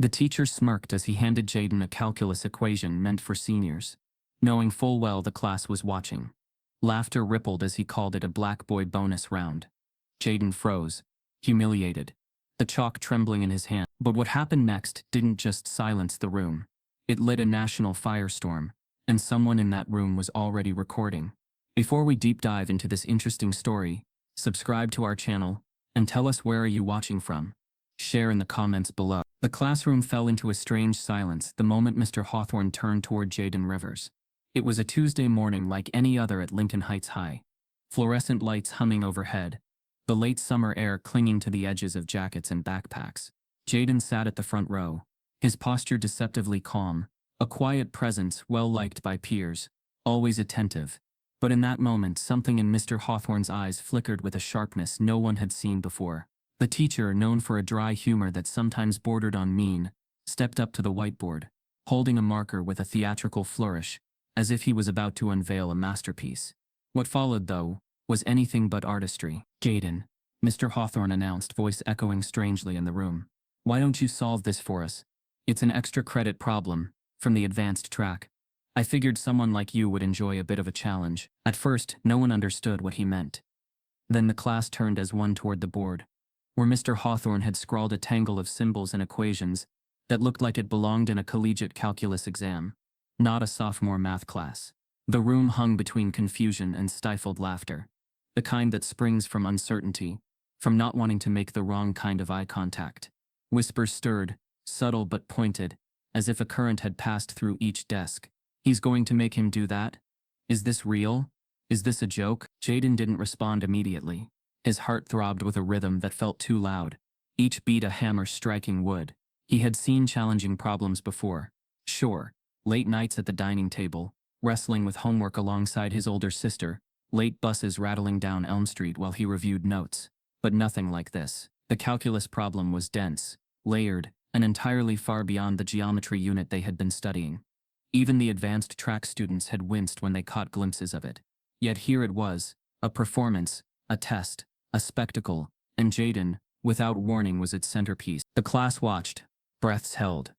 The teacher smirked as he handed Jaden a calculus equation meant for seniors, knowing full well the class was watching. Laughter rippled as he called it a black boy bonus round. Jaden froze, humiliated, the chalk trembling in his hand. But what happened next didn't just silence the room. It lit a national firestorm, and someone in that room was already recording. Before we deep dive into this interesting story, subscribe to our channel, and tell us where are you watching from. Share in the comments below. The classroom fell into a strange silence the moment Mr. Hawthorne turned toward Jaden Rivers. It was a Tuesday morning like any other at Lincoln Heights High. Fluorescent lights humming overhead, the late summer air clinging to the edges of jackets and backpacks. Jaden sat at the front row, his posture deceptively calm, a quiet presence well-liked by peers, always attentive. But in that moment, something in Mr. Hawthorne's eyes flickered with a sharpness no one had seen before. The teacher, known for a dry humor that sometimes bordered on mean, stepped up to the whiteboard, holding a marker with a theatrical flourish, as if he was about to unveil a masterpiece. What followed, though, was anything but artistry. "Jaden," Mr. Hawthorne announced, voice echoing strangely in the room. "Why don't you solve this for us? It's an extra credit problem, from the advanced track. I figured someone like you would enjoy a bit of a challenge." At first, no one understood what he meant. Then the class turned as one toward the board, where Mr. Hawthorne had scrawled a tangle of symbols and equations that looked like it belonged in a collegiate calculus exam, not a sophomore math class. The room hung between confusion and stifled laughter, the kind that springs from uncertainty, from not wanting to make the wrong kind of eye contact. Whispers stirred, subtle but pointed, as if a current had passed through each desk. "He's going to make him do that? Is this real? Is this a joke?" Jaden didn't respond immediately. His heart throbbed with a rhythm that felt too loud, each beat a hammer striking wood. He had seen challenging problems before. Sure, late nights at the dining table, wrestling with homework alongside his older sister, late buses rattling down Elm Street while he reviewed notes. But nothing like this. The calculus problem was dense, layered, and entirely far beyond the geometry unit they had been studying. Even the advanced track students had winced when they caught glimpses of it. Yet here it was, a performance, a test, a spectacle, and Jaden, without warning, was its centerpiece. The class watched, breaths held.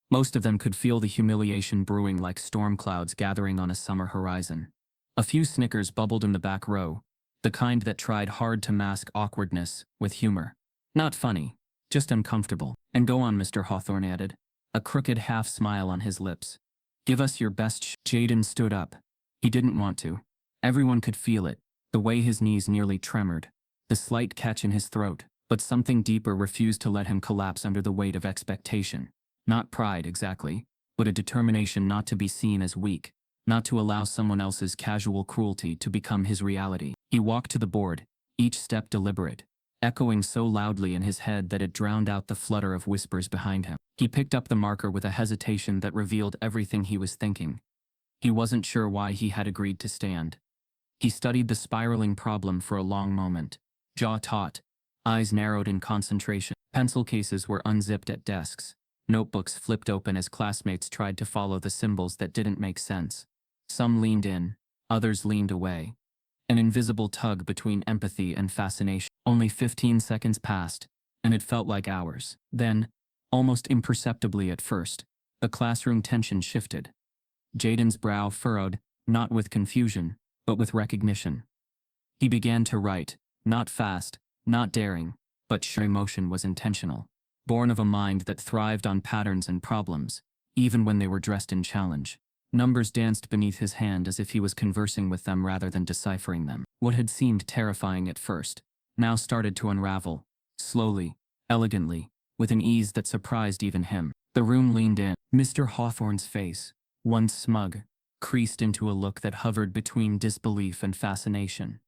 Most of them could feel the humiliation brewing like storm clouds gathering on a summer horizon. A few snickers bubbled in the back row, the kind that tried hard to mask awkwardness with humor. Not funny, just uncomfortable. "And go on," Mr. Hawthorne added, a crooked half-smile on his lips. "Give us your best." Jaden stood up. He didn't want to. Everyone could feel it, the way his knees nearly tremored, the slight catch in his throat, but something deeper refused to let him collapse under the weight of expectation. Not pride, exactly, but a determination not to be seen as weak, not to allow someone else's casual cruelty to become his reality. He walked to the board, each step deliberate, echoing so loudly in his head that it drowned out the flutter of whispers behind him. He picked up the marker with a hesitation that revealed everything he was thinking. He wasn't sure why he had agreed to stand. He studied the spiraling problem for a long moment, jaw taut, eyes narrowed in concentration. Pencil cases were unzipped at desks, notebooks flipped open as classmates tried to follow the symbols that didn't make sense. Some leaned in, others leaned away. An invisible tug between empathy and fascination. Only 15 seconds passed, and it felt like hours. Then, almost imperceptibly at first, the classroom tension shifted. Jaden's brow furrowed, not with confusion, but with recognition. He began to write, not fast, not daring, but sure. Emotion was intentional, born of a mind that thrived on patterns and problems, even when they were dressed in challenge. Numbers danced beneath his hand as if he was conversing with them rather than deciphering them. What had seemed terrifying at first now started to unravel, slowly, elegantly, with an ease that surprised even him. The room leaned in. Mr. Hawthorne's face, once smug, creased into a look that hovered between disbelief and fascination.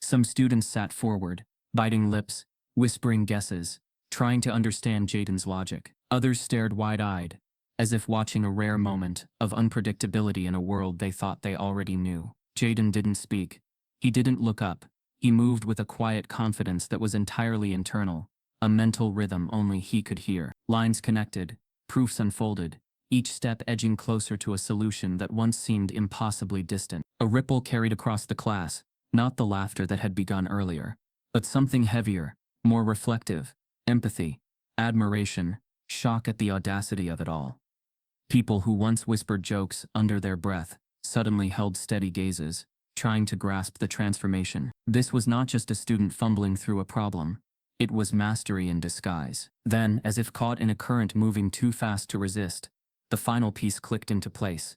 Some students sat forward, biting lips, whispering guesses, trying to understand Jaden's logic. Others stared wide-eyed, as if watching a rare moment of unpredictability in a world they thought they already knew. Jaden didn't speak. He didn't look up. He moved with a quiet confidence that was entirely internal, a mental rhythm only he could hear. Lines connected, proofs unfolded, each step edging closer to a solution that once seemed impossibly distant. A ripple carried across the class, not the laughter that had begun earlier, but something heavier, more reflective, empathy, admiration, shock at the audacity of it all. People who once whispered jokes under their breath suddenly held steady gazes, trying to grasp the transformation. This was not just a student fumbling through a problem. It was mastery in disguise. Then, as if caught in a current moving too fast to resist, the final piece clicked into place.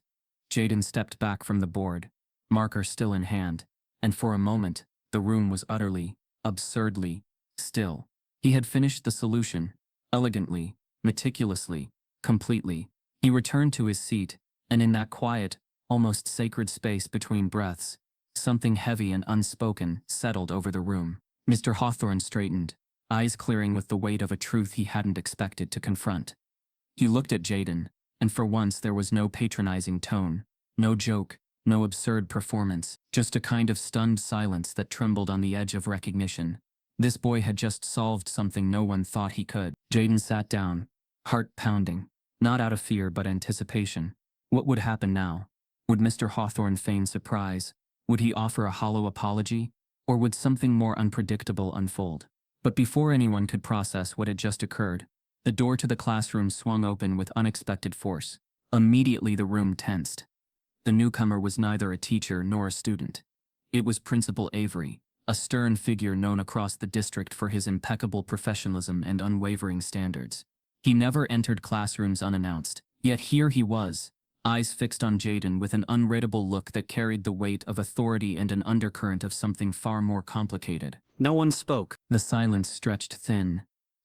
Jaden stepped back from the board, marker still in hand, and for a moment, the room was utterly, absurdly, still. He had finished the solution, elegantly, meticulously, completely. He returned to his seat, and in that quiet, almost sacred space between breaths, something heavy and unspoken settled over the room. Mr. Hawthorne straightened, eyes clearing with the weight of a truth he hadn't expected to confront. He looked at Jaden, and for once there was no patronizing tone, no joke, no absurd performance, just a kind of stunned silence that trembled on the edge of recognition. This boy had just solved something no one thought he could. Jaden sat down, heart pounding, not out of fear but anticipation. What would happen now? Would Mr. Hawthorne feign surprise? Would he offer a hollow apology? Or would something more unpredictable unfold? But before anyone could process what had just occurred, the door to the classroom swung open with unexpected force. Immediately the room tensed. The newcomer was neither a teacher nor a student. It was Principal Avery, a stern figure known across the district for his impeccable professionalism and unwavering standards. He never entered classrooms unannounced, yet here he was, eyes fixed on Jaden with an unreadable look that carried the weight of authority and an undercurrent of something far more complicated. No one spoke. The silence stretched thin,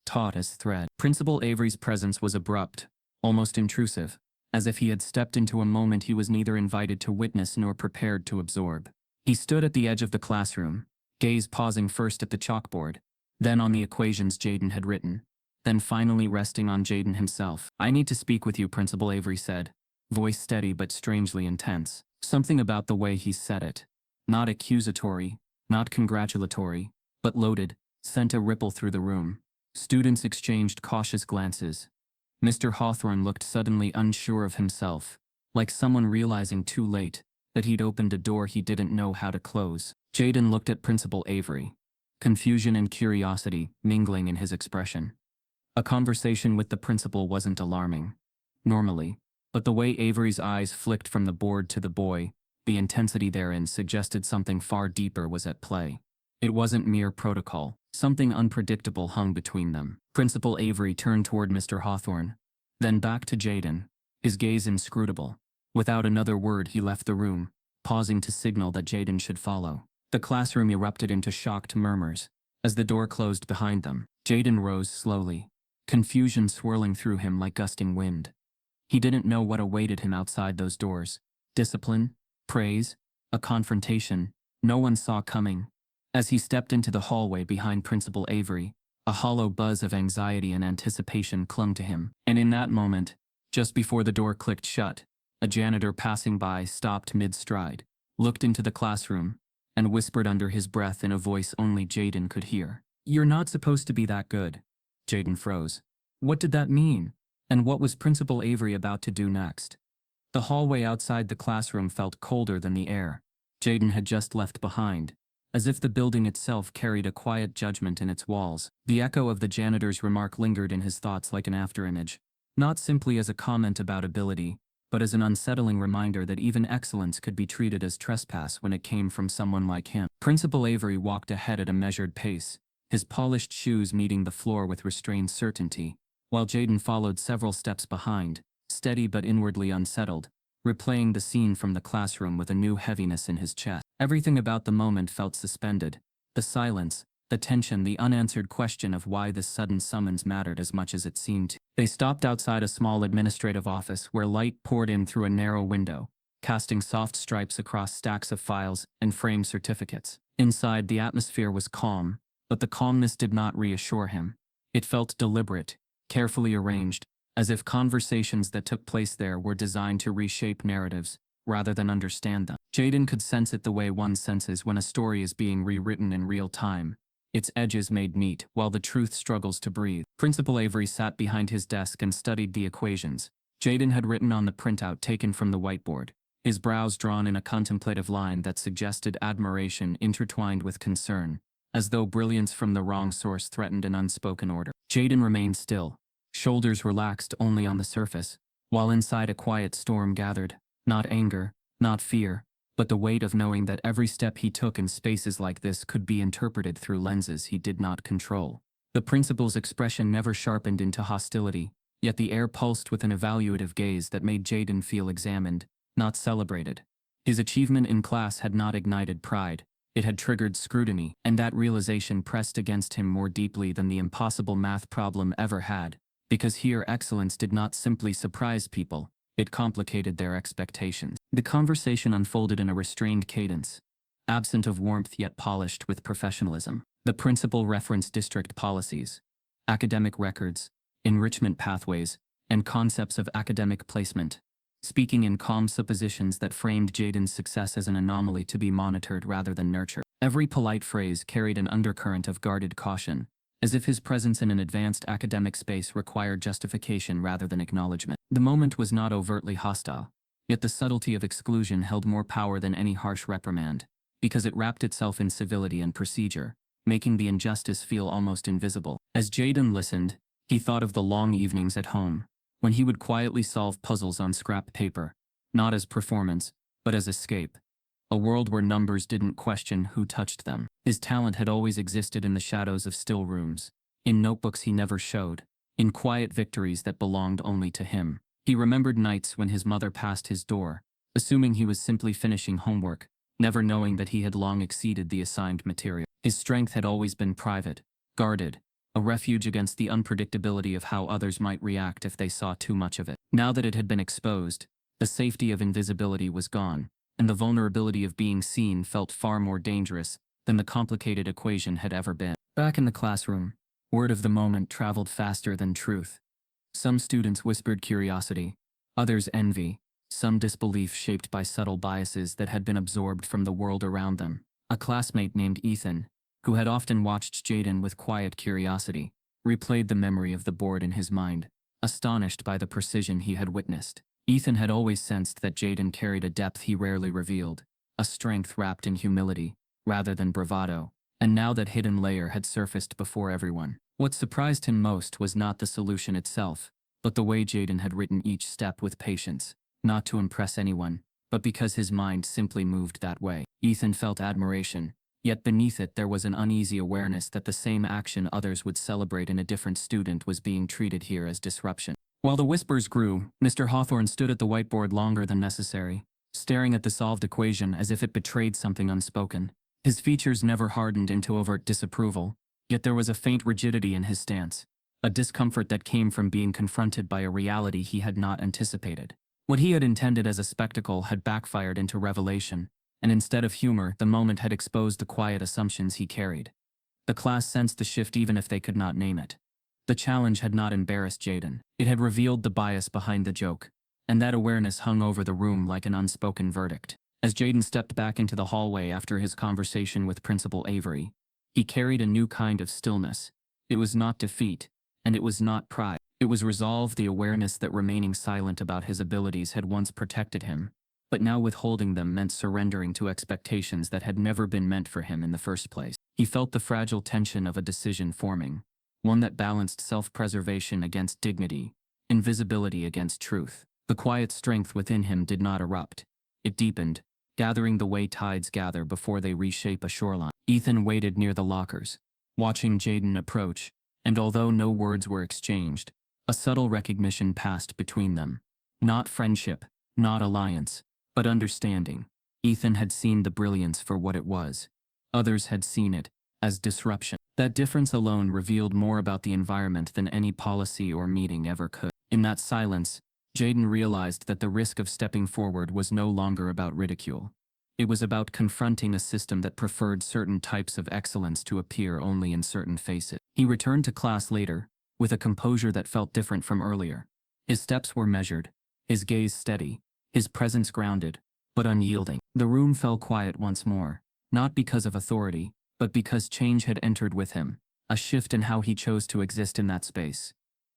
taut as thread. Principal Avery's presence was abrupt, almost intrusive, as if he had stepped into a moment he was neither invited to witness nor prepared to absorb. He stood at the edge of the classroom, gaze pausing first at the chalkboard, then on the equations Jaden had written, then finally resting on Jaden himself. "I need to speak with you," Principal Avery said, voice steady but strangely intense. Something about the way he said it, not accusatory, not congratulatory, but loaded, sent a ripple through the room. Students exchanged cautious glances. Mr. Hawthorne looked suddenly unsure of himself, like someone realizing too late that he'd opened a door he didn't know how to close. Jaden looked at Principal Avery, confusion and curiosity mingling in his expression. A conversation with the principal wasn't alarming, normally, but the way Avery's eyes flicked from the board to the boy, the intensity therein suggested something far deeper was at play. It wasn't mere protocol. Something unpredictable hung between them. Principal Avery turned toward Mr. Hawthorne, then back to Jaden, his gaze inscrutable. Without another word he left the room, pausing to signal that Jaden should follow. The classroom erupted into shocked murmurs. As the door closed behind them, Jaden rose slowly, confusion swirling through him like gusting wind. He didn't know what awaited him outside those doors. Discipline, praise, a confrontation, no one saw coming. As he stepped into the hallway behind Principal Avery, a hollow buzz of anxiety and anticipation clung to him. And in that moment, just before the door clicked shut, a janitor passing by stopped mid-stride, looked into the classroom, and whispered under his breath in a voice only Jaden could hear. "You're not supposed to be that good." Jaden froze. What did that mean? And what was Principal Avery about to do next? The hallway outside the classroom felt colder than the air Jaden had just left behind, as if the building itself carried a quiet judgment in its walls. The echo of the janitor's remark lingered in his thoughts like an afterimage, not simply as a comment about ability, but as an unsettling reminder that even excellence could be treated as trespass when it came from someone like him. Principal Avery walked ahead at a measured pace, his polished shoes meeting the floor with restrained certainty, while Jaden followed several steps behind, steady but inwardly unsettled, replaying the scene from the classroom with a new heaviness in his chest. Everything about the moment felt suspended. The silence, the tension, the unanswered question of why this sudden summons mattered as much as it seemed to. They stopped outside a small administrative office where light poured in through a narrow window, casting soft stripes across stacks of files and framed certificates. Inside, the atmosphere was calm, but the calmness did not reassure him. It felt deliberate, carefully arranged, as if conversations that took place there were designed to reshape narratives, rather than understand them. Jaden could sense it the way one senses when a story is being rewritten in real time, its edges made neat while the truth struggles to breathe. Principal Avery sat behind his desk and studied the equations Jaden had written on the printout taken from the whiteboard, his brows drawn in a contemplative line that suggested admiration intertwined with concern, as though brilliance from the wrong source threatened an unspoken order. Jaden remained still, Shoulders relaxed only on the surface, while inside a quiet storm gathered, not anger, not fear, but the weight of knowing that every step he took in spaces like this could be interpreted through lenses he did not control. The principal's expression never sharpened into hostility, yet the air pulsed with an evaluative gaze that made Jaden feel examined, not celebrated. His achievement in class had not ignited pride, it had triggered scrutiny, and that realization pressed against him more deeply than the impossible math problem ever had, because here excellence did not simply surprise people, it complicated their expectations. The conversation unfolded in a restrained cadence, absent of warmth yet polished with professionalism. The principal referenced district policies, academic records, enrichment pathways, and concepts of academic placement, speaking in calm suppositions that framed Jaden's success as an anomaly to be monitored rather than nurtured. Every polite phrase carried an undercurrent of guarded caution, as if his presence in an advanced academic space required justification rather than acknowledgement. The moment was not overtly hostile, yet the subtlety of exclusion held more power than any harsh reprimand, because it wrapped itself in civility and procedure, making the injustice feel almost invisible. As Jaden listened, he thought of the long evenings at home, when he would quietly solve puzzles on scrap paper, not as performance, but as escape. A world where numbers didn't question who touched them. His talent had always existed in the shadows of still rooms, in notebooks he never showed, in quiet victories that belonged only to him. He remembered nights when his mother passed his door, assuming he was simply finishing homework, never knowing that he had long exceeded the assigned material. His strength had always been private, guarded, a refuge against the unpredictability of how others might react if they saw too much of it. Now that it had been exposed, the safety of invisibility was gone, and the vulnerability of being seen felt far more dangerous than the complicated equation had ever been. Back in the classroom, word of the moment traveled faster than truth. Some students whispered curiosity, others envy, some disbelief shaped by subtle biases that had been absorbed from the world around them. A classmate named Ethan, who had often watched Jaden with quiet curiosity, replayed the memory of the board in his mind, astonished by the precision he had witnessed. Ethan had always sensed that Jaden carried a depth he rarely revealed, a strength wrapped in humility, rather than bravado, and now that hidden layer had surfaced before everyone. What surprised him most was not the solution itself, but the way Jaden had written each step with patience, not to impress anyone, but because his mind simply moved that way. Ethan felt admiration, yet beneath it there was an uneasy awareness that the same action others would celebrate in a different student was being treated here as disruption. While the whispers grew, Mr. Hawthorne stood at the whiteboard longer than necessary, staring at the solved equation as if it betrayed something unspoken. His features never hardened into overt disapproval, yet there was a faint rigidity in his stance, a discomfort that came from being confronted by a reality he had not anticipated. What he had intended as a spectacle had backfired into revelation, and instead of humor, the moment had exposed the quiet assumptions he carried. The class sensed the shift even if they could not name it. The challenge had not embarrassed Jaden. It had revealed the bias behind the joke, and that awareness hung over the room like an unspoken verdict. As Jaden stepped back into the hallway after his conversation with Principal Avery, he carried a new kind of stillness. It was not defeat, and it was not pride. It was resolve, the awareness that remaining silent about his abilities had once protected him, but now withholding them meant surrendering to expectations that had never been meant for him in the first place. He felt the fragile tension of a decision forming, one that balanced self-preservation against dignity, invisibility against truth. The quiet strength within him did not erupt. It deepened, gathering the way tides gather before they reshape a shoreline. Ethan waited near the lockers, watching Jaden approach, and although no words were exchanged, a subtle recognition passed between them. Not friendship, not alliance, but understanding. Ethan had seen the brilliance for what it was. Others had seen it as disruption. That difference alone revealed more about the environment than any policy or meeting ever could. In that silence, Jaden realized that the risk of stepping forward was no longer about ridicule. It was about confronting a system that preferred certain types of excellence to appear only in certain faces. He returned to class later, with a composure that felt different from earlier. His steps were measured, his gaze steady, his presence grounded, but unyielding. The room fell quiet once more, not because of authority, but because change had entered with him, a shift in how he chose to exist in that space.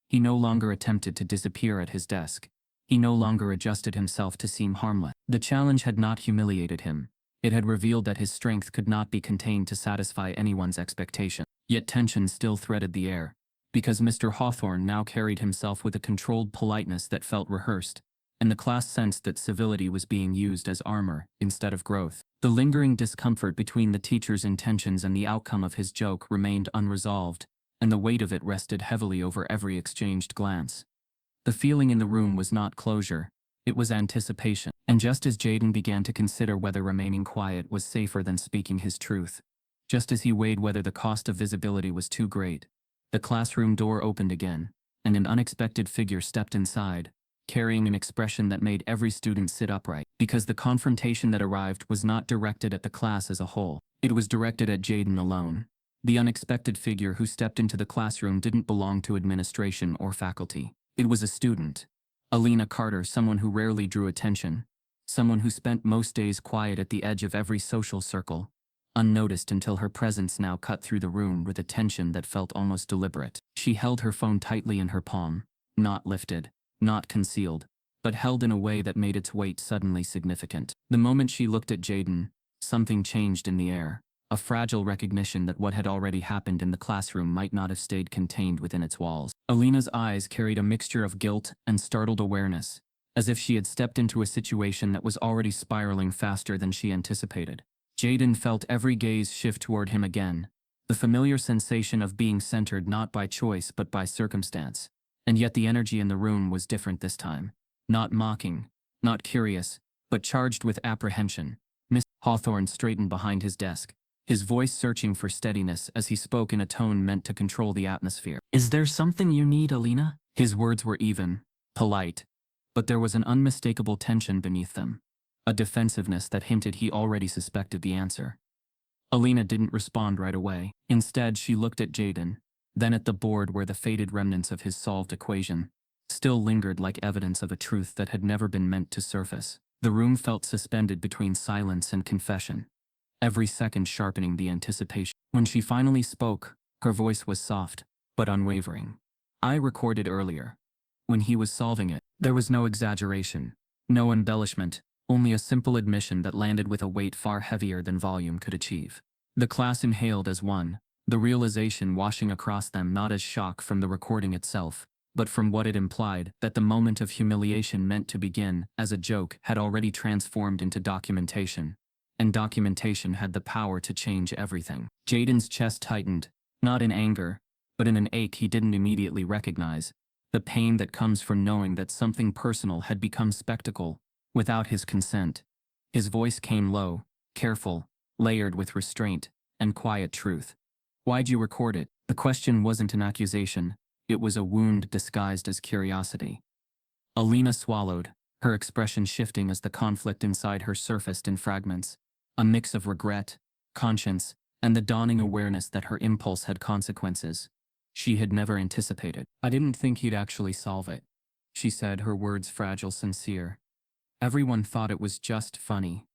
He no longer attempted to disappear at his desk. He no longer adjusted himself to seem harmless. The challenge had not humiliated him. It had revealed that his strength could not be contained to satisfy anyone's expectation. Yet tension still threaded the air, because Mr. Hawthorne now carried himself with a controlled politeness that felt rehearsed, and the class sensed that civility was being used as armor instead of growth. The lingering discomfort between the teacher's intentions and the outcome of his joke remained unresolved, and the weight of it rested heavily over every exchanged glance. The feeling in the room was not closure, it was anticipation. And just as Jaden began to consider whether remaining quiet was safer than speaking his truth, just as he weighed whether the cost of visibility was too great, the classroom door opened again, and an unexpected figure stepped inside, carrying an expression that made every student sit upright. Because the confrontation that arrived was not directed at the class as a whole, it was directed at Jaden alone. The unexpected figure who stepped into the classroom didn't belong to administration or faculty. It was a student. Alina Carter, someone who rarely drew attention, someone who spent most days quiet at the edge of every social circle, unnoticed until her presence now cut through the room with a tension that felt almost deliberate. She held her phone tightly in her palm, not lifted, not concealed, but held in a way that made its weight suddenly significant. The moment she looked at Jaden, something changed in the air, a fragile recognition that what had already happened in the classroom might not have stayed contained within its walls. Alina's eyes carried a mixture of guilt and startled awareness, as if she had stepped into a situation that was already spiraling faster than she anticipated. Jaden felt every gaze shift toward him again, the familiar sensation of being centered not by choice but by circumstance. And yet the energy in the room was different this time. Not mocking, not curious, but charged with apprehension. Mr. Hawthorne straightened behind his desk, his voice searching for steadiness as he spoke in a tone meant to control the atmosphere. "Is there something you need, Alina?" His words were even, polite, but there was an unmistakable tension beneath them, a defensiveness that hinted he already suspected the answer. Alina didn't respond right away. Instead, she looked at Jaden, then at the board where the faded remnants of his solved equation still lingered like evidence of a truth that had never been meant to surface. The room felt suspended between silence and confession, every second sharpening the anticipation. When she finally spoke, her voice was soft, but unwavering. "I recorded earlier. When he was solving it, there was no exaggeration, no embellishment, only a simple admission that landed with a weight far heavier than volume could achieve." The class inhaled as one, the realization washing across them not as shock from the recording itself, but from what it implied, that the moment of humiliation meant to begin as a joke had already transformed into documentation, and documentation had the power to change everything. Jaden's chest tightened, not in anger, but in an ache he didn't immediately recognize, the pain that comes from knowing that something personal had become spectacle, without his consent. His voice came low, careful, layered with restraint and quiet truth. "Why'd you record it?" The question wasn't an accusation, it was a wound disguised as curiosity. Alina swallowed, her expression shifting as the conflict inside her surfaced in fragments, a mix of regret, conscience, and the dawning awareness that her impulse had consequences she had never anticipated. "I didn't think he'd actually solve it," she said, her words fragile, sincere. "Everyone thought it was just funny.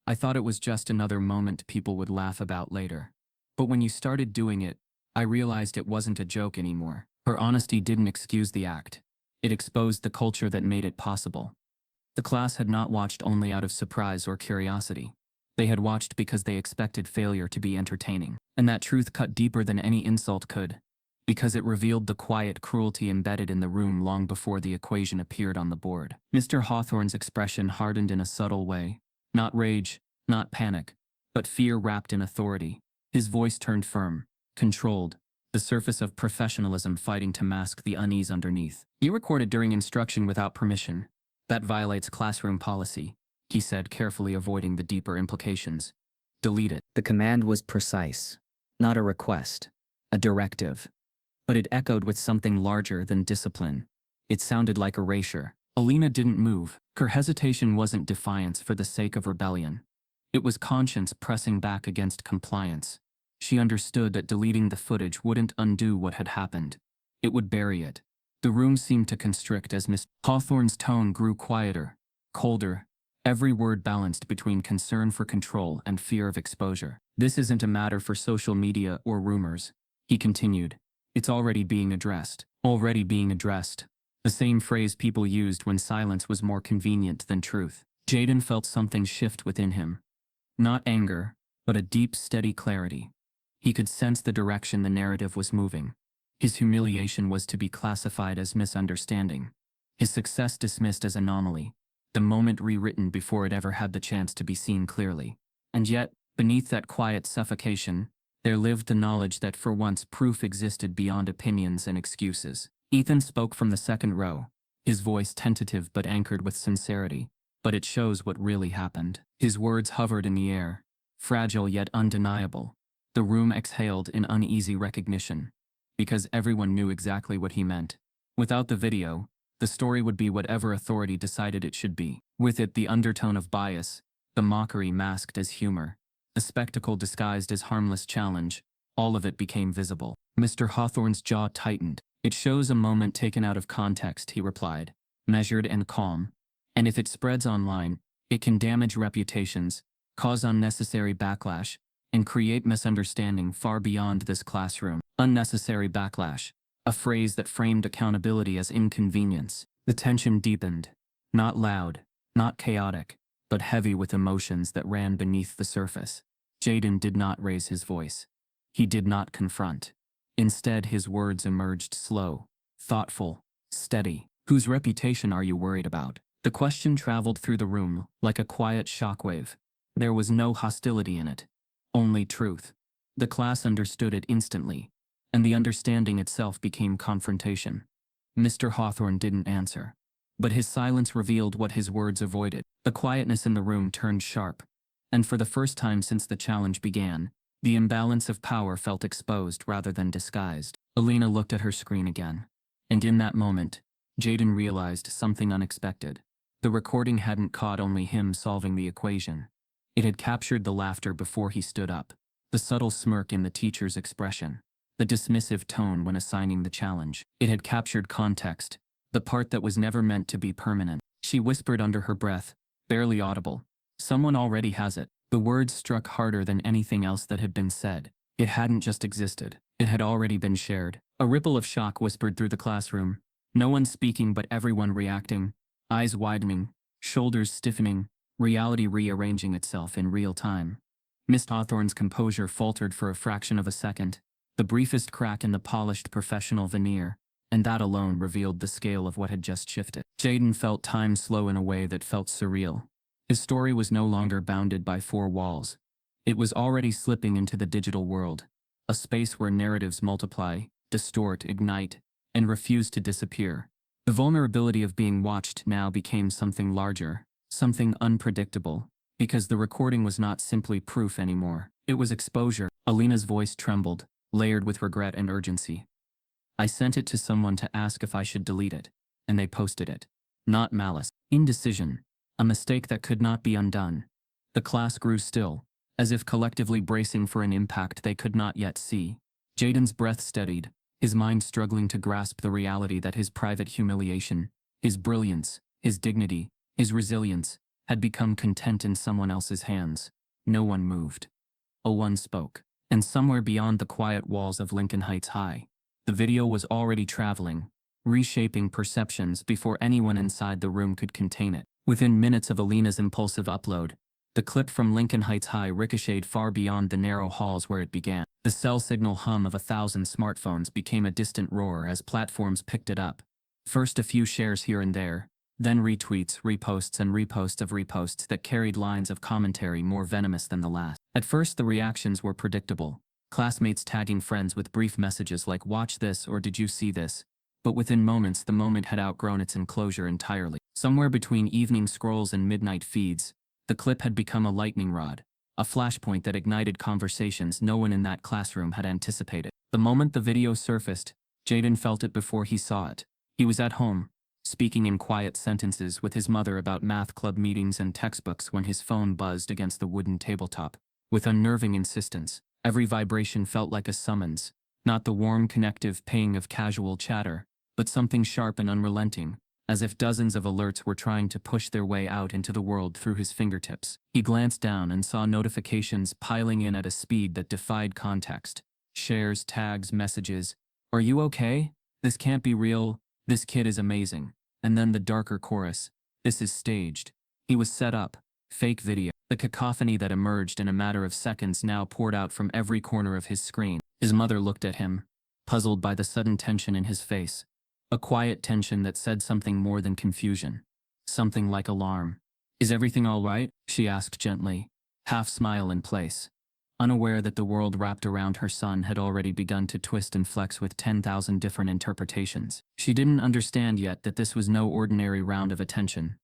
I thought it was just another moment people would laugh about later. But when you started doing it, I realized it wasn't a joke anymore." Her honesty didn't excuse the act. It exposed the culture that made it possible. The class had not watched only out of surprise or curiosity. They had watched because they expected failure to be entertaining. And that truth cut deeper than any insult could, because it revealed the quiet cruelty embedded in the room long before the equation appeared on the board. Mr. Hawthorne's expression hardened in a subtle way. Not rage, not panic, but fear wrapped in authority. His voice turned firm, controlled, the surface of professionalism fighting to mask the unease underneath. "You recorded during instruction without permission. That violates classroom policy," he said, carefully avoiding the deeper implications. "Delete it." The command was precise, not a request, a directive. But it echoed with something larger than discipline. It sounded like erasure. Alina didn't move. Her hesitation wasn't defiance for the sake of rebellion. It was conscience pressing back against compliance. She understood that deleting the footage wouldn't undo what had happened. It would bury it. The room seemed to constrict as Miss Hawthorne's tone grew quieter, colder, every word balanced between concern for control and fear of exposure. "This isn't a matter for social media or rumors," he continued. "It's already being addressed." Already being addressed. The same phrase people used when silence was more convenient than truth. Jaden felt something shift within him. Not anger, but a deep, steady clarity. He could sense the direction the narrative was moving. His humiliation was to be classified as misunderstanding. His success dismissed as anomaly. The moment rewritten before it ever had the chance to be seen clearly. And yet, beneath that quiet suffocation, there lived the knowledge that for once proof existed beyond opinions and excuses. Ethan spoke from the second row, his voice tentative but anchored with sincerity. But it shows what really happened. His words hovered in the air, fragile yet undeniable. The room exhaled in uneasy recognition, because everyone knew exactly what he meant. Without the video, the story would be whatever authority decided it should be. With it, the undertone of bias, the mockery masked as humor, the spectacle disguised as harmless challenge, all of it became visible. Mr. Hawthorne's jaw tightened. It shows a moment taken out of context, he replied, measured and calm. And if it spreads online, it can damage reputations, cause unnecessary backlash, and create misunderstanding far beyond this classroom. Unnecessary backlash, a phrase that framed accountability as inconvenience. The tension deepened. Not loud, not chaotic, but heavy with emotions that ran beneath the surface. Jaden did not raise his voice. He did not confront. Instead, his words emerged slow, thoughtful, steady. Whose reputation are you worried about? The question traveled through the room like a quiet shockwave. There was no hostility in it, only truth. The class understood it instantly, and the understanding itself became confrontation. Mr. Hawthorne didn't answer, but his silence revealed what his words avoided. The quietness in the room turned sharp, and for the first time since the challenge began, the imbalance of power felt exposed rather than disguised. Alina looked at her screen again, and in that moment, Jaden realized something unexpected. The recording hadn't caught only him solving the equation. It had captured the laughter before he stood up, the subtle smirk in the teacher's expression, the dismissive tone when assigning the challenge. It had captured context, the part that was never meant to be permanent. She whispered under her breath, barely audible, "Someone already has it." The words struck harder than anything else that had been said. It hadn't just existed, it had already been shared. A ripple of shock whispered through the classroom, no one speaking but everyone reacting. Eyes widening, shoulders stiffening, reality rearranging itself in real time. Miss Hawthorne's composure faltered for a fraction of a second, the briefest crack in the polished professional veneer, and that alone revealed the scale of what had just shifted. Jaden felt time slow in a way that felt surreal. His story was no longer bounded by four walls. It was already slipping into the digital world, a space where narratives multiply, distort, ignite, and refuse to disappear. The vulnerability of being watched now became something larger, something unpredictable, because the recording was not simply proof anymore. It was exposure. Alina's voice trembled, layered with regret and urgency. "I sent it to someone to ask if I should delete it, and they posted it. Not malice. Indecision. A mistake that could not be undone." The class grew still, as if collectively bracing for an impact they could not yet see. Jaden's breath steadied, his mind struggling to grasp the reality that his private humiliation, his brilliance, his dignity, his resilience, had become content in someone else's hands. No one moved. No one spoke. And somewhere beyond the quiet walls of Lincoln Heights High, the video was already traveling, reshaping perceptions before anyone inside the room could contain it. Within minutes of Alina's impulsive upload, the clip from Lincoln Heights High ricocheted far beyond the narrow halls where it began. The cell signal hum of 1,000 smartphones became a distant roar as platforms picked it up. First a few shares here and there, then retweets, reposts and reposts of reposts that carried lines of commentary more venomous than the last. At first the reactions were predictable, classmates tagging friends with brief messages like "watch this" or "did you see this?" But within moments the moment had outgrown its enclosure entirely. Somewhere between evening scrolls and midnight feeds, the clip had become a lightning rod, a flashpoint that ignited conversations no one in that classroom had anticipated. The moment the video surfaced, Jaden felt it before he saw it. He was at home, speaking in quiet sentences with his mother about math club meetings and textbooks when his phone buzzed against the wooden tabletop. With unnerving insistence, every vibration felt like a summons, not the warm connective ping of casual chatter, but something sharp and unrelenting, as if dozens of alerts were trying to push their way out into the world through his fingertips. He glanced down and saw notifications piling in at a speed that defied context. Shares, tags, messages. "Are you okay? This can't be real. This kid is amazing." And then the darker chorus. "This is staged." He was set up. Fake video. The cacophony that emerged in a matter of seconds now poured out from every corner of his screen. His mother looked at him, puzzled by the sudden tension in his face. A quiet tension that said something more than confusion. Something like alarm. "Is everything all right?" she asked gently, half smile in place, unaware that the world wrapped around her son had already begun to twist and flex with 10,000 different interpretations. She didn't understand yet that this was no ordinary round of attention.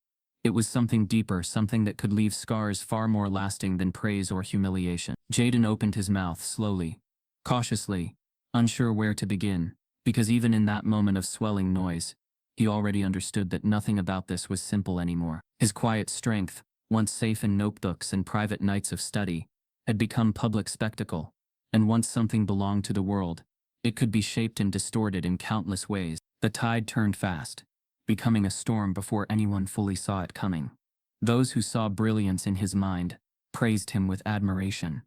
It was something deeper, something that could leave scars far more lasting than praise or humiliation. Jaden opened his mouth slowly, cautiously, unsure where to begin, because even in that moment of swelling noise, he already understood that nothing about this was simple anymore. His quiet strength, once safe in notebooks and private nights of study, had become public spectacle, and once something belonged to the world, it could be shaped and distorted in countless ways. The tide turned fast, becoming a storm before anyone fully saw it coming. Those who saw brilliance in his mind praised him with admiration.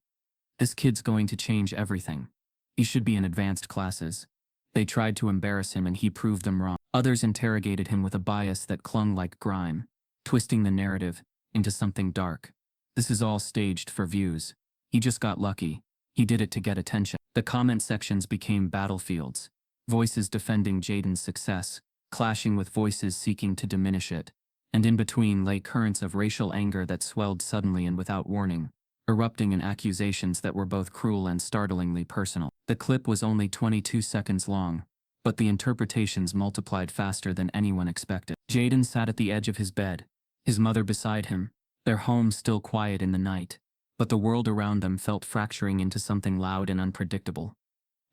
"This kid's going to change everything. He should be in advanced classes." They tried to embarrass him and he proved them wrong. Others interrogated him with a bias that clung like grime, twisting the narrative into something dark. "This is all staged for views. He just got lucky. He did it to get attention." The comment sections became battlefields. Voices defending Jaden's success, clashing with voices seeking to diminish it. And in between lay currents of racial anger that swelled suddenly and without warning, erupting in accusations that were both cruel and startlingly personal. The clip was only 22 seconds long, but the interpretations multiplied faster than anyone expected. Jaden sat at the edge of his bed, his mother beside him, their home still quiet in the night, but the world around them felt fracturing into something loud and unpredictable.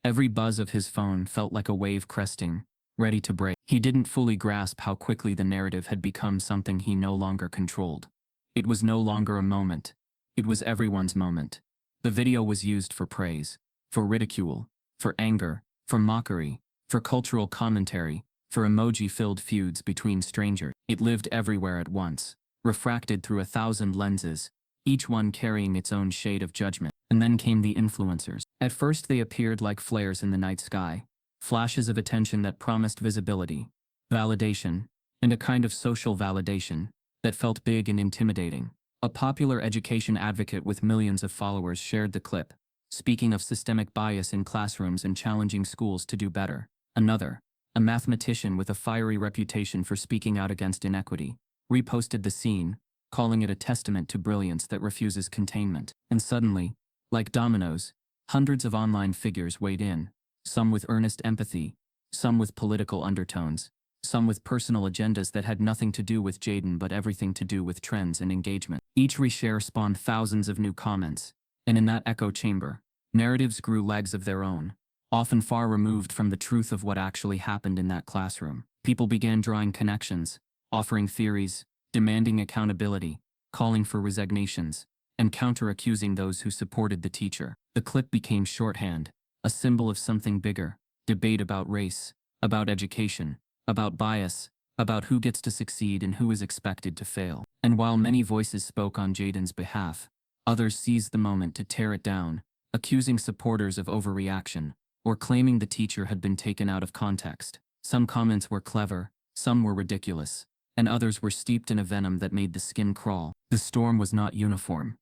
Every buzz of his phone felt like a wave cresting, ready to break. He didn't fully grasp how quickly the narrative had become something he no longer controlled. It was no longer a moment. It was everyone's moment. The video was used for praise, for ridicule, for anger, for mockery, for cultural commentary, for emoji-filled feuds between strangers. It lived everywhere at once, refracted through 1,000 lenses, each one carrying its own shade of judgment. And then came the influencers. At first they appeared like flares in the night sky, flashes of attention that promised visibility, validation, and a kind of social validation that felt big and intimidating. A popular education advocate with millions of followers shared the clip, speaking of systemic bias in classrooms and challenging schools to do better. Another, a mathematician with a fiery reputation for speaking out against inequity, reposted the scene, calling it a testament to brilliance that refuses containment. And suddenly, like dominoes, hundreds of online figures weighed in, some with earnest empathy, some with political undertones, some with personal agendas that had nothing to do with Jaden but everything to do with trends and engagement. Each reshare spawned thousands of new comments, and in that echo chamber, narratives grew legs of their own, often far removed from the truth of what actually happened in that classroom. People began drawing connections, offering theories, demanding accountability, calling for resignations, and counter-accusing those who supported the teacher. The clip became shorthand, a symbol of something bigger: debate about race, about education, about bias, about who gets to succeed and who is expected to fail. And while many voices spoke on Jaden's behalf, others seized the moment to tear it down, accusing supporters of overreaction, or claiming the teacher had been taken out of context. Some comments were clever, some were ridiculous, and others were steeped in a venom that made the skin crawl. The storm was not uniform.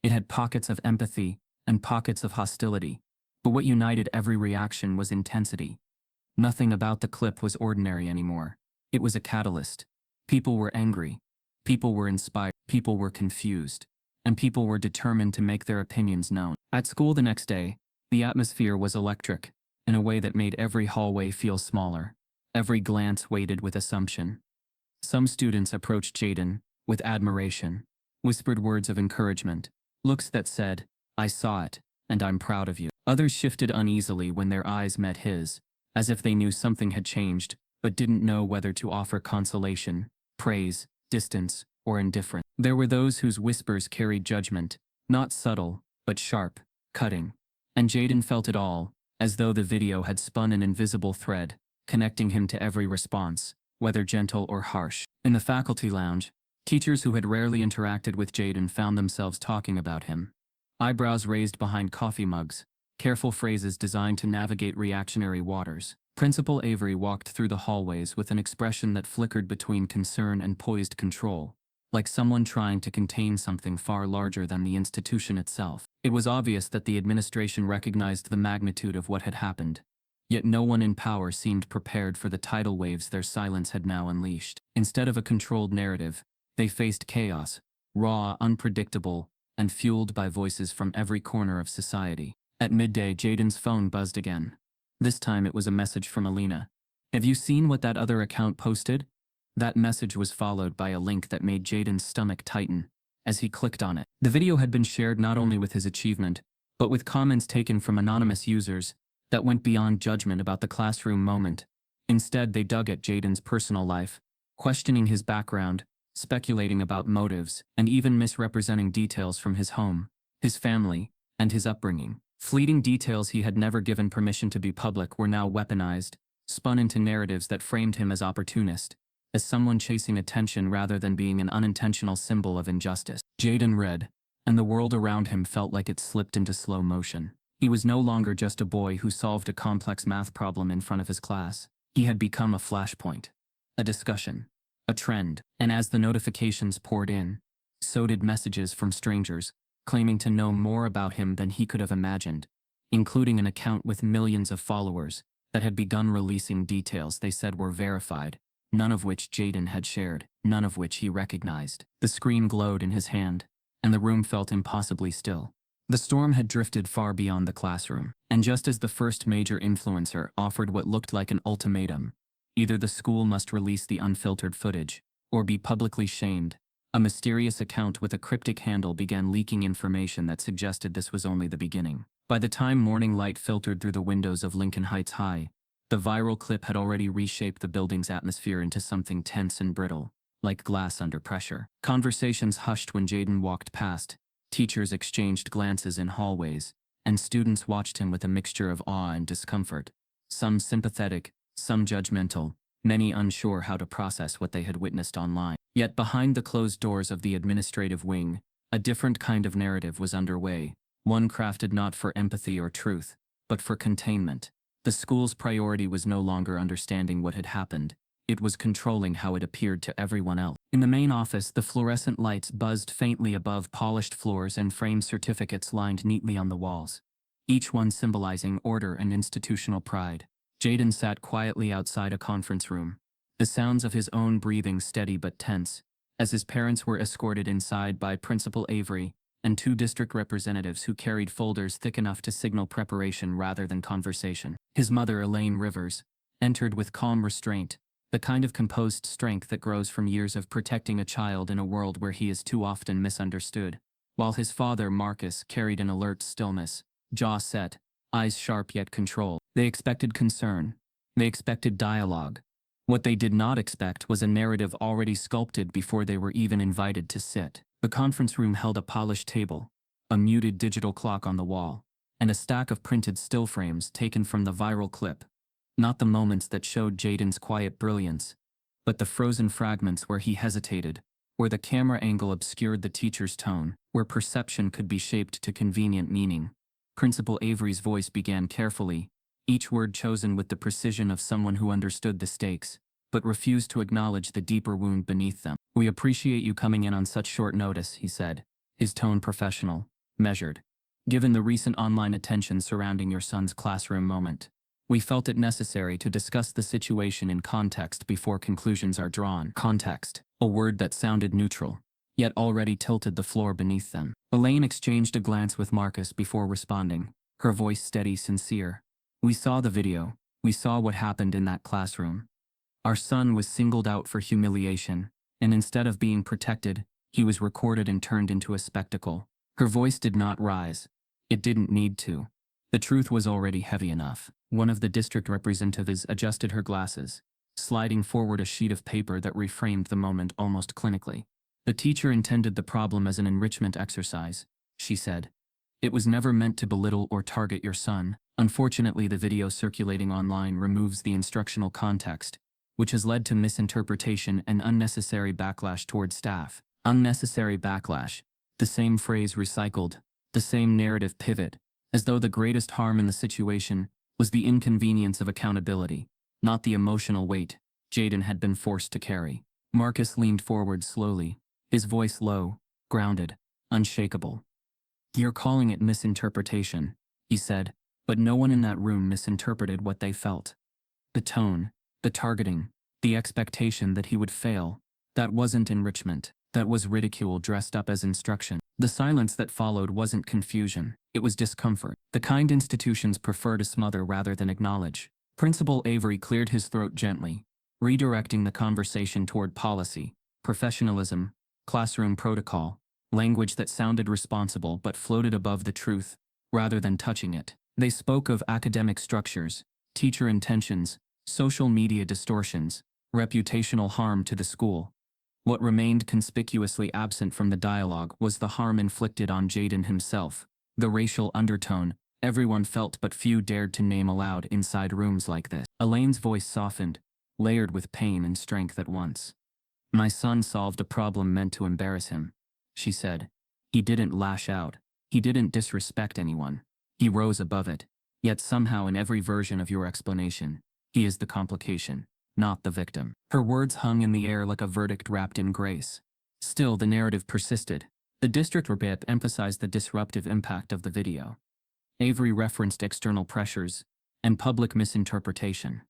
It had pockets of empathy and pockets of hostility, but what united every reaction was intensity. Nothing about the clip was ordinary anymore. It was a catalyst. People were angry. People were inspired. People were confused. And people were determined to make their opinions known. At school the next day, the atmosphere was electric, in a way that made every hallway feel smaller. Every glance weighted with assumption. Some students approached Jaden with admiration, whispered words of encouragement, looks that said, "I saw it, and I'm proud of you." Others shifted uneasily when their eyes met his, as if they knew something had changed, but didn't know whether to offer consolation, praise, distance, or indifference. There were those whose whispers carried judgment, not subtle, but sharp, cutting. And Jaden felt it all, as though the video had spun an invisible thread, connecting him to every response, whether gentle or harsh. In the faculty lounge, teachers who had rarely interacted with Jaden found themselves talking about him. Eyebrows raised behind coffee mugs, careful phrases designed to navigate reactionary waters. Principal Avery walked through the hallways with an expression that flickered between concern and poised control, like someone trying to contain something far larger than the institution itself. It was obvious that the administration recognized the magnitude of what had happened, Yet no one in power seemed prepared for the tidal waves their silence had now unleashed. Instead of a controlled narrative, they faced chaos, raw, unpredictable, and fueled by voices from every corner of society. At midday, Jaden's phone buzzed again. This time it was a message from Alina. "Have you seen what that other account posted?" That message was followed by a link that made Jaden's stomach tighten as he clicked on it. The video had been shared not only with his achievement, but with comments taken from anonymous users that went beyond judgment about the classroom moment. Instead, they dug at Jaden's personal life, questioning his background, speculating about motives, and even misrepresenting details from his home, his family, and his upbringing. Fleeting details he had never given permission to be public were now weaponized, spun into narratives that framed him as opportunist, as someone chasing attention rather than being an unintentional symbol of injustice. Jaden read, and the world around him felt like it slipped into slow motion. He was no longer just a boy who solved a complex math problem in front of his class. He had become a flashpoint, a discussion, a trend, and as the notifications poured in, so did messages from strangers, claiming to know more about him than he could have imagined, including an account with millions of followers that had begun releasing details they said were verified, none of which Jaden had shared, none of which he recognized. The screen glowed in his hand, and the room felt impossibly still. The storm had drifted far beyond the classroom, and just as the first major influencer offered what looked like an ultimatum, either the school must release the unfiltered footage, or be publicly shamed, a mysterious account with a cryptic handle began leaking information that suggested this was only the beginning. By the time morning light filtered through the windows of Lincoln Heights High, the viral clip had already reshaped the building's atmosphere into something tense and brittle, like glass under pressure. Conversations hushed when Jaden walked past, teachers exchanged glances in hallways, and students watched him with a mixture of awe and discomfort, some sympathetic, some judgmental, many unsure how to process what they had witnessed online. Yet behind the closed doors of the administrative wing, a different kind of narrative was underway, one crafted not for empathy or truth, but for containment. The school's priority was no longer understanding what had happened, it was controlling how it appeared to everyone else. In the main office, the fluorescent lights buzzed faintly above polished floors and framed certificates lined neatly on the walls, each one symbolizing order and institutional pride. Jaden sat quietly outside a conference room, the sounds of his own breathing steady but tense, as his parents were escorted inside by Principal Avery and two district representatives who carried folders thick enough to signal preparation rather than conversation. His mother, Elaine Rivers, entered with calm restraint, the kind of composed strength that grows from years of protecting a child in a world where he is too often misunderstood, while his father, Marcus, carried an alert stillness, jaw set, eyes sharp yet controlled. They expected concern. They expected dialogue. What they did not expect was a narrative already sculpted before they were even invited to sit. The conference room held a polished table, a muted digital clock on the wall, and a stack of printed still frames taken from the viral clip. Not the moments that showed Jaden's quiet brilliance, but the frozen fragments where he hesitated, where the camera angle obscured the teacher's tone, where perception could be shaped to convenient meaning. Principal Avery's voice began carefully, each word chosen with the precision of someone who understood the stakes, but refused to acknowledge the deeper wound beneath them. "We appreciate you coming in on such short notice," he said, his tone professional, measured. "Given the recent online attention surrounding your son's classroom moment, we felt it necessary to discuss the situation in context before conclusions are drawn." Context, a word that sounded neutral, yet already tilted the floor beneath them. Elaine exchanged a glance with Marcus before responding, her voice steady, sincere. "We saw the video. We saw what happened in that classroom. Our son was singled out for humiliation, and instead of being protected, he was recorded and turned into a spectacle." Her voice did not rise. It didn't need to. The truth was already heavy enough. One of the district representatives adjusted her glasses, sliding forward a sheet of paper that reframed the moment almost clinically. "The teacher intended the problem as an enrichment exercise," she said. "It was never meant to belittle or target your son. Unfortunately, the video circulating online removes the instructional context, which has led to misinterpretation and unnecessary backlash toward staff." Unnecessary backlash. The same phrase recycled, the same narrative pivot, as though the greatest harm in the situation was the inconvenience of accountability, not the emotional weight Jaden had been forced to carry. Marcus leaned forward slowly, his voice low, grounded, unshakable. "You're calling it misinterpretation," he said, But no one in that room misinterpreted what they felt. The tone, the targeting, the expectation that he would fail. That wasn't enrichment. That was ridicule dressed up as instruction. The silence that followed wasn't confusion. It was discomfort. The kind institutions prefer to smother rather than acknowledge. Principal Avery cleared his throat gently, redirecting the conversation toward policy, professionalism, classroom protocol, language that sounded responsible but floated above the truth, rather than touching it. They spoke of academic structures, teacher intentions, social media distortions, reputational harm to the school. What remained conspicuously absent from the dialogue was the harm inflicted on Jaden himself, the racial undertone everyone felt but few dared to name aloud inside rooms like this. Elaine's voice softened, layered with pain and strength at once. My son solved a problem meant to embarrass him, she said. He didn't lash out. He didn't disrespect anyone. He rose above it. Yet somehow in every version of your explanation, he is the complication, not the victim. Her words hung in the air like a verdict wrapped in grace. Still, the narrative persisted. The district rep emphasized the disruptive impact of the video. Avery referenced external pressures and public misinterpretation.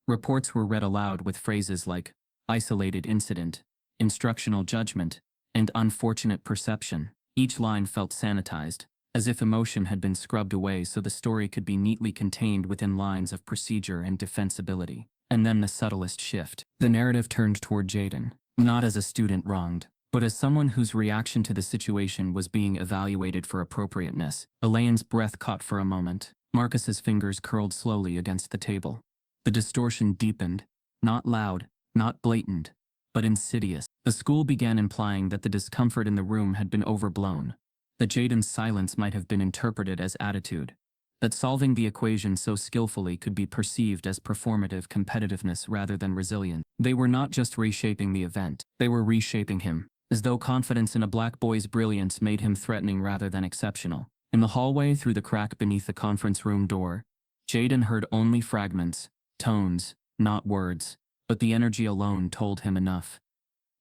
Reports were read aloud with phrases like isolated incident, instructional judgment, and unfortunate perception. Each line felt sanitized, as if emotion had been scrubbed away so the story could be neatly contained within lines of procedure and defensibility. And then the subtlest shift. The narrative turned toward Jaden, not as a student wronged, but as someone whose reaction to the situation was being evaluated for appropriateness. Elaine's breath caught for a moment. Marcus's fingers curled slowly against the table. The distortion deepened, not loud, not blatant, but insidious. The school began implying that the discomfort in the room had been overblown, that Jaden's silence might have been interpreted as attitude, that solving the equation so skillfully could be perceived as performative competitiveness rather than resilience. They were not just reshaping the event, they were reshaping him, as though confidence in a black boy's brilliance made him threatening rather than exceptional. In the hallway through the crack beneath the conference room door, Jaden heard only fragments, tones, not words, but the energy alone told him enough.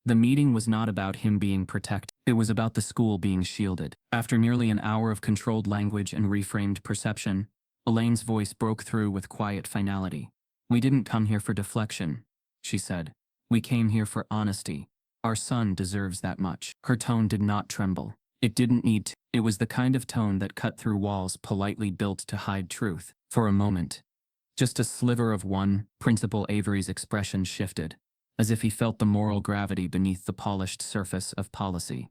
The meeting was not about him being protected. It was about the school being shielded. After nearly an hour of controlled language and reframed perception, Elaine's voice broke through with quiet finality. We didn't come here for deflection, she said. We came here for honesty. Our son deserves that much. Her tone did not tremble. It didn't need to. It was the kind of tone that cut through walls politely built to hide truth. For a moment, just a sliver of one, Principal Avery's expression shifted, as if he felt the moral gravity beneath the polished surface of policy.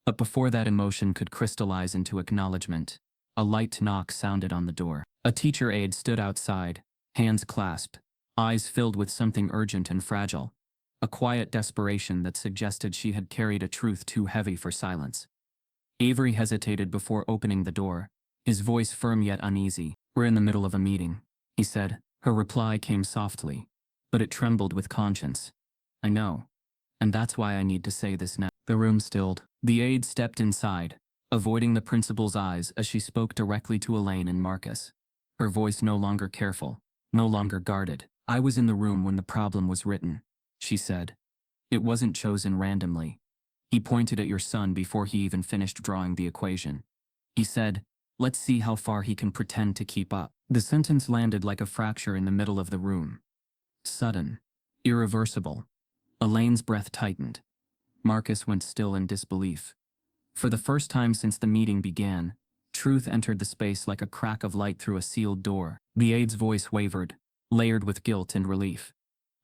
But before that emotion could crystallize into acknowledgement, a light knock sounded on the door. A teacher aide stood outside, hands clasped, eyes filled with something urgent and fragile, a quiet desperation that suggested she had carried a truth too heavy for silence. Avery hesitated before opening the door, his voice firm yet uneasy. We're in the middle of a meeting, he said. Her reply came softly, but it trembled with conscience. I know. And that's why I need to say this now. The room stilled. The aide stepped inside, avoiding the principal's eyes as she spoke directly to Elaine and Marcus. Her voice no longer careful, no longer guarded. I was in the room when the problem was written, she said. It wasn't chosen randomly. He pointed at your son before he even finished drawing the equation. He said, let's see how far he can pretend to keep up. The sentence landed like a fracture in the middle of the room. Sudden. Irreversible. Elaine's breath tightened. Marcus went still in disbelief. For the first time since the meeting began, truth entered the space like a crack of light through a sealed door. The aide's voice wavered, layered with guilt and relief.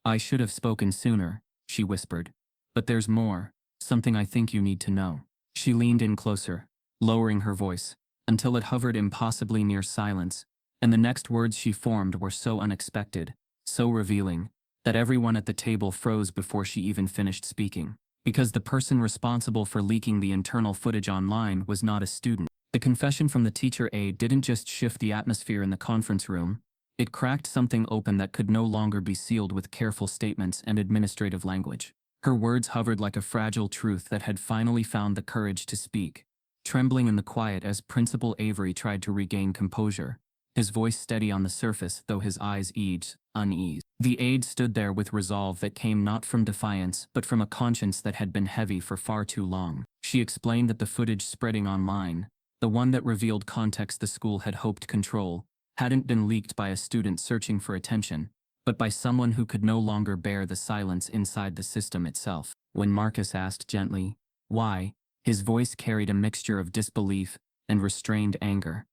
I should have spoken sooner, she whispered. But there's more, something I think you need to know. She leaned in closer, lowering her voice, until it hovered impossibly near silence, and the next words she formed were so unexpected, so revealing, that everyone at the table froze before she even finished speaking. Because the person responsible for leaking the internal footage online was not a student. The confession from the teacher aide didn't just shift the atmosphere in the conference room, it cracked something open that could no longer be sealed with careful statements and administrative language. Her words hovered like a fragile truth that had finally found the courage to speak, trembling in the quiet as Principal Avery tried to regain composure, his voice steady on the surface though his eyes eased, uneased. The aide stood there with resolve that came not from defiance but from a conscience that had been heavy for far too long. She explained that the footage spreading online, the one that revealed context the school had hoped to control, hadn't been leaked by a student searching for attention, but by someone who could no longer bear the silence inside the system itself. When Marcus asked gently, "Why?" his voice carried a mixture of disbelief and restrained anger.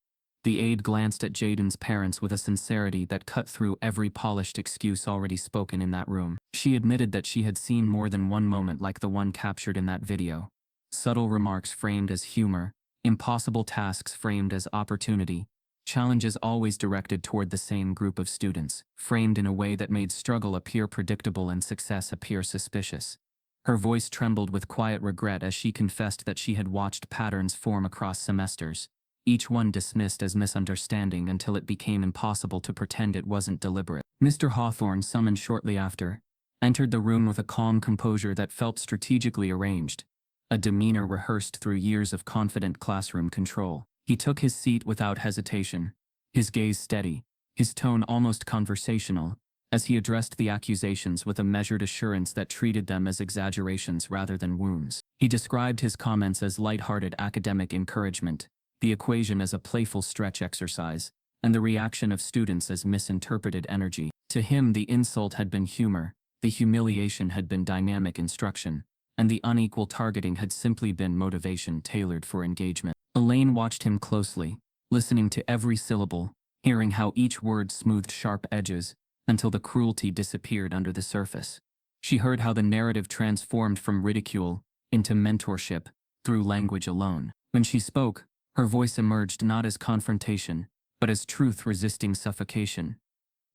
The aide glanced at Jaden's parents with a sincerity that cut through every polished excuse already spoken in that room. She admitted that she had seen more than one moment like the one captured in that video. Subtle remarks framed as humor, impossible tasks framed as opportunity, challenges always directed toward the same group of students, framed in a way that made struggle appear predictable and success appear suspicious. Her voice trembled with quiet regret as she confessed that she had watched patterns form across semesters, each one dismissed as misunderstanding until it became impossible to pretend it wasn't deliberate. Mr. Hawthorne, summoned shortly after, entered the room with a calm composure that felt strategically arranged, a demeanor rehearsed through years of confident classroom control. He took his seat without hesitation, his gaze steady, his tone almost conversational, as he addressed the accusations with a measured assurance that treated them as exaggerations rather than wounds. He described his comments as light-hearted academic encouragement, the equation as a playful stretch exercise, and the reaction of students as misinterpreted energy. To him, the insult had been humor, the humiliation had been dynamic instruction, and the unequal targeting had simply been motivation tailored for engagement. Elaine watched him closely, listening to every syllable, hearing how each word smoothed sharp edges, until the cruelty disappeared under the surface. She heard how the narrative transformed from ridicule into mentorship through language alone. When she spoke, her voice emerged not as confrontation, but as truth resisting suffocation.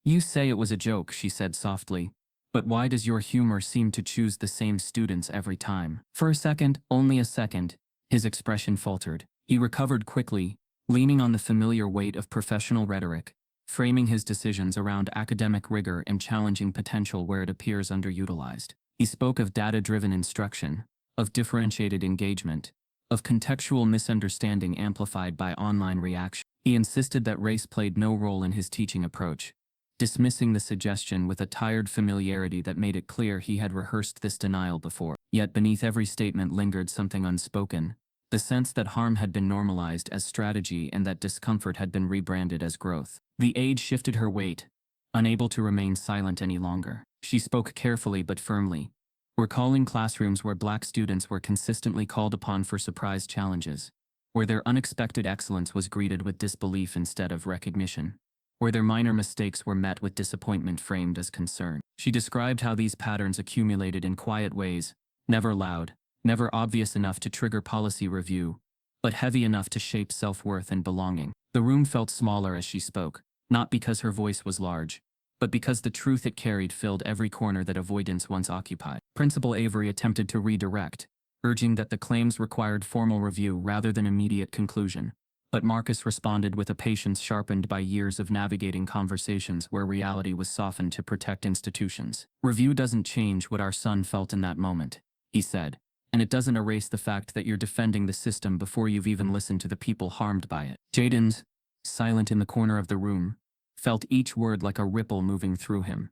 "You say it was a joke," she said softly, "but why does your humor seem to choose the same students every time?" For a second, only a second, his expression faltered. He recovered quickly, leaning on the familiar weight of professional rhetoric, framing his decisions around academic rigor and challenging potential where it appears underutilized. He spoke of data-driven instruction, of differentiated engagement, of contextual misunderstanding amplified by online reaction. He insisted that race played no role in his teaching approach, dismissing the suggestion with a tired familiarity that made it clear he had rehearsed this denial before. Yet beneath every statement lingered something unspoken, the sense that harm had been normalized as strategy and that discomfort had been rebranded as growth. The aide shifted her weight, unable to remain silent any longer. She spoke carefully but firmly, recalling classrooms where Black students were consistently called upon for surprise challenges, where their unexpected excellence was greeted with disbelief instead of recognition, where their minor mistakes were met with disappointment framed as concern. She described how these patterns accumulated in quiet ways, never loud, never obvious enough to trigger policy review, but heavy enough to shape self-worth and belonging. The room felt smaller as she spoke, not because her voice was large, but because the truth it carried filled every corner that avoidance once occupied. Principal Avery attempted to redirect, urging that the claims required formal review rather than immediate conclusion, but Marcus responded with a patience sharpened by years of navigating conversations where reality was softened to protect institutions. "Review doesn't change what our son felt in that moment," he said, "and it doesn't erase the fact that you're defending the system before you've even listened to the people harmed by it." Jaden, silent in the corner of the room, felt each word like a ripple moving through him.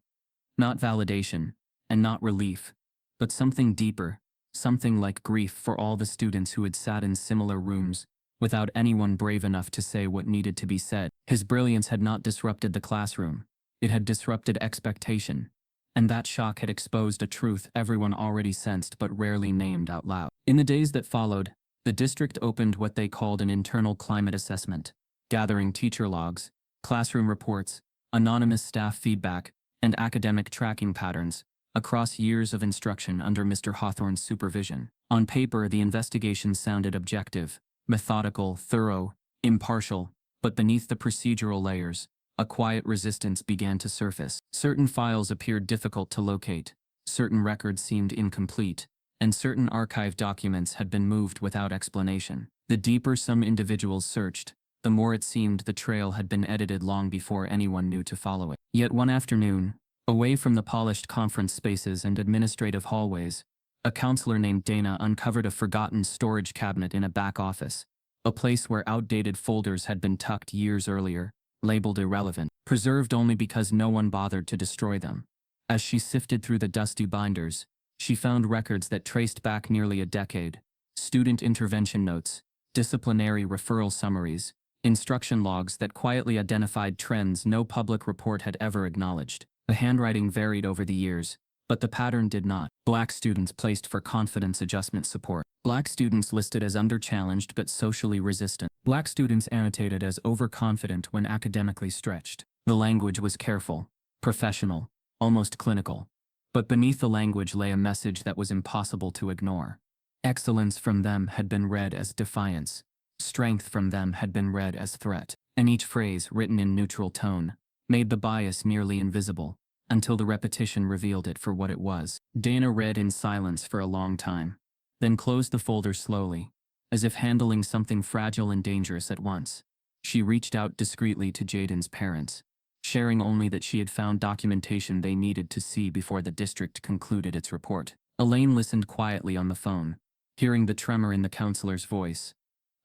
Not validation, and not relief, but something deeper, something like grief for all the students who had sat in similar rooms, without anyone brave enough to say what needed to be said. His brilliance had not disrupted the classroom, it had disrupted expectation, and that shock had exposed a truth everyone already sensed but rarely named out loud. In the days that followed, the district opened what they called an internal climate assessment, gathering teacher logs, classroom reports, anonymous staff feedback, and academic tracking patterns across years of instruction under Mr. Hawthorne's supervision. On paper, the investigation sounded objective, methodical, thorough, impartial, but beneath the procedural layers, a quiet resistance began to surface. Certain files appeared difficult to locate, certain records seemed incomplete, and certain archived documents had been moved without explanation. The deeper some individuals searched, the more it seemed the trail had been edited long before anyone knew to follow it. Yet one afternoon, away from the polished conference spaces and administrative hallways, a counselor named Dana uncovered a forgotten storage cabinet in a back office, a place where outdated folders had been tucked years earlier, labeled irrelevant, preserved only because no one bothered to destroy them. As she sifted through the dusty binders, she found records that traced back nearly a decade, student intervention notes, disciplinary referral summaries, Instruction logs that quietly identified trends no public report had ever acknowledged. The handwriting varied over the years, but the pattern did not. Black students placed for confidence adjustment support. Black students listed as under-challenged but socially resistant. Black students annotated as overconfident when academically stretched. The language was careful, professional, almost clinical. But beneath the language lay a message that was impossible to ignore. Excellence from them had been read as defiance. Strength from them had been read as threat. And each phrase, written in neutral tone, made the bias nearly invisible, until the repetition revealed it for what it was. Dana read in silence for a long time, then closed the folder slowly, as if handling something fragile and dangerous at once. She reached out discreetly to Jaden's parents, sharing only that she had found documentation they needed to see before the district concluded its report. Elaine listened quietly on the phone, hearing the tremor in the counselor's voice,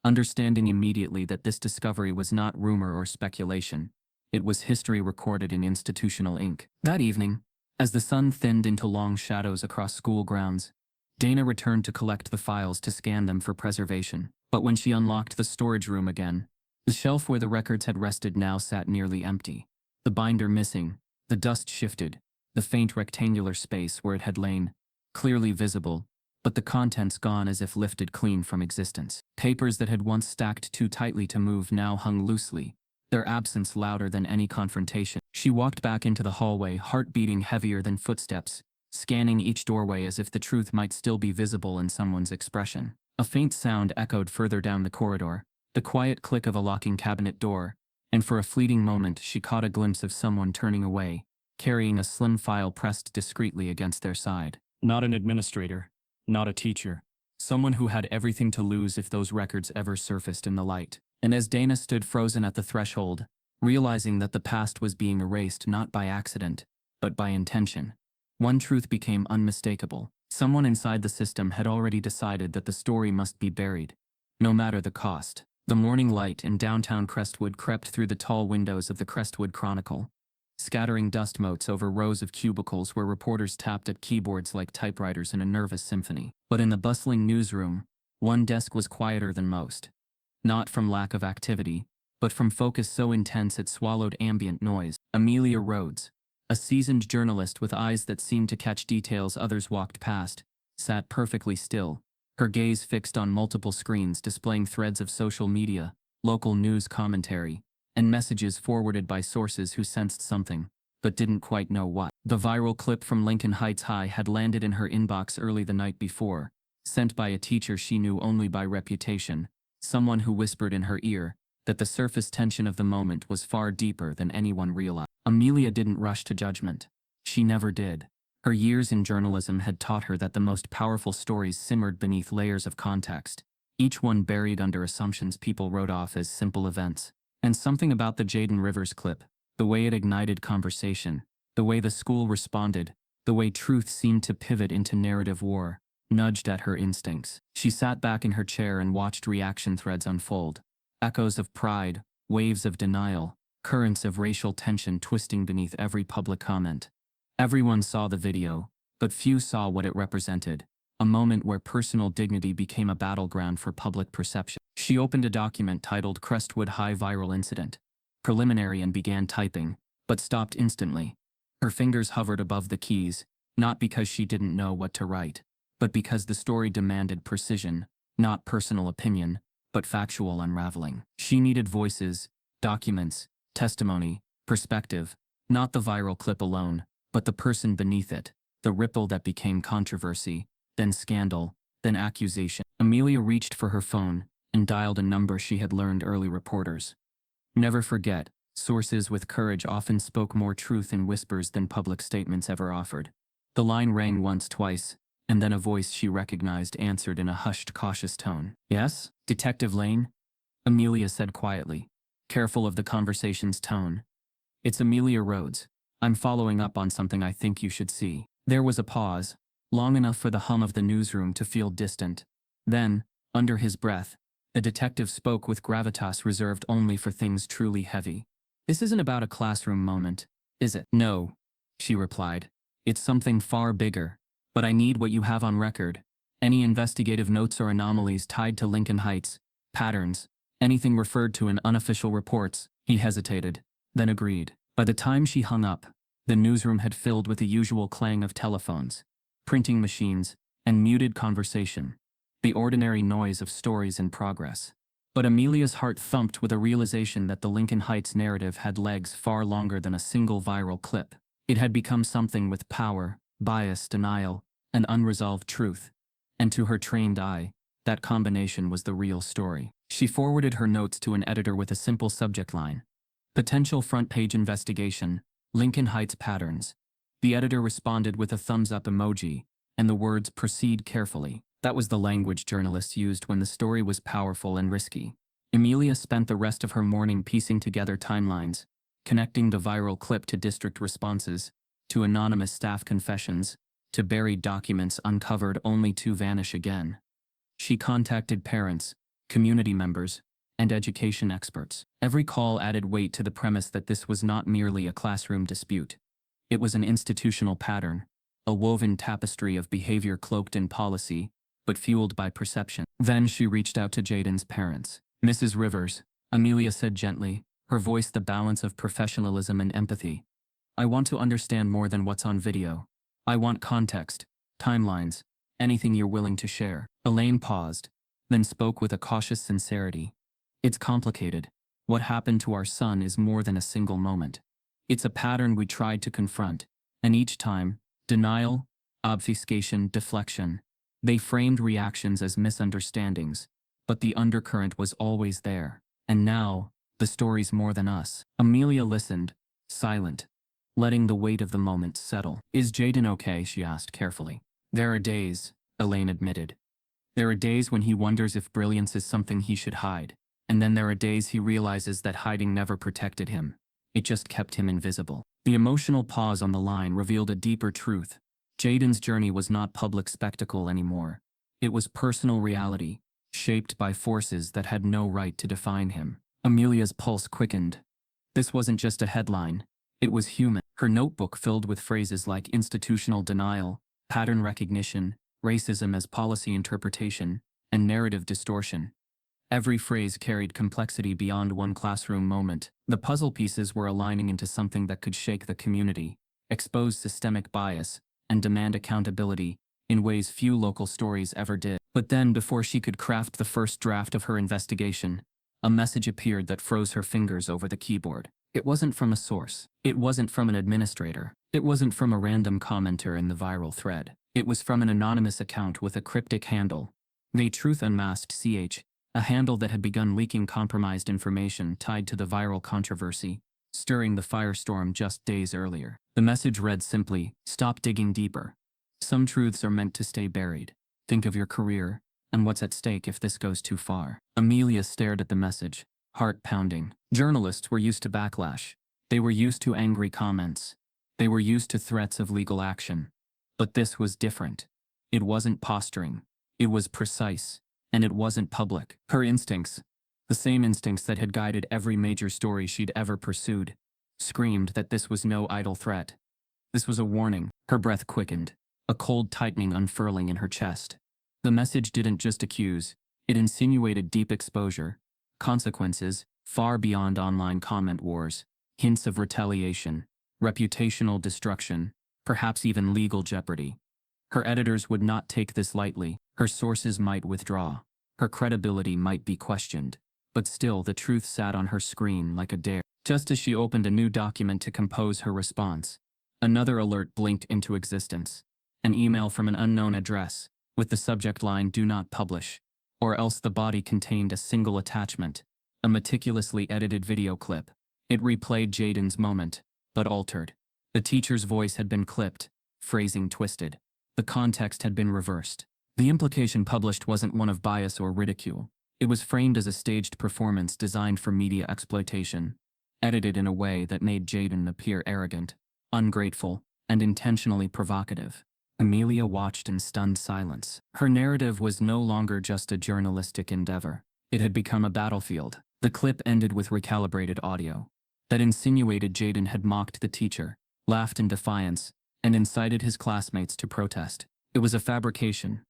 understanding immediately that this discovery was not rumor or speculation. It was history recorded in institutional ink. That evening, as the sun thinned into long shadows across school grounds, Dana returned to collect the files to scan them for preservation. But when she unlocked the storage room again, the shelf where the records had rested now sat nearly empty. The binder missing, the dust shifted, the faint rectangular space where it had lain, clearly visible, but the contents gone as if lifted clean from existence. Papers that had once stacked too tightly to move now hung loosely, their absence louder than any confrontation. She walked back into the hallway, heart beating heavier than footsteps, scanning each doorway as if the truth might still be visible in someone's expression. A faint sound echoed further down the corridor, the quiet click of a locking cabinet door, and for a fleeting moment she caught a glimpse of someone turning away, carrying a slim file pressed discreetly against their side. Not an administrator, not a teacher. Someone who had everything to lose if those records ever surfaced in the light. And as Dana stood frozen at the threshold, realizing that the past was being erased not by accident, but by intention, one truth became unmistakable. Someone inside the system had already decided that the story must be buried, no matter the cost. The morning light in downtown Crestwood crept through the tall windows of the Crestwood Chronicle, scattering dust motes over rows of cubicles where reporters tapped at keyboards like typewriters in a nervous symphony. But in the bustling newsroom, one desk was quieter than most. Not from lack of activity, but from focus so intense it swallowed ambient noise. Amelia Rhodes, a seasoned journalist with eyes that seemed to catch details others walked past, sat perfectly still, her gaze fixed on multiple screens displaying threads of social media, local news commentary, and messages forwarded by sources who sensed something, but didn't quite know what. The viral clip from Lincoln Heights High had landed in her inbox early the night before, sent by a teacher she knew only by reputation, someone who whispered in her ear that the surface tension of the moment was far deeper than anyone realized. Amelia didn't rush to judgment. She never did. Her years in journalism had taught her that the most powerful stories simmered beneath layers of context, each one buried under assumptions people wrote off as simple events. And something about the Jaden Rivers clip, the way it ignited conversation, the way the school responded, the way truth seemed to pivot into narrative war, nudged at her instincts. She sat back in her chair and watched reaction threads unfold. Echoes of pride, waves of denial, currents of racial tension twisting beneath every public comment. Everyone saw the video, but few saw what it represented, a moment where personal dignity became a battleground for public perception. She opened a document titled Crestwood High Viral Incident, Preliminary, and began typing, but stopped instantly. Her fingers hovered above the keys, not because she didn't know what to write, but because the story demanded precision, not personal opinion, but factual unraveling. She needed voices, documents, testimony, perspective, not the viral clip alone, but the person beneath it, the ripple that became controversy, then scandal, then accusation. Amelia reached for her phone and dialed a number she had learned early reporters. Never forget, sources with courage often spoke more truth in whispers than public statements ever offered. The line rang once, twice, and then a voice she recognized answered in a hushed, cautious tone. "Yes, Detective Lane?" Amelia said quietly, careful of the conversation's tone. "It's Amelia Rhodes. I'm following up on something I think you should see." There was a pause, long enough for the hum of the newsroom to feel distant. Then, under his breath, the detective spoke with gravitas reserved only for things truly heavy. "This isn't about a classroom moment, is it?" "No," she replied. "It's something far bigger. But I need what you have on record. Any investigative notes or anomalies tied to Lincoln Heights, patterns, Anything referred to in unofficial reports, he hesitated, then agreed. By the time she hung up, the newsroom had filled with the usual clang of telephones, printing machines, and muted conversation, the ordinary noise of stories in progress. But Amelia's heart thumped with a realization that the Lincoln Heights narrative had legs far longer than a single viral clip. It had become something with power, bias, denial, and unresolved truth. And to her trained eye, that combination was the real story. She forwarded her notes to an editor with a simple subject line: potential front-page investigation, Lincoln Heights patterns. The editor responded with a thumbs-up emoji, and the words "proceed carefully." That was the language journalists used when the story was powerful and risky. Amelia spent the rest of her morning piecing together timelines, connecting the viral clip to district responses, to anonymous staff confessions, to buried documents uncovered only to vanish again. She contacted parents, community members, and education experts. Every call added weight to the premise that this was not merely a classroom dispute. It was an institutional pattern, a woven tapestry of behavior cloaked in policy, but fueled by perception. Then she reached out to Jaden's parents. "Mrs. Rivers," Amelia said gently, her voice the balance of professionalism and empathy. "I want to understand more than what's on video. I want context, timelines, anything you're willing to share." Elaine paused, then spoke with a cautious sincerity. "It's complicated. What happened to our son is more than a single moment. It's a pattern we tried to confront, and each time, denial, obfuscation, deflection. They framed reactions as misunderstandings, but the undercurrent was always there. And now, the story's more than us." Amelia listened, silent, letting the weight of the moment settle. "Is Jaden okay?" she asked carefully. "There are days," Elaine admitted. "There are days when he wonders if brilliance is something he should hide. And then there are days he realizes that hiding never protected him. It just kept him invisible." The emotional pause on the line revealed a deeper truth. Jaden's journey was not public spectacle anymore. It was personal reality, shaped by forces that had no right to define him. Amelia's pulse quickened. This wasn't just a headline. It was human. Her notebook filled with phrases like institutional denial, pattern recognition, racism as policy interpretation, and narrative distortion. Every phrase carried complexity beyond one classroom moment. The puzzle pieces were aligning into something that could shake the community, expose systemic bias, and demand accountability in ways few local stories ever did. But then, before she could craft the first draft of her investigation, a message appeared that froze her fingers over the keyboard. It wasn't from a source. It wasn't from an administrator. It wasn't from a random commenter in the viral thread. It was from an anonymous account with a cryptic handle. The Truth Unmasked CH, a handle that had begun leaking compromised information tied to the viral controversy, stirring the firestorm just days earlier. The message read simply, "Stop digging deeper. Some truths are meant to stay buried. Think of your career, and what's at stake if this goes too far." Amelia stared at the message, heart pounding. Journalists were used to backlash. They were used to angry comments. They were used to threats of legal action. But this was different. It wasn't posturing. It was precise. And it wasn't public. Her instincts, the same instincts that had guided every major story she'd ever pursued, screamed that this was no idle threat. This was a warning. Her breath quickened, a cold tightening unfurling in her chest. The message didn't just accuse, it insinuated deep exposure, consequences far beyond online comment wars, hints of retaliation, reputational destruction, perhaps even legal jeopardy. Her editors would not take this lightly. Her sources might withdraw. Her credibility might be questioned. But still, the truth sat on her screen like a dare. Just as she opened a new document to compose her response, another alert blinked into existence. An email from an unknown address, with the subject line "Do not publish," or else the body contained a single attachment, a meticulously edited video clip. It replayed Jaden's moment, but altered. The teacher's voice had been clipped, phrasing twisted. The context had been reversed. The implication published wasn't one of bias or ridicule. It was framed as a staged performance designed for media exploitation, edited in a way that made Jaden appear arrogant, ungrateful, and intentionally provocative. Amelia watched in stunned silence. Her narrative was no longer just a journalistic endeavor. It had become a battlefield. The clip ended with recalibrated audio that insinuated Jaden had mocked the teacher, laughed in defiance, and incited his classmates to protest. It was a fabrication.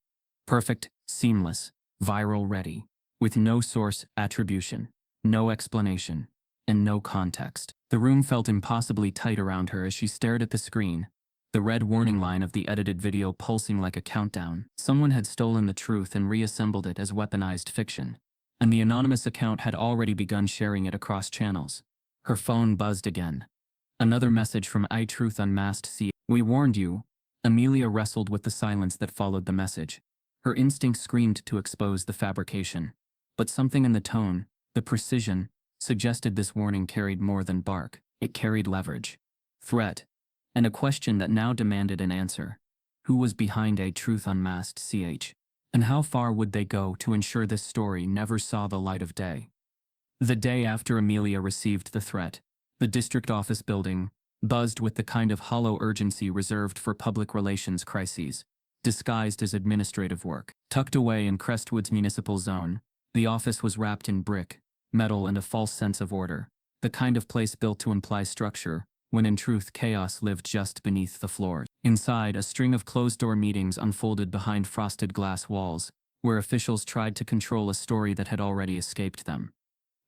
Perfect, seamless, viral ready. with no source attribution, no explanation, and no context. The room felt impossibly tight around her as she stared at the screen, the red warning line of the edited video pulsing like a countdown. Someone had stolen the truth and reassembled it as weaponized fiction, and the anonymous account had already begun sharing it across channels. Her phone buzzed again. Another message from iTruth Unmasked C. "We warned you." Amelia wrestled with the silence that followed the message. Her instinct screamed to expose the fabrication. But something in the tone, the precision, suggested this warning carried more than bark. It carried leverage, threat, and a question that now demanded an answer. Who was behind iTruth Unmasked CH? And how far would they go to ensure this story never saw the light of day? The day after Amelia received the threat, the district office building buzzed with the kind of hollow urgency reserved for public relations crises, disguised as administrative work. Tucked away in Crestwood's municipal zone, the office was wrapped in brick, metal, and a false sense of order, the kind of place built to imply structure, when in truth chaos lived just beneath the floors. Inside, a string of closed-door meetings unfolded behind frosted glass walls, where officials tried to control a story that had already escaped them.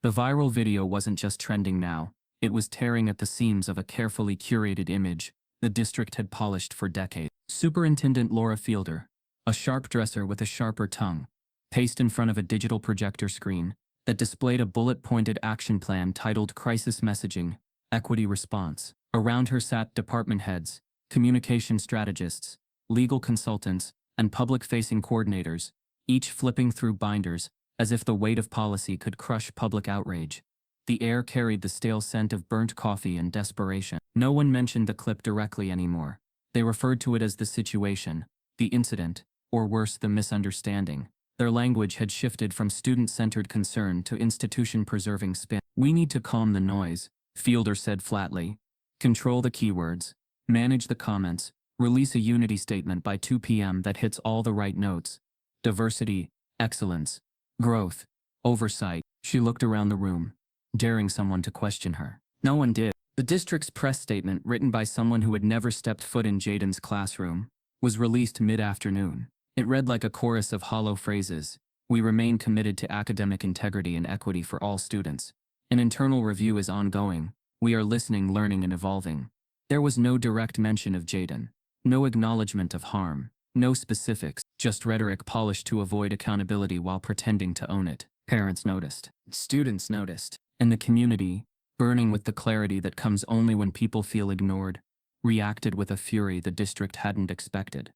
The viral video wasn't just trending now, it was tearing at the seams of a carefully curated image the district had polished for decades. Superintendent Laura Fielder, a sharp dresser with a sharper tongue, paced in front of a digital projector screen that displayed a bullet-pointed action plan titled Crisis Messaging, Equity Response. Around her sat department heads, communication strategists, legal consultants, and public-facing coordinators, each flipping through binders as if the weight of policy could crush public outrage. The air carried the stale scent of burnt coffee and desperation. No one mentioned the clip directly anymore. They referred to it as the situation, the incident, or worse, the misunderstanding. Their language had shifted from student-centered concern to institution-preserving spin. "We need to calm the noise," Fielder said flatly. "Control the keywords, manage the comments, release a unity statement by 2 p.m. that hits all the right notes. Diversity, excellence, growth, oversight." She looked around the room, daring someone to question her. No one did. The district's press statement, written by someone who had never stepped foot in Jaden's classroom, was released mid-afternoon. It read like a chorus of hollow phrases. "We remain committed to academic integrity and equity for all students. An internal review is ongoing. We are listening, learning, and evolving." There was no direct mention of Jaden, no acknowledgement of harm, no specifics, just rhetoric polished to avoid accountability while pretending to own it. Parents noticed. Students noticed. And the community, burning with the clarity that comes only when people feel ignored, reacted with a fury the district hadn't expected.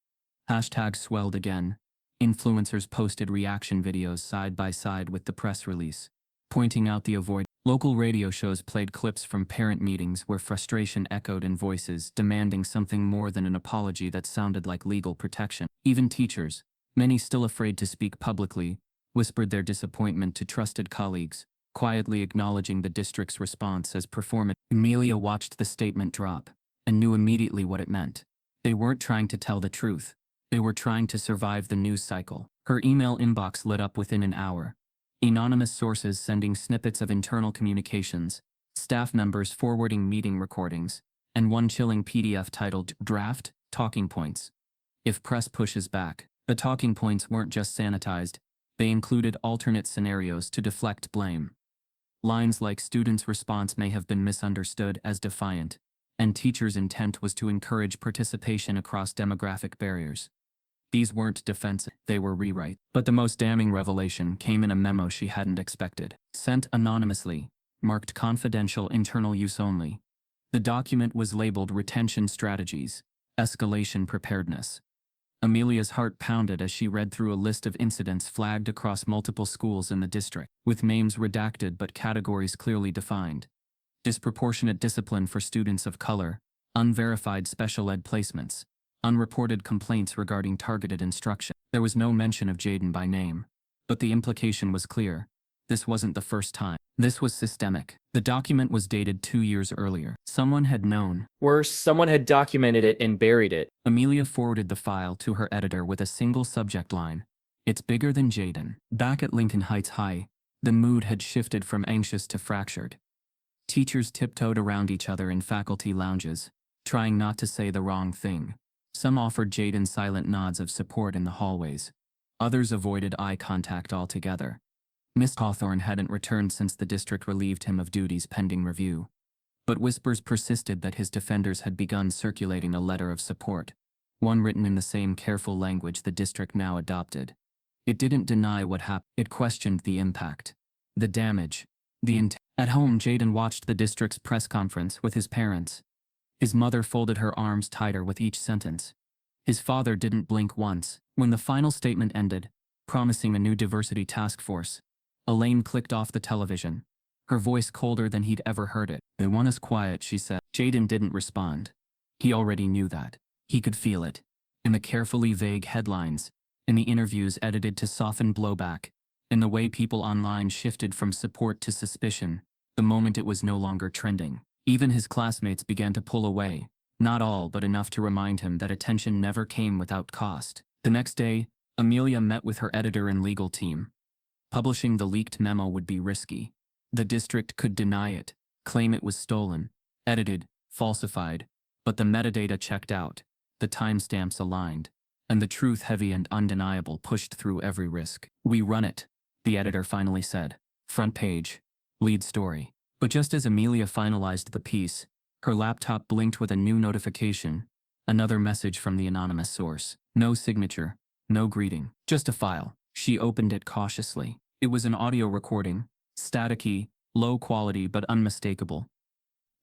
Hashtags swelled again. Influencers posted reaction videos side by side with the press release, pointing out the avoid. Local radio shows played clips from parent meetings where frustration echoed in voices demanding something more than an apology that sounded like legal protection. Even teachers, many still afraid to speak publicly, whispered their disappointment to trusted colleagues, quietly acknowledging the district's response as performative. Amelia watched the statement drop and knew immediately what it meant. They weren't trying to tell the truth. They were trying to survive the news cycle. Her email inbox lit up within an hour. Anonymous sources sending snippets of internal communications, staff members forwarding meeting recordings, and one chilling PDF titled Draft Talking Points. If press pushes back, the talking points weren't just sanitized, they included alternate scenarios to deflect blame. Lines like "students' response may have been misunderstood as defiant," and "teachers' intent was to encourage participation across demographic barriers." These weren't defensive, they were rewrite. But the most damning revelation came in a memo she hadn't expected. Sent anonymously, marked confidential, internal use only. The document was labeled Retention Strategies, Escalation Preparedness. Amelia's heart pounded as she read through a list of incidents flagged across multiple schools in the district, with names redacted but categories clearly defined. Disproportionate discipline for students of color, unverified special ed placements, unreported complaints regarding targeted instruction. There was no mention of Jaden by name, but the implication was clear. This wasn't the first time. This was systemic. The document was dated 2 years earlier. Someone had known. Worse, someone had documented it and buried it. Amelia forwarded the file to her editor with a single subject line. "It's bigger than Jaden." Back at Lincoln Heights High, the mood had shifted from anxious to fractured. Teachers tiptoed around each other in faculty lounges, trying not to say the wrong thing. Some offered Jaden silent nods of support in the hallways. Others avoided eye contact altogether. Miss Hawthorne hadn't returned since the district relieved him of duties pending review. But whispers persisted that his defenders had begun circulating a letter of support, one written in the same careful language the district now adopted. It didn't deny what happened, it questioned the impact, the damage, the intent. At home, Jaden watched the district's press conference with his parents. His mother folded her arms tighter with each sentence. His father didn't blink once. When the final statement ended, promising a new diversity task force, Elaine clicked off the television, her voice colder than he'd ever heard it. "They want us quiet," she said. Jaden didn't respond. He already knew that. He could feel it. In the carefully vague headlines, in the interviews edited to soften blowback, in the way people online shifted from support to suspicion, the moment it was no longer trending. Even his classmates began to pull away, not all but enough to remind him that attention never came without cost. The next day, Amelia met with her editor and legal team. Publishing the leaked memo would be risky. The district could deny it, claim it was stolen, edited, falsified, but the metadata checked out, the timestamps aligned, and the truth, heavy and undeniable, pushed through every risk. "We run it," the editor finally said. Front page, lead story. But just as Amelia finalized the piece, her laptop blinked with a new notification, another message from the anonymous source. No signature, no greeting, just a file. She opened it cautiously. It was an audio recording, staticky, low quality but unmistakable.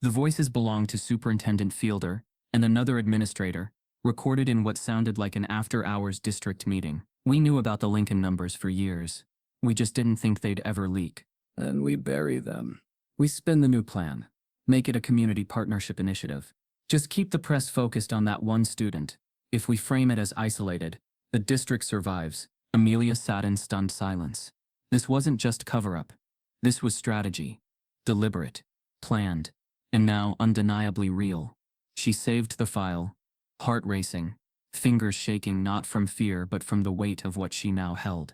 The voices belonged to Superintendent Fielder and another administrator, recorded in what sounded like an after-hours district meeting. "We knew about the Lincoln numbers for years. We just didn't think they'd ever leak. And we bury them. We spin the new plan. Make it a community partnership initiative. Just keep the press focused on that one student. If we frame it as isolated, the district survives." Amelia sat in stunned silence. This wasn't just cover-up. This was strategy. Deliberate. Planned. And now undeniably real. She saved the file, heart racing, fingers shaking not from fear but from the weight of what she now held.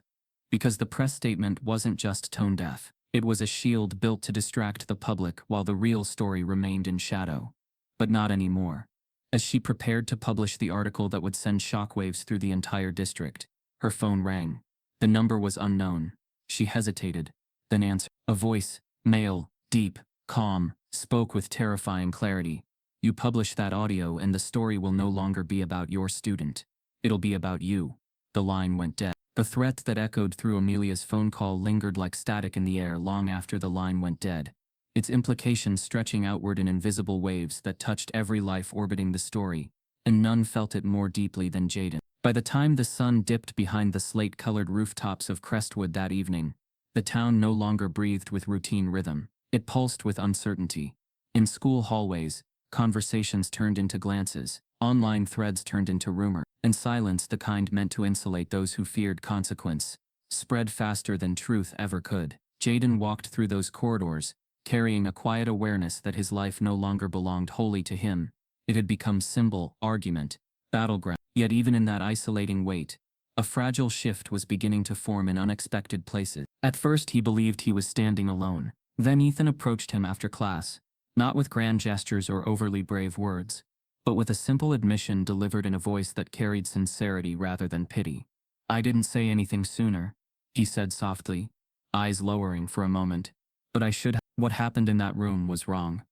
Because the press statement wasn't just tone-deaf. It was a shield built to distract the public while the real story remained in shadow. But not anymore. As she prepared to publish the article that would send shockwaves through the entire district, her phone rang. The number was unknown. She hesitated, then answered. A voice, male, deep, calm, spoke with terrifying clarity. "You publish that audio and the story will no longer be about your student. It'll be about you." The line went dead. The threat that echoed through Amelia's phone call lingered like static in the air long after the line went dead, its implications stretching outward in invisible waves that touched every life orbiting the story, and none felt it more deeply than Jaden. By the time the sun dipped behind the slate-colored rooftops of Crestwood that evening, the town no longer breathed with routine rhythm. It pulsed with uncertainty. In school hallways, conversations turned into glances, online threads turned into rumor, and silence, the kind meant to insulate those who feared consequence, spread faster than truth ever could. Jaden walked through those corridors, carrying a quiet awareness that his life no longer belonged wholly to him. It had become symbol, argument, battleground. Yet even in that isolating weight, a fragile shift was beginning to form in unexpected places. At first he believed he was standing alone. Then Ethan approached him after class, not with grand gestures or overly brave words, but with a simple admission delivered in a voice that carried sincerity rather than pity. "I didn't say anything sooner," he said softly, eyes lowering for a moment, "but I should have. What happened in that room was wrong.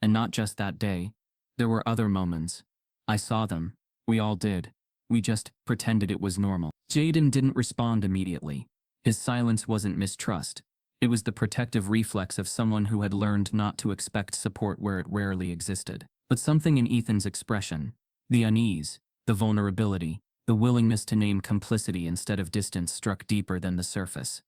And not just that day. There were other moments. I saw them. We all did. We just pretended it was normal." Jaden didn't respond immediately. His silence wasn't mistrust. It was the protective reflex of someone who had learned not to expect support where it rarely existed. But something in Ethan's expression, the unease, the vulnerability, the willingness to name complicity instead of distance, struck deeper than the surface.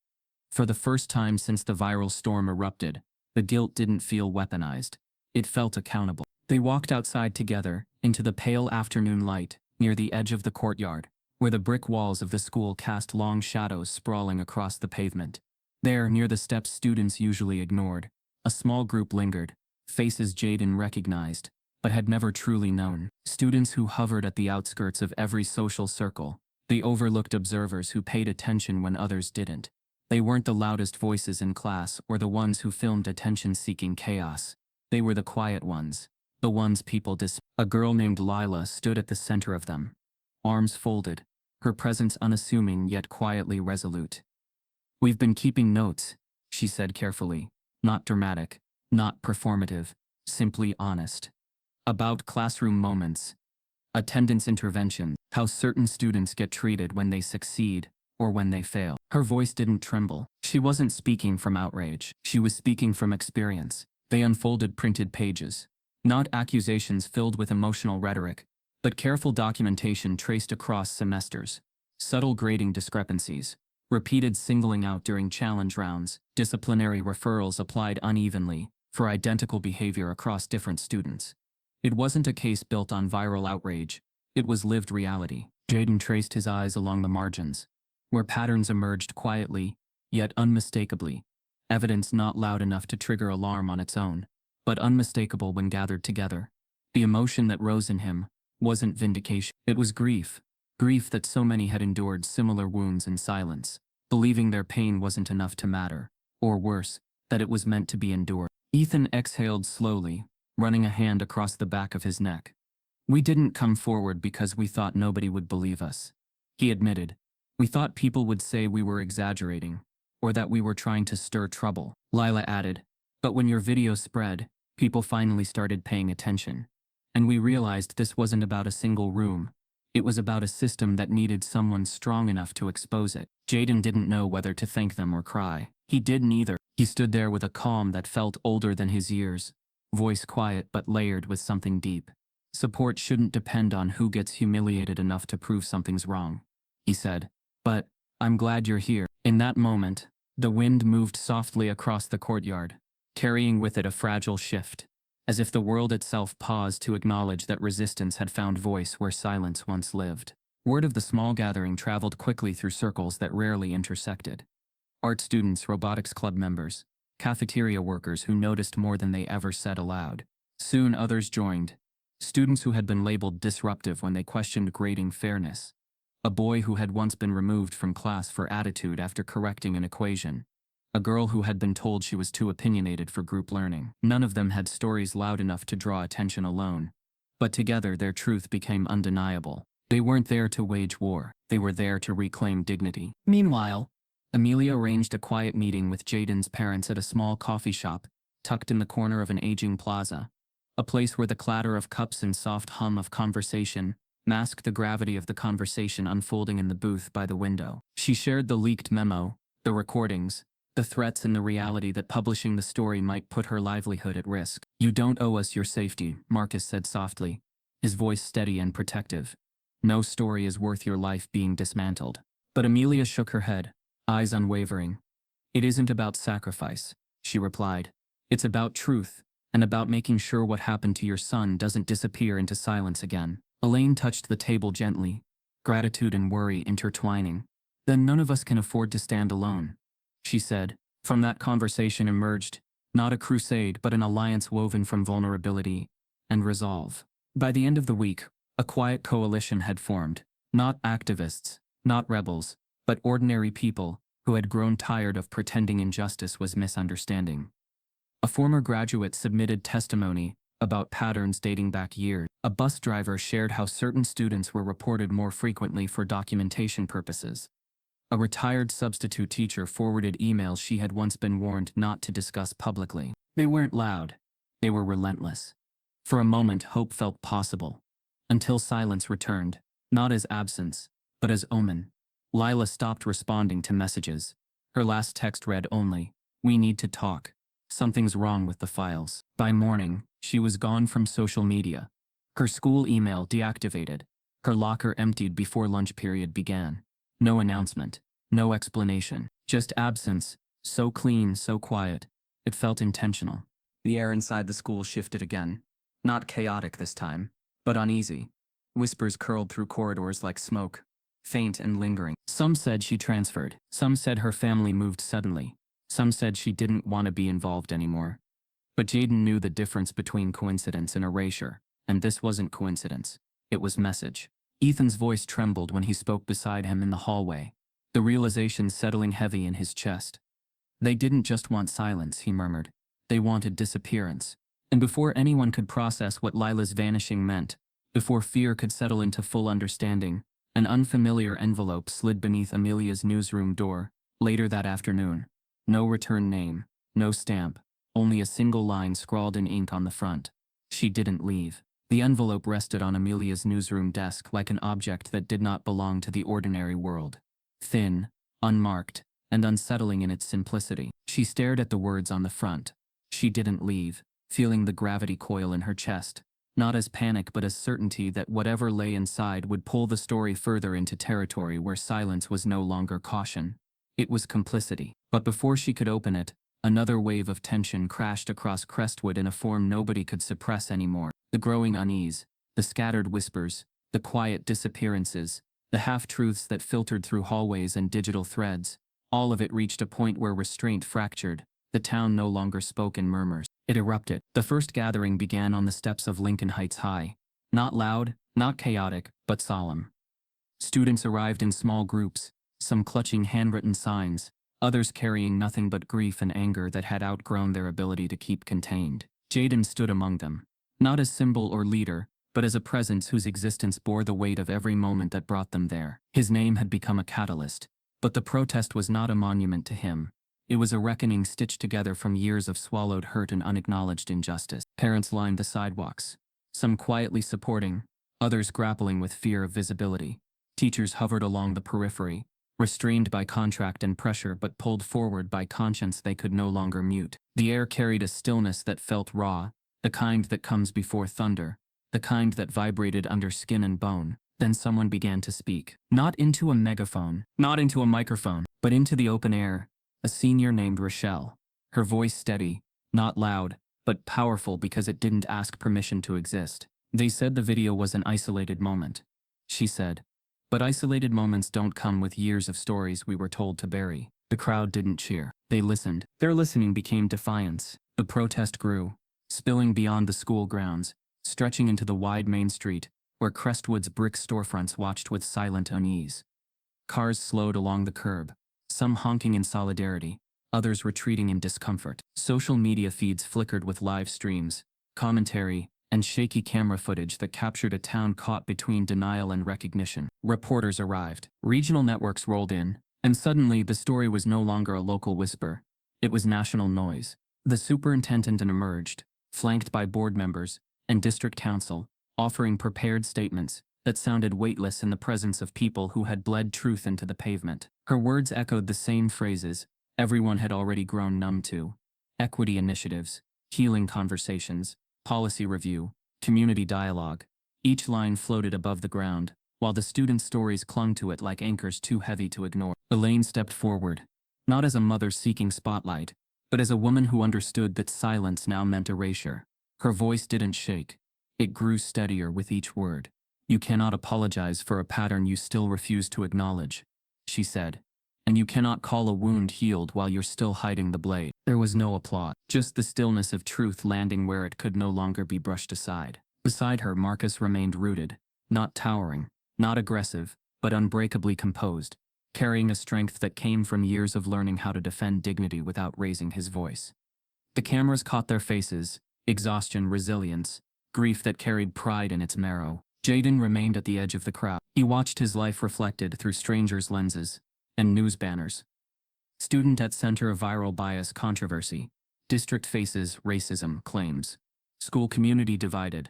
For the first time since the viral storm erupted, the guilt didn't feel weaponized. It felt accountable. They walked outside together, into the pale afternoon light, near the edge of the courtyard, where the brick walls of the school cast long shadows sprawling across the pavement. There, near the steps students usually ignored, a small group lingered, faces Jaden recognized, but had never truly known. Students who hovered at the outskirts of every social circle, the overlooked observers who paid attention when others didn't. They weren't the loudest voices in class or the ones who filmed attention-seeking chaos. They were the quiet ones, the ones people A girl named Lila stood at the center of them, arms folded, her presence unassuming yet quietly resolute. "We've been keeping notes," she said carefully. "Not dramatic, not performative, simply honest. About classroom moments, attendance interventions, how certain students get treated when they succeed or when they fail." Her voice didn't tremble. She wasn't speaking from outrage. She was speaking from experience. They unfolded printed pages. Not accusations filled with emotional rhetoric, but careful documentation traced across semesters. Subtle grading discrepancies, repeated singling out during challenge rounds, disciplinary referrals applied unevenly for identical behavior across different students. It wasn't a case built on viral outrage. It was lived reality. Jaden traced his eyes along the margins, where patterns emerged quietly, yet unmistakably. Evidence not loud enough to trigger alarm on its own, but unmistakable when gathered together. The emotion that rose in him wasn't vindication. It was grief. Grief that so many had endured similar wounds in silence, believing their pain wasn't enough to matter, or worse, that it was meant to be endured. Ethan exhaled slowly, running a hand across the back of his neck. "We didn't come forward because we thought nobody would believe us," he admitted. "We thought people would say we were exaggerating, or that we were trying to stir trouble," Lila added. "But when your video spread, people finally started paying attention. And we realized this wasn't about a single room. It was about a system that needed someone strong enough to expose it." Jaden didn't know whether to thank them or cry. He did neither. He stood there with a calm that felt older than his years, voice quiet but layered with something deep. "Support shouldn't depend on who gets humiliated enough to prove something's wrong," he said. "But I'm glad you're here." In that moment, the wind moved softly across the courtyard, carrying with it a fragile shift, as if the world itself paused to acknowledge that resistance had found voice where silence once lived. Word of the small gathering traveled quickly through circles that rarely intersected. Art students, robotics club members, cafeteria workers who noticed more than they ever said aloud. Soon others joined. Students who had been labeled disruptive when they questioned grading fairness. A boy who had once been removed from class for attitude after correcting an equation. A girl who had been told she was too opinionated for group learning. None of them had stories loud enough to draw attention alone. But together their truth became undeniable. They weren't there to wage war. They were there to reclaim dignity. Meanwhile, Amelia arranged a quiet meeting with Jaden's parents at a small coffee shop, tucked in the corner of an aging plaza. A place where the clatter of cups and soft hum of conversation masked the gravity of the conversation unfolding in the booth by the window. She shared the leaked memo, the recordings, the threats and the reality that publishing the story might put her livelihood at risk. "You don't owe us your safety," Marcus said softly, his voice steady and protective. "No story is worth your life being dismantled." But Amelia shook her head, eyes unwavering. "It isn't about sacrifice," she replied. "It's about truth, and about making sure what happened to your son doesn't disappear into silence again." Elaine touched the table gently, gratitude and worry intertwining. "Then none of us can afford to stand alone," she said. From that conversation emerged, not a crusade but an alliance woven from vulnerability and resolve. By the end of the week, a quiet coalition had formed. Not activists, not rebels, but ordinary people who had grown tired of pretending injustice was misunderstanding. A former graduate submitted testimony about patterns dating back years. A bus driver shared how certain students were reported more frequently for documentation purposes. A retired substitute teacher forwarded emails she had once been warned not to discuss publicly. They weren't loud. They were relentless. For a moment, hope felt possible. Until silence returned, not as absence, but as omen. Lila stopped responding to messages. Her last text read only, "We need to talk. Something's wrong with the files." By morning, she was gone from social media. Her school email deactivated. Her locker emptied before lunch period began. No announcement. No explanation. Just absence. So clean, so quiet. It felt intentional. The air inside the school shifted again. Not chaotic this time, but uneasy. Whispers curled through corridors like smoke, faint and lingering. Some said she transferred. Some said her family moved suddenly. Some said she didn't want to be involved anymore. But Jaden knew the difference between coincidence and erasure, and this wasn't coincidence. It was message. Ethan's voice trembled when he spoke beside him in the hallway, the realization settling heavy in his chest. "They didn't just want silence," he murmured. "They wanted disappearance." And before anyone could process what Lila's vanishing meant, before fear could settle into full understanding, an unfamiliar envelope slid beneath Amelia's newsroom door, Later that afternoon, no return name, no stamp, only a single line scrawled in ink on the front. She didn't leave. The envelope rested on Amelia's newsroom desk like an object that did not belong to the ordinary world. Thin, unmarked, and unsettling in its simplicity. She stared at the words on the front. She didn't leave, feeling the gravity coil in her chest, not as panic but as certainty that whatever lay inside would pull the story further into territory where silence was no longer caution. It was complicity. But before she could open it, another wave of tension crashed across Crestwood in a form nobody could suppress anymore. The growing unease, the scattered whispers, the quiet disappearances, the half-truths that filtered through hallways and digital threads, all of it reached a point where restraint fractured. The town no longer spoke in murmurs. It erupted. The first gathering began on the steps of Lincoln Heights High. Not loud, not chaotic, but solemn. Students arrived in small groups, some clutching handwritten signs, others carrying nothing but grief and anger that had outgrown their ability to keep contained. Jaden stood among them, not as symbol or leader, but as a presence whose existence bore the weight of every moment that brought them there. His name had become a catalyst, but the protest was not a monument to him. It was a reckoning stitched together from years of swallowed hurt and unacknowledged injustice. Parents lined the sidewalks, some quietly supporting, others grappling with fear of visibility. Teachers hovered along the periphery, restrained by contract and pressure but pulled forward by conscience they could no longer mute. The air carried a stillness that felt raw, the kind that comes before thunder, the kind that vibrated under skin and bone. Then someone began to speak. Not into a megaphone, not into a microphone, but into the open air. A senior named Rochelle. Her voice steady, not loud, but powerful because it didn't ask permission to exist. They said the video was an isolated moment. She said, but isolated moments don't come with years of stories we were told to bury. The crowd didn't cheer. They listened. Their listening became defiance. The protest grew, spilling beyond the school grounds, stretching into the wide main street, where Crestwood's brick storefronts watched with silent unease. Cars slowed along the curb, some honking in solidarity, others retreating in discomfort. Social media feeds flickered with live streams, commentary, and shaky camera footage that captured a town caught between denial and recognition. Reporters arrived. Regional networks rolled in, and suddenly the story was no longer a local whisper. It was national noise. The superintendent emerged, flanked by board members and district council, offering prepared statements that sounded weightless in the presence of people who had bled truth into the pavement. Her words echoed the same phrases everyone had already grown numb to: equity initiatives, healing conversations, policy review, community dialogue. Each line floated above the ground, while the students' stories clung to it like anchors too heavy to ignore. Elaine stepped forward, not as a mother seeking spotlight, but as a woman who understood that silence now meant erasure. Her voice didn't shake. It grew steadier with each word. You cannot apologize for a pattern you still refuse to acknowledge, she said. And you cannot call a wound healed while you're still hiding the blade. There was no applause, just the stillness of truth landing where it could no longer be brushed aside. Beside her, Marcus remained rooted, not towering, not aggressive, but unbreakably composed, carrying a strength that came from years of learning how to defend dignity without raising his voice. The cameras caught their faces, exhaustion, resilience, grief that carried pride in its marrow. Jaden remained at the edge of the crowd. He watched his life reflected through strangers' lenses and news banners. Student at center of viral bias controversy. District faces racism claims. School community divided.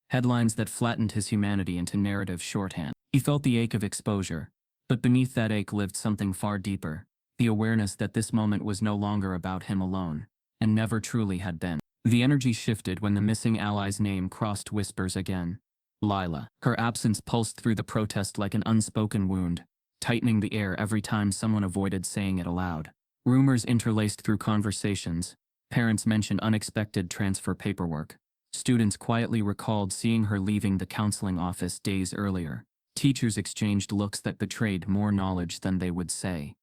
Headlines that flattened his humanity into narrative shorthand. He felt the ache of exposure, but beneath that ache lived something far deeper, the awareness that this moment was no longer about him alone, and never truly had been. The energy shifted when the missing ally's name crossed whispers again. Lila. Her absence pulsed through the protest like an unspoken wound, tightening the air every time someone avoided saying it aloud. Rumors interlaced through conversations. Parents mentioned unexpected transfer paperwork. Students quietly recalled seeing her leaving the counseling office days earlier. Teachers exchanged looks that betrayed more knowledge than they would say.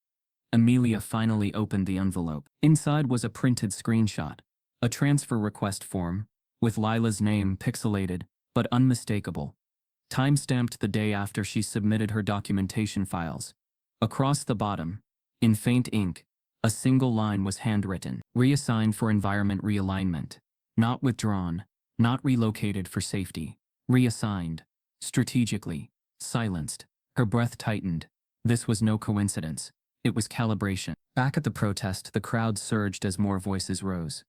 Amelia finally opened the envelope. Inside was a printed screenshot, a transfer request form, with Lila's name pixelated, but unmistakable. Time-stamped the day after she submitted her documentation files. Across the bottom, in faint ink, a single line was handwritten. Reassigned for environment realignment. Not withdrawn, not relocated for safety. Reassigned. Strategically. Silenced. Her breath tightened. This was no coincidence. It was calibration. Back at the protest, the crowd surged as more voices rose.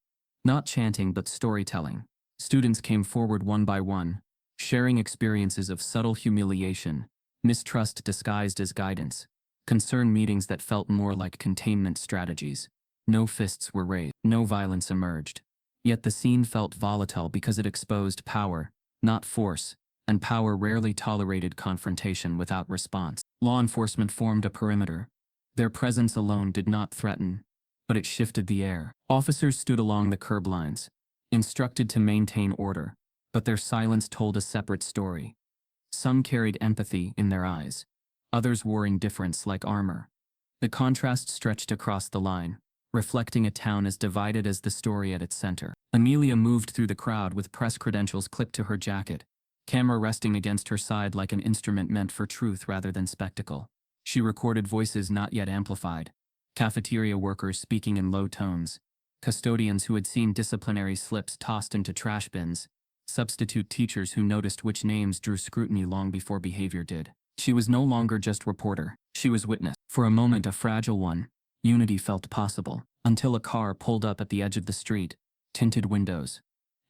Not chanting but storytelling. Students came forward one by one, sharing experiences of subtle humiliation, mistrust disguised as guidance, concern meetings that felt more like containment strategies. No fists were raised, no violence emerged. Yet the scene felt volatile because it exposed power, not force, and power rarely tolerated confrontation without response. Law enforcement formed a perimeter. Their presence alone did not threaten, but it shifted the air. Officers stood along the curb lines, instructed to maintain order, but their silence told a separate story. Some carried empathy in their eyes. Others wore indifference like armor. The contrast stretched across the line, reflecting a town as divided as the story at its center. Amelia moved through the crowd with press credentials clipped to her jacket, camera resting against her side like an instrument meant for truth rather than spectacle. She recorded voices not yet amplified, cafeteria workers speaking in low tones, custodians who had seen disciplinary slips tossed into trash bins, substitute teachers who noticed which names drew scrutiny long before behavior did. She was no longer just reporter, she was witness. For a moment, a fragile one, unity felt possible, until a car pulled up at the edge of the street, tinted windows,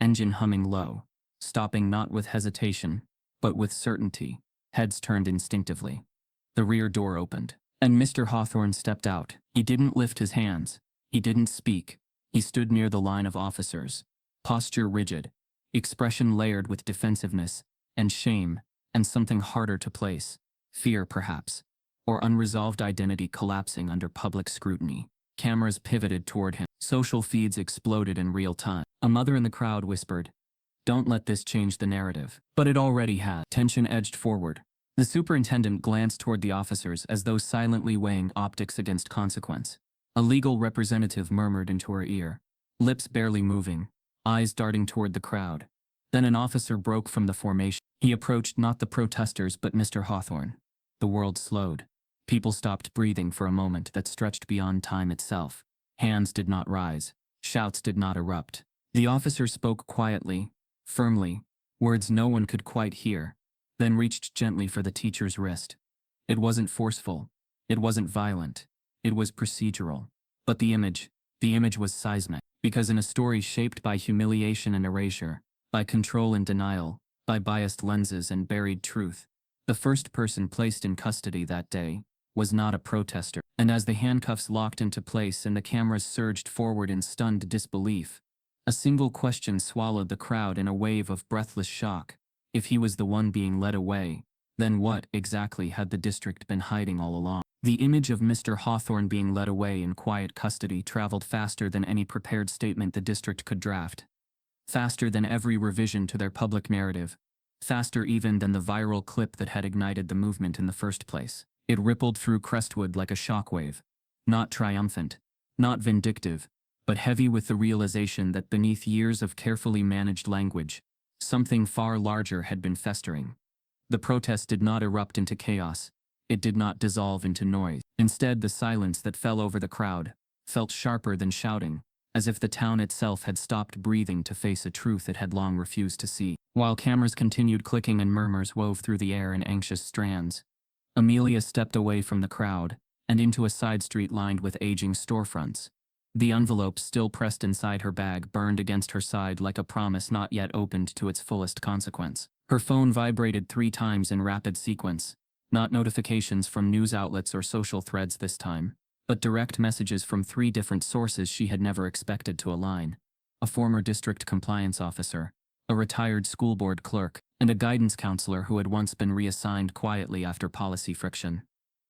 engine humming low, stopping not with hesitation, but with certainty. Heads turned instinctively. The rear door opened, and Mr. Hawthorne stepped out. He didn't lift his hands. He didn't speak. He stood near the line of officers, posture rigid, expression layered with defensiveness, and shame, and something harder to place, fear perhaps, or unresolved identity collapsing under public scrutiny. Cameras pivoted toward him. Social feeds exploded in real time. A mother in the crowd whispered, "Don't let this change the narrative." But it already had. Tension edged forward. The superintendent glanced toward the officers as though silently weighing optics against consequence. A legal representative murmured into her ear, lips barely moving, eyes darting toward the crowd. Then an officer broke from the formation. He approached not the protesters but Mr. Hawthorne. The world slowed. People stopped breathing for a moment that stretched beyond time itself. Hands did not rise. Shouts did not erupt. The officer spoke quietly, firmly, words no one could quite hear, then reached gently for the teacher's wrist. It wasn't forceful. It wasn't violent. It was procedural. But the image was seismic, because in a story shaped by humiliation and erasure, by control and denial, by biased lenses and buried truth, the first person placed in custody that day was not a protester. And as the handcuffs locked into place and the cameras surged forward in stunned disbelief, a single question swallowed the crowd in a wave of breathless shock. If he was the one being led away, then what exactly had the district been hiding all along? The image of Mr. Hawthorne being led away in quiet custody traveled faster than any prepared statement the district could draft. Faster than every revision to their public narrative. Faster even than the viral clip that had ignited the movement in the first place. It rippled through Crestwood like a shockwave. Not triumphant, not vindictive, but heavy with the realization that beneath years of carefully managed language, something far larger had been festering. The protest did not erupt into chaos. It did not dissolve into noise. Instead, the silence that fell over the crowd felt sharper than shouting, as if the town itself had stopped breathing to face a truth it had long refused to see. While cameras continued clicking and murmurs wove through the air in anxious strands, Amelia stepped away from the crowd and into a side street lined with aging storefronts. The envelope still pressed inside her bag burned against her side like a promise not yet opened to its fullest consequence. Her phone vibrated 3 times in rapid sequence, not notifications from news outlets or social threads this time, but direct messages from 3 different sources she had never expected to align: a former district compliance officer, a retired school board clerk, and a guidance counselor who had once been reassigned quietly after policy friction.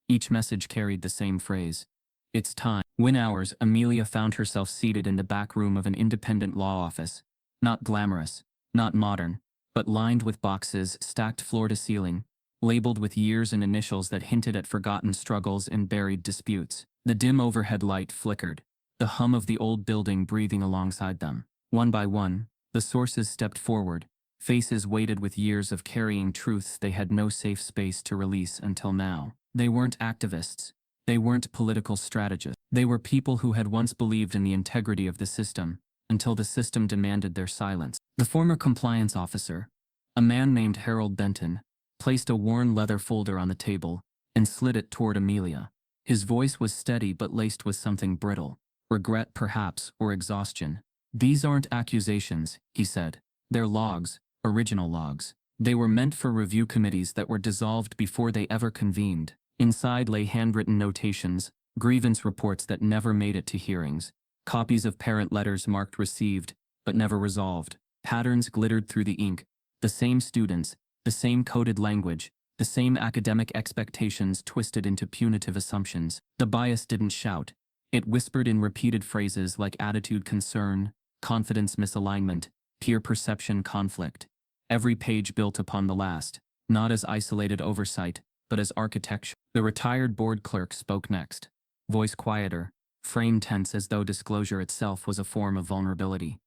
Each message carried the same phrase: "It's time." Within hours, Amelia found herself seated in the back room of an independent law office. Not glamorous, not modern, but lined with boxes stacked floor to ceiling, labeled with years and initials that hinted at forgotten struggles and buried disputes. The dim overhead light flickered, the hum of the old building breathing alongside them. One by one, the sources stepped forward, faces weighted with years of carrying truths they had no safe space to release until now. They weren't activists. They weren't political strategists. They were people who had once believed in the integrity of the system, until the system demanded their silence. The former compliance officer, a man named Harold Benton, placed a worn leather folder on the table and slid it toward Amelia. His voice was steady but laced with something brittle. Regret, perhaps, or exhaustion. "These aren't accusations," he said. "They're logs, original logs. They were meant for review committees that were dissolved before they ever convened." Inside lay handwritten notations, grievance reports that never made it to hearings, copies of parent letters marked received, but never resolved. Patterns glittered through the ink. The same students, the same coded language, the same academic expectations twisted into punitive assumptions. The bias didn't shout. It whispered in repeated phrases like attitude concern, confidence misalignment, peer perception conflict. Every page built upon the last, not as isolated oversight, but as architecture. The retired board clerk spoke next. Voice quieter, frame tense as though disclosure itself was a form of vulnerability.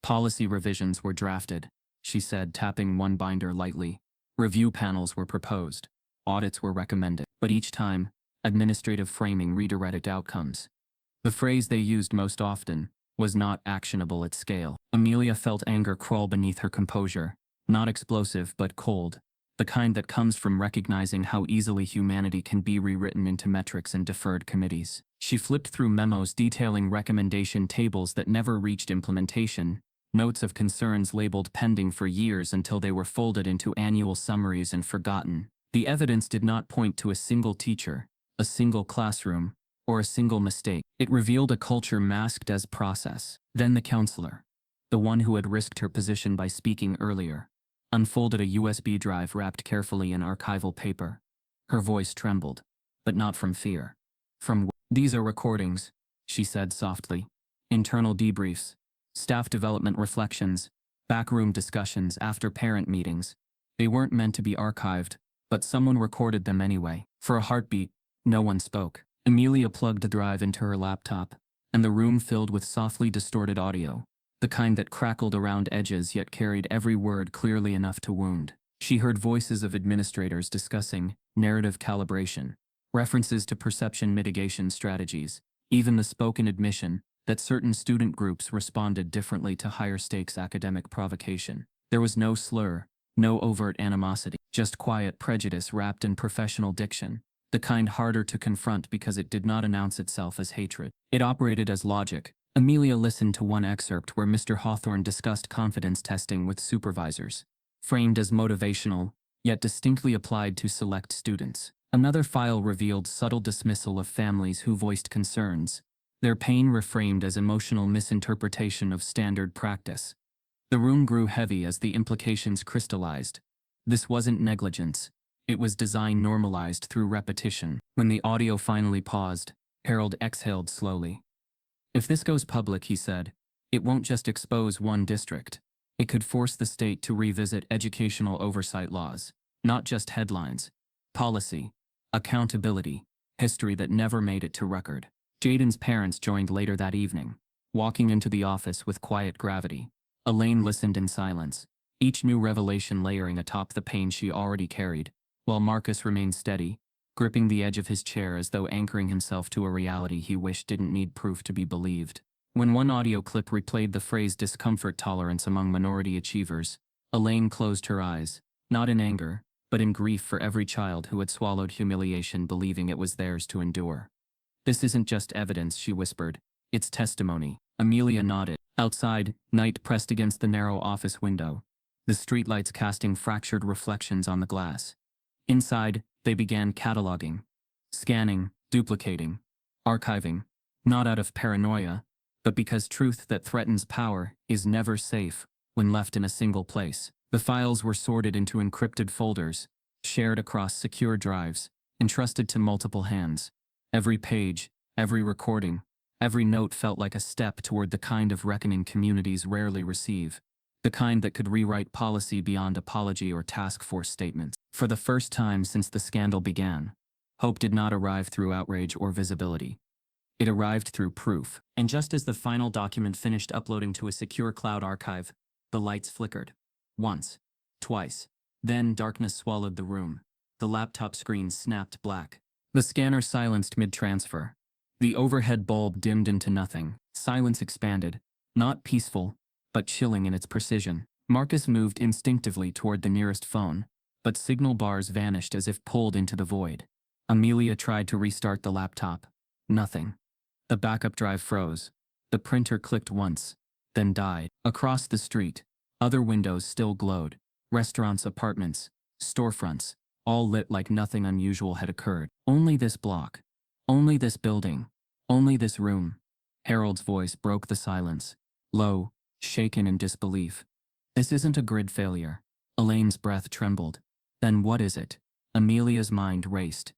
"Policy revisions were drafted," she said, tapping one binder lightly. "Review panels were proposed. Audits were recommended. But each time, administrative framing redirected outcomes." The phrase they used most often was "not actionable at scale." Amelia felt anger crawl beneath her composure, not explosive but cold, the kind that comes from recognizing how easily humanity can be rewritten into metrics and deferred committees. She flipped through memos detailing recommendation tables that never reached implementation, notes of concerns labeled pending for years until they were folded into annual summaries and forgotten. The evidence did not point to a single teacher, a single classroom, or a single mistake. It revealed a culture masked as process. Then the counselor, the one who had risked her position by speaking earlier, unfolded a USB drive wrapped carefully in archival paper. Her voice trembled, but not from fear. "These are recordings," she said softly. "Internal debriefs, staff development reflections, backroom discussions after parent meetings. They weren't meant to be archived, but someone recorded them anyway." For a heartbeat, no one spoke. Amelia plugged the drive into her laptop, and the room filled with softly distorted audio, the kind that crackled around edges yet carried every word clearly enough to wound. She heard voices of administrators discussing narrative calibration, references to perception mitigation strategies, even the spoken admission that certain student groups responded differently to higher-stakes academic provocation. There was no slur, no overt animosity, just quiet prejudice wrapped in professional diction, the kind harder to confront because it did not announce itself as hatred. It operated as logic. Amelia listened to one excerpt where Mr. Hawthorne discussed confidence testing with supervisors, framed as motivational, yet distinctly applied to select students. Another file revealed subtle dismissal of families who voiced concerns, their pain reframed as emotional misinterpretation of standard practice. The room grew heavy as the implications crystallized. This wasn't negligence. It was design normalized through repetition. When the audio finally paused, Harold exhaled slowly. "If this goes public," he said, "it won't just expose one district. It could force the state to revisit educational oversight laws. Not just headlines. Policy. Accountability. History that never made it to record." Jaden's parents joined later that evening, walking into the office with quiet gravity. Elaine listened in silence, each new revelation layering atop the pain she already carried, while Marcus remained steady, gripping the edge of his chair as though anchoring himself to a reality he wished didn't need proof to be believed. When one audio clip replayed the phrase discomfort tolerance among minority achievers, Elaine closed her eyes, not in anger, but in grief for every child who had swallowed humiliation believing it was theirs to endure. "This isn't just evidence," she whispered. "It's testimony." Amelia nodded. Outside, night pressed against the narrow office window, the streetlights casting fractured reflections on the glass. Inside, they began cataloging, scanning, duplicating, archiving, not out of paranoia, but because truth that threatens power is never safe when left in a single place. The files were sorted into encrypted folders, shared across secure drives, entrusted to multiple hands. Every page, every recording, every note felt like a step toward the kind of reckoning communities rarely receive, the kind that could rewrite policy beyond apology or task force statements. For the first time since the scandal began, hope did not arrive through outrage or visibility. It arrived through proof. And just as the final document finished uploading to a secure cloud archive, the lights flickered. Once. Twice. Then darkness swallowed the room. The laptop screen snapped black. The scanner silenced mid-transfer. The overhead bulb dimmed into nothing. Silence expanded, not peaceful, but chilling in its precision. Marcus moved instinctively toward the nearest phone, but signal bars vanished as if pulled into the void. Amelia tried to restart the laptop. Nothing. The backup drive froze. The printer clicked once, then died. Across the street, other windows still glowed. Restaurants, apartments, storefronts, all lit like nothing unusual had occurred. Only this block. Only this building. Only this room. Harold's voice broke the silence, low, shaken in disbelief. This isn't a grid failure. Elaine's breath trembled. Then what is it? Amelia's mind raced.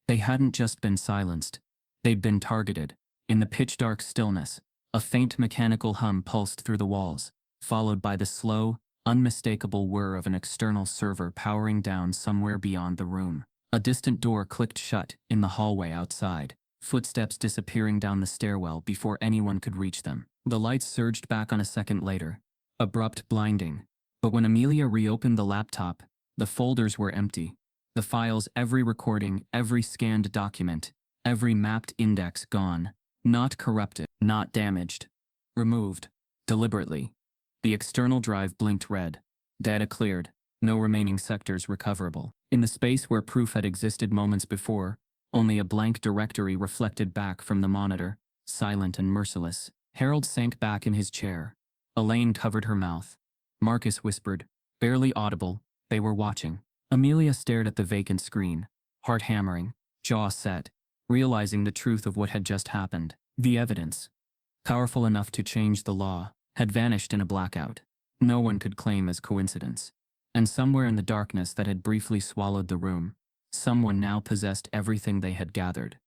They hadn't just been silenced. They'd been targeted. In the pitch-dark stillness, a faint mechanical hum pulsed through the walls, followed by the slow, unmistakable whir of an external server powering down somewhere beyond the room. A distant door clicked shut in the hallway outside, footsteps disappearing down the stairwell before anyone could reach them. The lights surged back on a second later, abrupt, blinding. But when Amelia reopened the laptop, the folders were empty. The files, every recording, every scanned document, every mapped index gone. Not corrupted, not damaged. Removed. Deliberately. The external drive blinked red. Data cleared. No remaining sectors recoverable. In the space where proof had existed moments before, only a blank directory reflected back from the monitor, silent and merciless. Harold sank back in his chair. Elaine covered her mouth. Marcus whispered, barely audible, they were watching. Amelia stared at the vacant screen, heart hammering, jaw set, realizing the truth of what had just happened. The evidence, powerful enough to change the law, had vanished in a blackout. No one could claim as coincidence. And somewhere in the darkness that had briefly swallowed the room, someone now possessed everything they had gathered.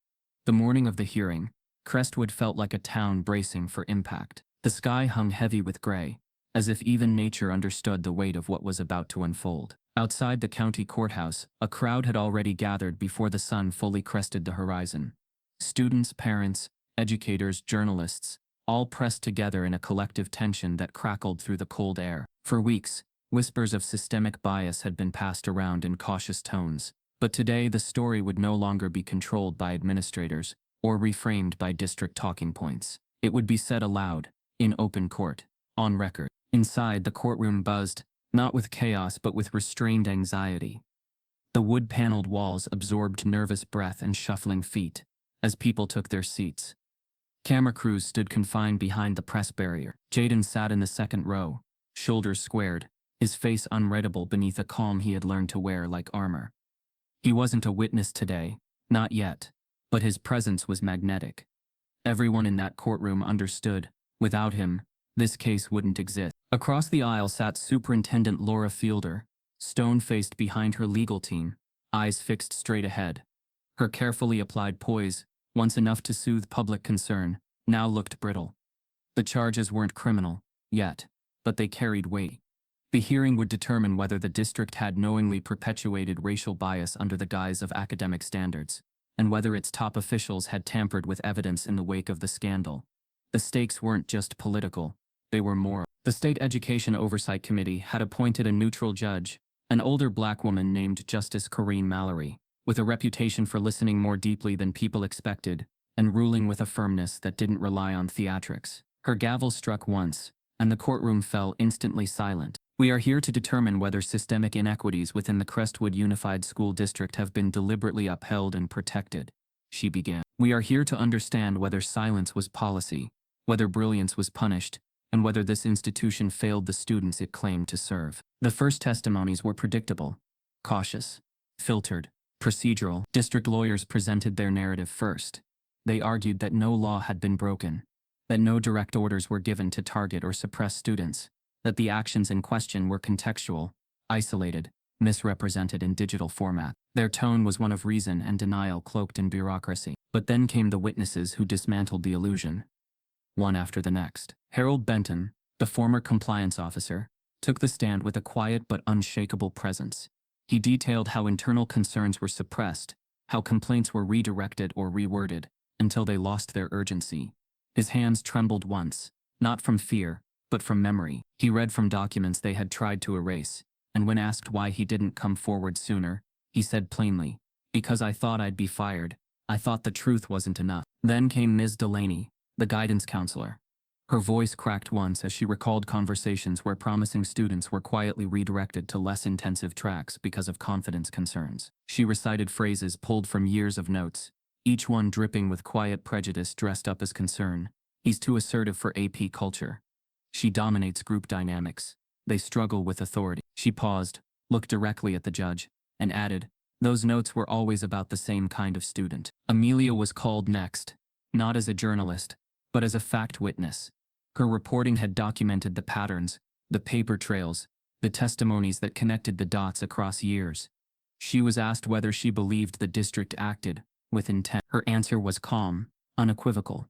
The morning of the hearing, Crestwood felt like a town bracing for impact. The sky hung heavy with gray, as if even nature understood the weight of what was about to unfold. Outside the county courthouse, a crowd had already gathered before the sun fully crested the horizon. Students, parents, educators, journalists, all pressed together in a collective tension that crackled through the cold air. For weeks, whispers of systemic bias had been passed around in cautious tones. But today the story would no longer be controlled by administrators or reframed by district talking points. It would be said aloud, in open court, on record. Inside, the courtroom buzzed, not with chaos but with restrained anxiety. The wood-paneled walls absorbed nervous breath and shuffling feet as people took their seats. Camera crews stood confined behind the press barrier. Jaden sat in the second row, shoulders squared, his face unreadable beneath a calm he had learned to wear like armor. He wasn't a witness today, not yet, but his presence was magnetic. Everyone in that courtroom understood, without him, this case wouldn't exist. Across the aisle sat Superintendent Laura Fielder, stone-faced behind her legal team, eyes fixed straight ahead. Her carefully applied poise, once enough to soothe public concern, now looked brittle. The charges weren't criminal, yet, but they carried weight. The hearing would determine whether the district had knowingly perpetuated racial bias under the guise of academic standards, and whether its top officials had tampered with evidence in the wake of the scandal. The stakes weren't just political, they were moral. The State Education Oversight Committee had appointed a neutral judge, an older black woman named Justice Corrine Mallory, with a reputation for listening more deeply than people expected, and ruling with a firmness that didn't rely on theatrics. Her gavel struck once, and the courtroom fell instantly silent. We are here to determine whether systemic inequities within the Crestwood Unified School District have been deliberately upheld and protected, she began. We are here to understand whether silence was policy, whether brilliance was punished, and whether this institution failed the students it claimed to serve. The first testimonies were predictable, cautious, filtered, procedural. District lawyers presented their narrative first. They argued that no law had been broken, that no direct orders were given to target or suppress students, that the actions in question were contextual, isolated, misrepresented in digital format. Their tone was one of reason and denial cloaked in bureaucracy. But then came the witnesses who dismantled the illusion. One after the next. Harold Benton, the former compliance officer, took the stand with a quiet but unshakable presence. He detailed how internal concerns were suppressed, how complaints were redirected or reworded, until they lost their urgency. His hands trembled once, not from fear, but from memory. He read from documents they had tried to erase, and when asked why he didn't come forward sooner, he said plainly, "Because I thought I'd be fired. I thought the truth wasn't enough." Then came Ms. Delaney, the guidance counselor. Her voice cracked once as she recalled conversations where promising students were quietly redirected to less intensive tracks because of confidence concerns. She recited phrases pulled from years of notes, each one dripping with quiet prejudice dressed up as concern. He's too assertive for AP culture. She dominates group dynamics. They struggle with authority. She paused, looked directly at the judge, and added, those notes were always about the same kind of student. Amelia was called next, not as a journalist, but as a fact witness. Her reporting had documented the patterns, the paper trails, the testimonies that connected the dots across years. She was asked whether she believed the district acted with intent. Her answer was calm, unequivocal.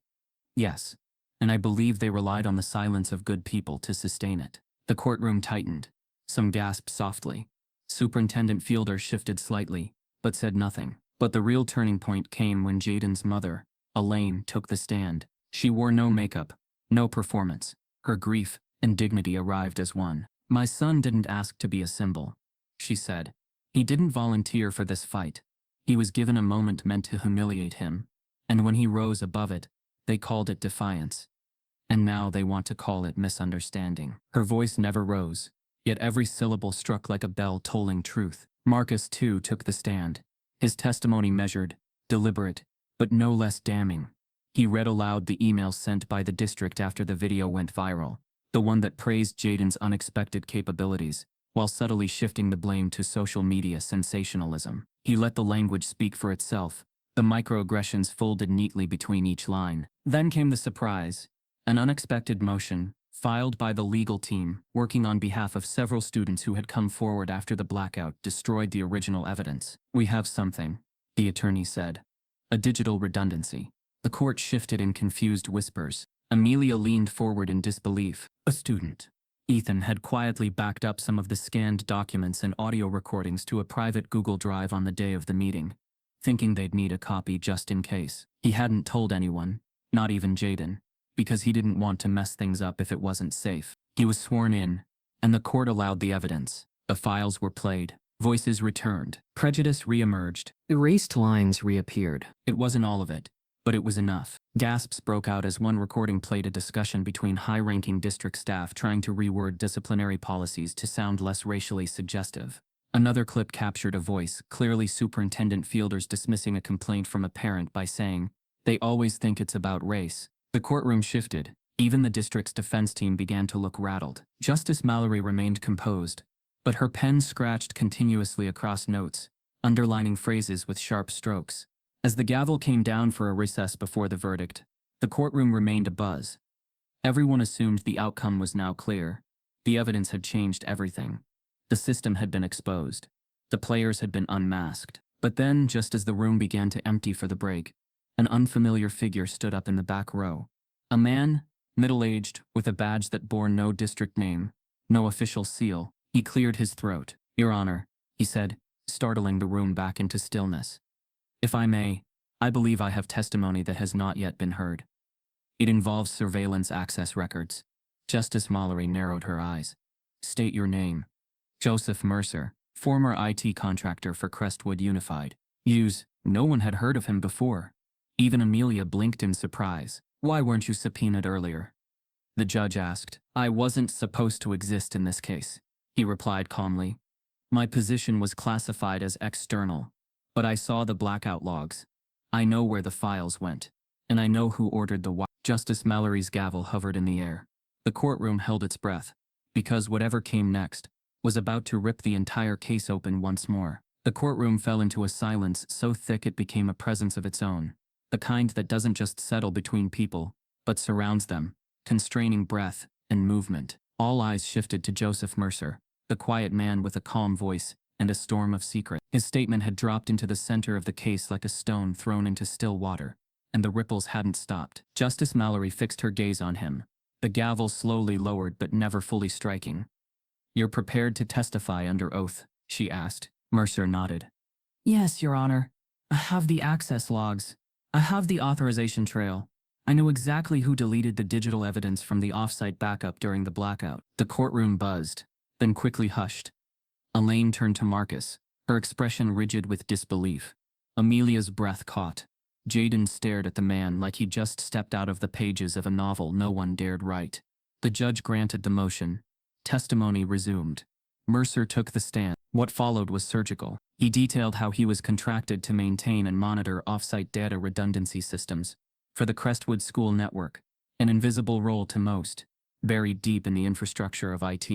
Yes, and I believe they relied on the silence of good people to sustain it. The courtroom tightened. Some gasped softly. Superintendent Fielder shifted slightly, but said nothing. But the real turning point came when Jaden's mother, Elaine, took the stand. She wore no makeup, no performance. Her grief and dignity arrived as one. My son didn't ask to be a symbol, she said. He didn't volunteer for this fight. He was given a moment meant to humiliate him, and when he rose above it, they called it defiance. And now they want to call it misunderstanding. Her voice never rose, yet every syllable struck like a bell tolling truth. Marcus, too, took the stand. His testimony measured, deliberate, but no less damning. He read aloud the email sent by the district after the video went viral, the one that praised Jaden's unexpected capabilities, while subtly shifting the blame to social media sensationalism. He let the language speak for itself, the microaggressions folded neatly between each line. Then came the surprise, an unexpected motion, filed by the legal team, working on behalf of several students who had come forward after the blackout destroyed the original evidence. We have something, the attorney said. A digital redundancy. The court shifted in confused whispers. Amelia leaned forward in disbelief. A student. Ethan had quietly backed up some of the scanned documents and audio recordings to a private Google Drive on the day of the meeting, thinking they'd need a copy just in case. He hadn't told anyone, not even Jaden, because he didn't want to mess things up if it wasn't safe. He was sworn in, and the court allowed the evidence. The files were played. Voices returned. Prejudice re-emerged. Erased lines reappeared. It wasn't all of it, but it was enough. Gasps broke out as one recording played a discussion between high-ranking district staff trying to reword disciplinary policies to sound less racially suggestive. Another clip captured a voice, clearly Superintendent Fielder's, dismissing a complaint from a parent by saying, "They always think it's about race." The courtroom shifted. Even the district's defense team began to look rattled. Justice Mallory remained composed, but her pen scratched continuously across notes, underlining phrases with sharp strokes. As the gavel came down for a recess before the verdict, the courtroom remained abuzz. Everyone assumed the outcome was now clear. The evidence had changed everything. The system had been exposed. The players had been unmasked. But then, just as the room began to empty for the break, an unfamiliar figure stood up in the back row. A man, middle-aged, with a badge that bore no district name, no official seal. He cleared his throat. "Your Honor," he said, startling the room back into stillness. "If I may, I believe I have testimony that has not yet been heard. It involves surveillance access records." Justice Mallory narrowed her eyes. "State your name." "Joseph Mercer, former IT contractor for Crestwood Unified." No one had heard of him before. Even Amelia blinked in surprise. "Why weren't you subpoenaed earlier?" the judge asked. "I wasn't supposed to exist in this case," he replied calmly. "My position was classified as external, but I saw the blackout logs. I know where the files went, and I know who ordered the wire." Justice Mallory's gavel hovered in the air. The courtroom held its breath, because whatever came next was about to rip the entire case open once more. The courtroom fell into a silence so thick it became a presence of its own, the kind that doesn't just settle between people, but surrounds them, constraining breath and movement. All eyes shifted to Joseph Mercer, the quiet man with a calm voice and a storm of secret. His statement had dropped into the center of the case like a stone thrown into still water, and the ripples hadn't stopped. Justice Mallory fixed her gaze on him, the gavel slowly lowered but never fully striking. "You're prepared to testify under oath?" she asked. Mercer nodded. "Yes, Your Honor. I have the access logs. I have the authorization trail. I know exactly who deleted the digital evidence from the off-site backup during the blackout." The courtroom buzzed, then quickly hushed. Elaine turned to Marcus, her expression rigid with disbelief. Amelia's breath caught. Jaden stared at the man like he just stepped out of the pages of a novel no one dared write. The judge granted the motion. Testimony resumed. Mercer took the stand. What followed was surgical. He detailed how he was contracted to maintain and monitor off-site data redundancy systems for the Crestwood School network, an invisible role to most, buried deep in the infrastructure of IT,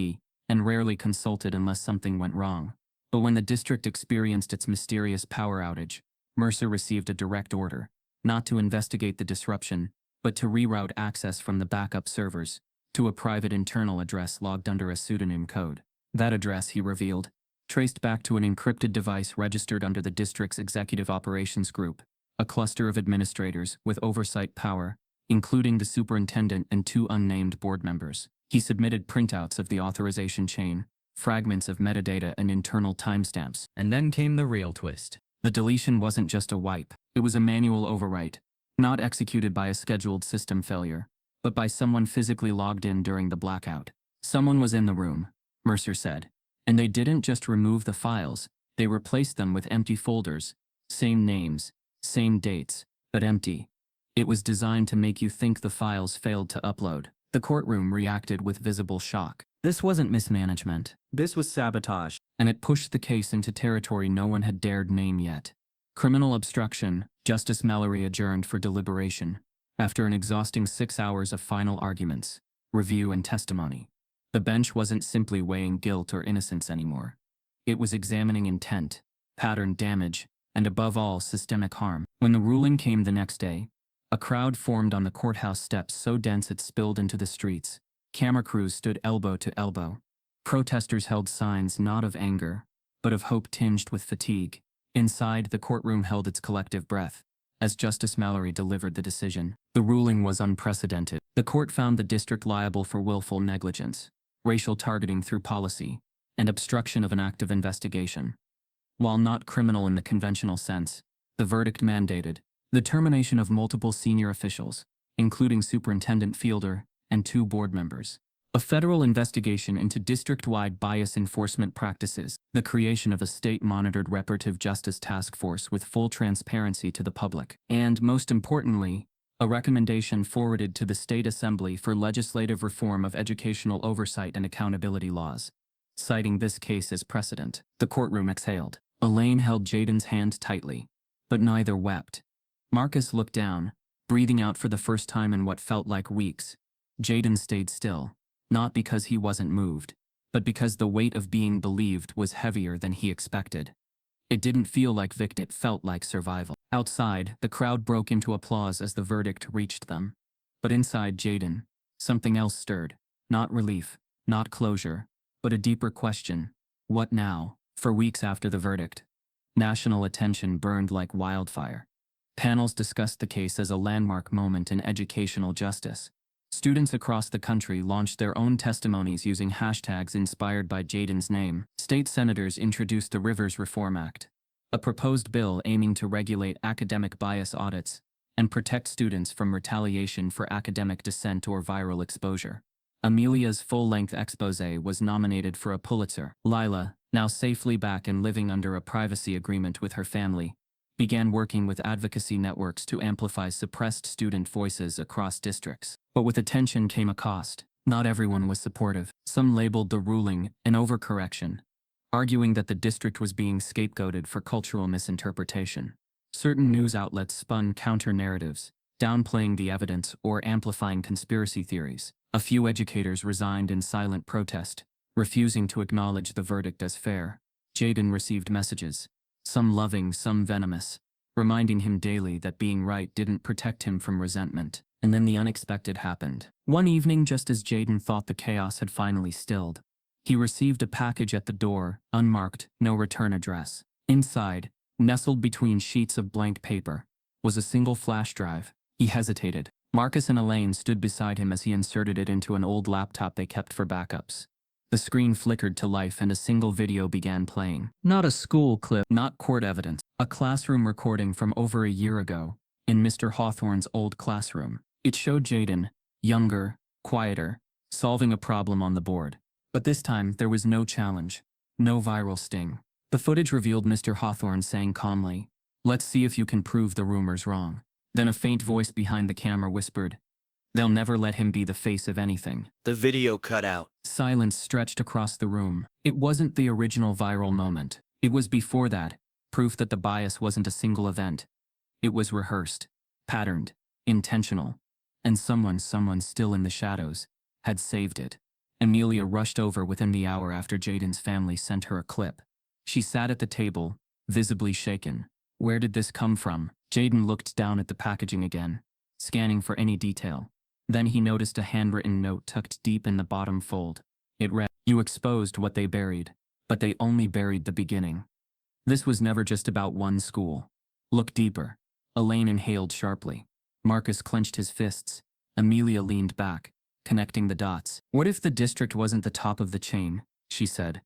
and rarely consulted unless something went wrong. But when the district experienced its mysterious power outage, Mercer received a direct order, not to investigate the disruption, but to reroute access from the backup servers to a private internal address logged under a pseudonym code. That address, he revealed, traced back to an encrypted device registered under the district's Executive Operations Group, a cluster of administrators with oversight power, including the superintendent and 2 unnamed board members. He submitted printouts of the authorization chain, fragments of metadata and internal timestamps. And then came the real twist. The deletion wasn't just a wipe. It was a manual overwrite, not executed by a scheduled system failure, but by someone physically logged in during the blackout. Someone was in the room, Mercer said, and they didn't just remove the files, they replaced them with empty folders, same names, same dates, but empty. It was designed to make you think the files failed to upload. The courtroom reacted with visible shock. This wasn't mismanagement. This was sabotage. And it pushed the case into territory no one had dared name yet. Criminal obstruction. Justice Mallory adjourned for deliberation. After an exhausting 6 hours of final arguments, review and testimony, the bench wasn't simply weighing guilt or innocence anymore. It was examining intent, pattern damage, and above all, systemic harm. When the ruling came the next day, a crowd formed on the courthouse steps so dense it spilled into the streets. Camera crews stood elbow to elbow. Protesters held signs not of anger, but of hope tinged with fatigue. Inside, the courtroom held its collective breath as Justice Mallory delivered the decision. The ruling was unprecedented. The court found the district liable for willful negligence, racial targeting through policy, and obstruction of an active investigation. While not criminal in the conventional sense, the verdict mandated the termination of multiple senior officials, including Superintendent Fielder and 2 board members, a federal investigation into district-wide bias enforcement practices, the creation of a state-monitored reparative justice task force with full transparency to the public, and, most importantly, a recommendation forwarded to the State Assembly for legislative reform of educational oversight and accountability laws. Citing this case as precedent, the courtroom exhaled. Elaine held Jaden's hand tightly, but neither wept. Marcus looked down, breathing out for the first time in what felt like weeks. Jaden stayed still, not because he wasn't moved, but because the weight of being believed was heavier than he expected. It didn't feel like victory, it felt like survival. Outside, the crowd broke into applause as the verdict reached them. But inside Jaden, something else stirred. Not relief, not closure, but a deeper question. What now? For weeks after the verdict, national attention burned like wildfire. Panels discussed the case as a landmark moment in educational justice. Students across the country launched their own testimonies using hashtags inspired by Jaden's name. State senators introduced the Rivers Reform Act, a proposed bill aiming to regulate academic bias audits and protect students from retaliation for academic dissent or viral exposure. Amelia's full-length exposé was nominated for a Pulitzer. Lila, now safely back and living under a privacy agreement with her family, began working with advocacy networks to amplify suppressed student voices across districts. But with attention came a cost. Not everyone was supportive. Some labeled the ruling an overcorrection, arguing that the district was being scapegoated for cultural misinterpretation. Certain news outlets spun counter-narratives, downplaying the evidence or amplifying conspiracy theories. A few educators resigned in silent protest, refusing to acknowledge the verdict as fair. Jaden received messages, some loving, some venomous, reminding him daily that being right didn't protect him from resentment. And then the unexpected happened. One evening, just as Jaden thought the chaos had finally stilled, he received a package at the door, unmarked, no return address. Inside, nestled between sheets of blank paper, was a single flash drive. He hesitated. Marcus and Elaine stood beside him as he inserted it into an old laptop they kept for backups. The screen flickered to life and a single video began playing. Not a school clip, not court evidence. A classroom recording from over a year ago, in Mr. Hawthorne's old classroom. It showed Jaden, younger, quieter, solving a problem on the board. But this time, there was no challenge, no viral sting. The footage revealed Mr. Hawthorne saying calmly, Let's see if you can prove the rumors wrong. Then a faint voice behind the camera whispered, they'll never let him be the face of anything. The video cut out. Silence stretched across the room. It wasn't the original viral moment. It was before that, proof that the bias wasn't a single event. It was rehearsed, patterned, intentional. And someone still in the shadows, had saved it. Amelia rushed over within the hour after Jaden's family sent her a clip. She sat at the table, visibly shaken. Where did this come from? Jaden looked down at the packaging again, scanning for any detail. Then he noticed a handwritten note tucked deep in the bottom fold. It read, "You exposed what they buried, but they only buried the beginning." This was never just about one school. Look deeper. Elaine inhaled sharply. Marcus clenched his fists. Amelia leaned back, connecting the dots. What if the district wasn't the top of the chain? She said.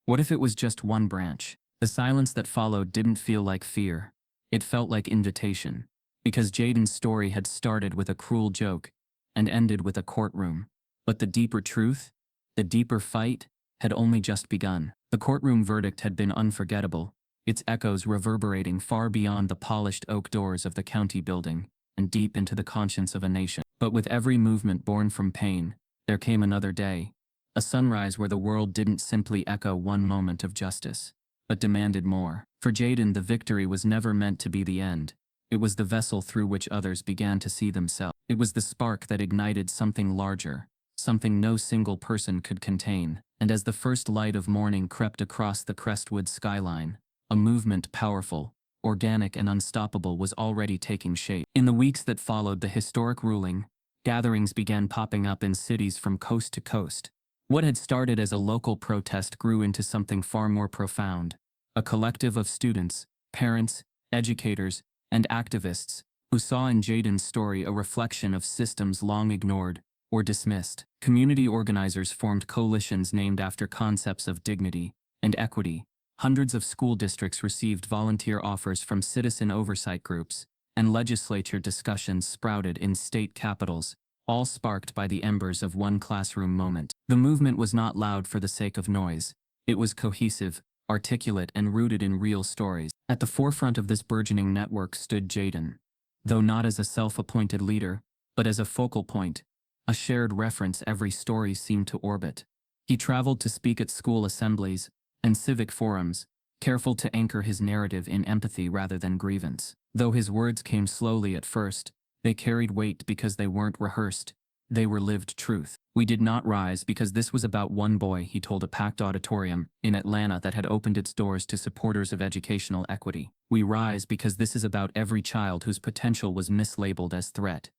What if it was just one branch? The silence that followed didn't feel like fear. It felt like invitation. Because Jaden's story had started with a cruel joke and ended with a courtroom. But the deeper truth, the deeper fight, had only just begun. The courtroom verdict had been unforgettable, its echoes reverberating far beyond the polished oak doors of the county building and deep into the conscience of a nation. But with every movement born from pain, there came another day, a sunrise where the world didn't simply echo one moment of justice, but demanded more. For Jaden, the victory was never meant to be the end. It was the vessel through which others began to see themselves. It was the spark that ignited something larger, something no single person could contain. And as the first light of morning crept across the Crestwood skyline, a movement powerful, organic and unstoppable was already taking shape. In the weeks that followed the historic ruling, gatherings began popping up in cities from coast to coast. What had started as a local protest grew into something far more profound, a collective of students, parents, educators, and activists who saw in Jaden's story a reflection of systems long ignored or dismissed. Community organizers formed coalitions named after concepts of dignity and equity. Hundreds of school districts received volunteer offers from citizen oversight groups, and legislature discussions sprouted in state capitals, all sparked by the embers of one classroom moment. The movement was not loud for the sake of noise. It was cohesive, articulate, and rooted in real stories. At the forefront of this burgeoning network stood Jaden, though not as a self-appointed leader, but as a focal point, a shared reference every story seemed to orbit. He traveled to speak at school assemblies and civic forums, careful to anchor his narrative in empathy rather than grievance. Though his words came slowly at first, they carried weight because they weren't rehearsed. They were lived truth. We did not rise because this was about one boy, he told a packed auditorium in Atlanta that had opened its doors to supporters of educational equity. We rise because this is about every child whose potential was mislabeled as threat.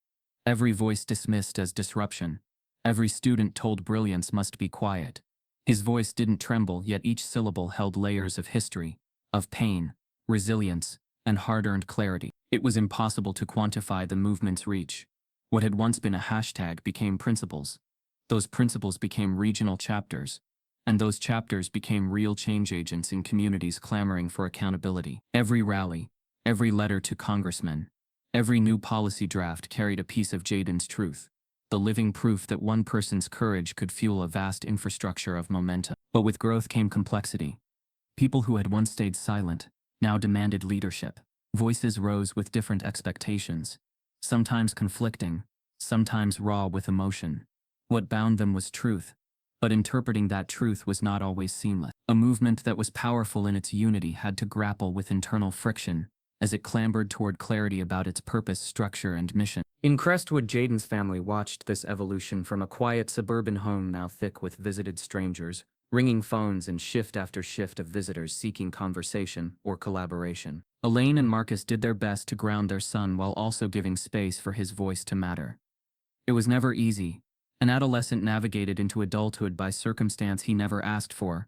Every voice dismissed as disruption. Every student told brilliance must be quiet. His voice didn't tremble, yet each syllable held layers of history, of pain, resilience, and hard-earned clarity. It was impossible to quantify the movement's reach. What had once been a hashtag became principles. Those principles became regional chapters, and those chapters became real change agents in communities clamoring for accountability. Every rally, every letter to congressmen, every new policy draft carried a piece of Jaden's truth, the living proof that one person's courage could fuel a vast infrastructure of momentum. But with growth came complexity. People who had once stayed silent now demanded leadership. Voices rose with different expectations, sometimes conflicting, sometimes raw with emotion. What bound them was truth, but interpreting that truth was not always seamless. A movement that was powerful in its unity had to grapple with internal friction as it clambered toward clarity about its purpose, structure, and mission. In Crestwood, Jaden's family watched this evolution from a quiet suburban home now thick with visited strangers, ringing phones and shift after shift of visitors seeking conversation or collaboration. Elaine and Marcus did their best to ground their son while also giving space for his voice to matter. It was never easy. An adolescent navigated into adulthood by circumstance he never asked for.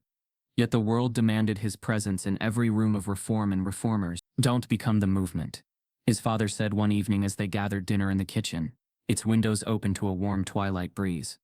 Yet the world demanded his presence in every room of reform and reformers. Don't become the movement, his father said one evening as they gathered dinner in the kitchen, its windows open to a warm twilight breeze.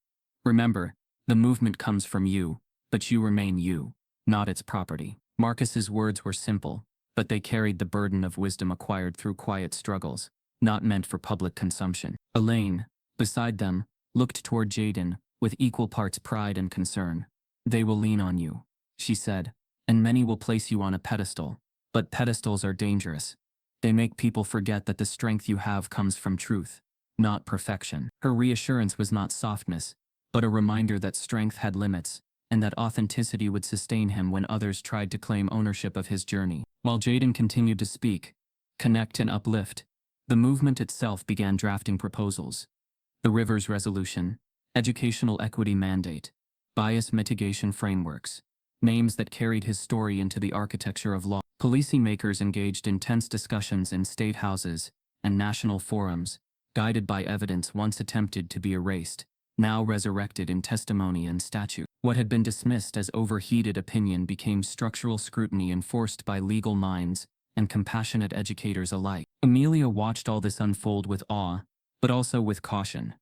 Remember, the movement comes from you, but you remain you, not its property. Marcus's words were simple, but they carried the burden of wisdom acquired through quiet struggles, not meant for public consumption. Elaine, beside them, looked toward Jaden with equal parts pride and concern. They will lean on you, she said, and many will place you on a pedestal. But pedestals are dangerous. They make people forget that the strength you have comes from truth, not perfection. Her reassurance was not softness, but a reminder that strength had limits, and that authenticity would sustain him when others tried to claim ownership of his journey. While Jaden continued to speak, connect and uplift, the movement itself began drafting proposals. The Rivers Resolution, Educational Equity Mandate, Bias Mitigation Frameworks, names that carried his story into the architecture of law. Policymakers engaged in tense discussions in state houses and national forums, guided by evidence once attempted to be erased, now resurrected in testimony and statute. What had been dismissed as overheated opinion became structural scrutiny enforced by legal minds and compassionate educators alike. Amelia watched all this unfold with awe, but also with caution.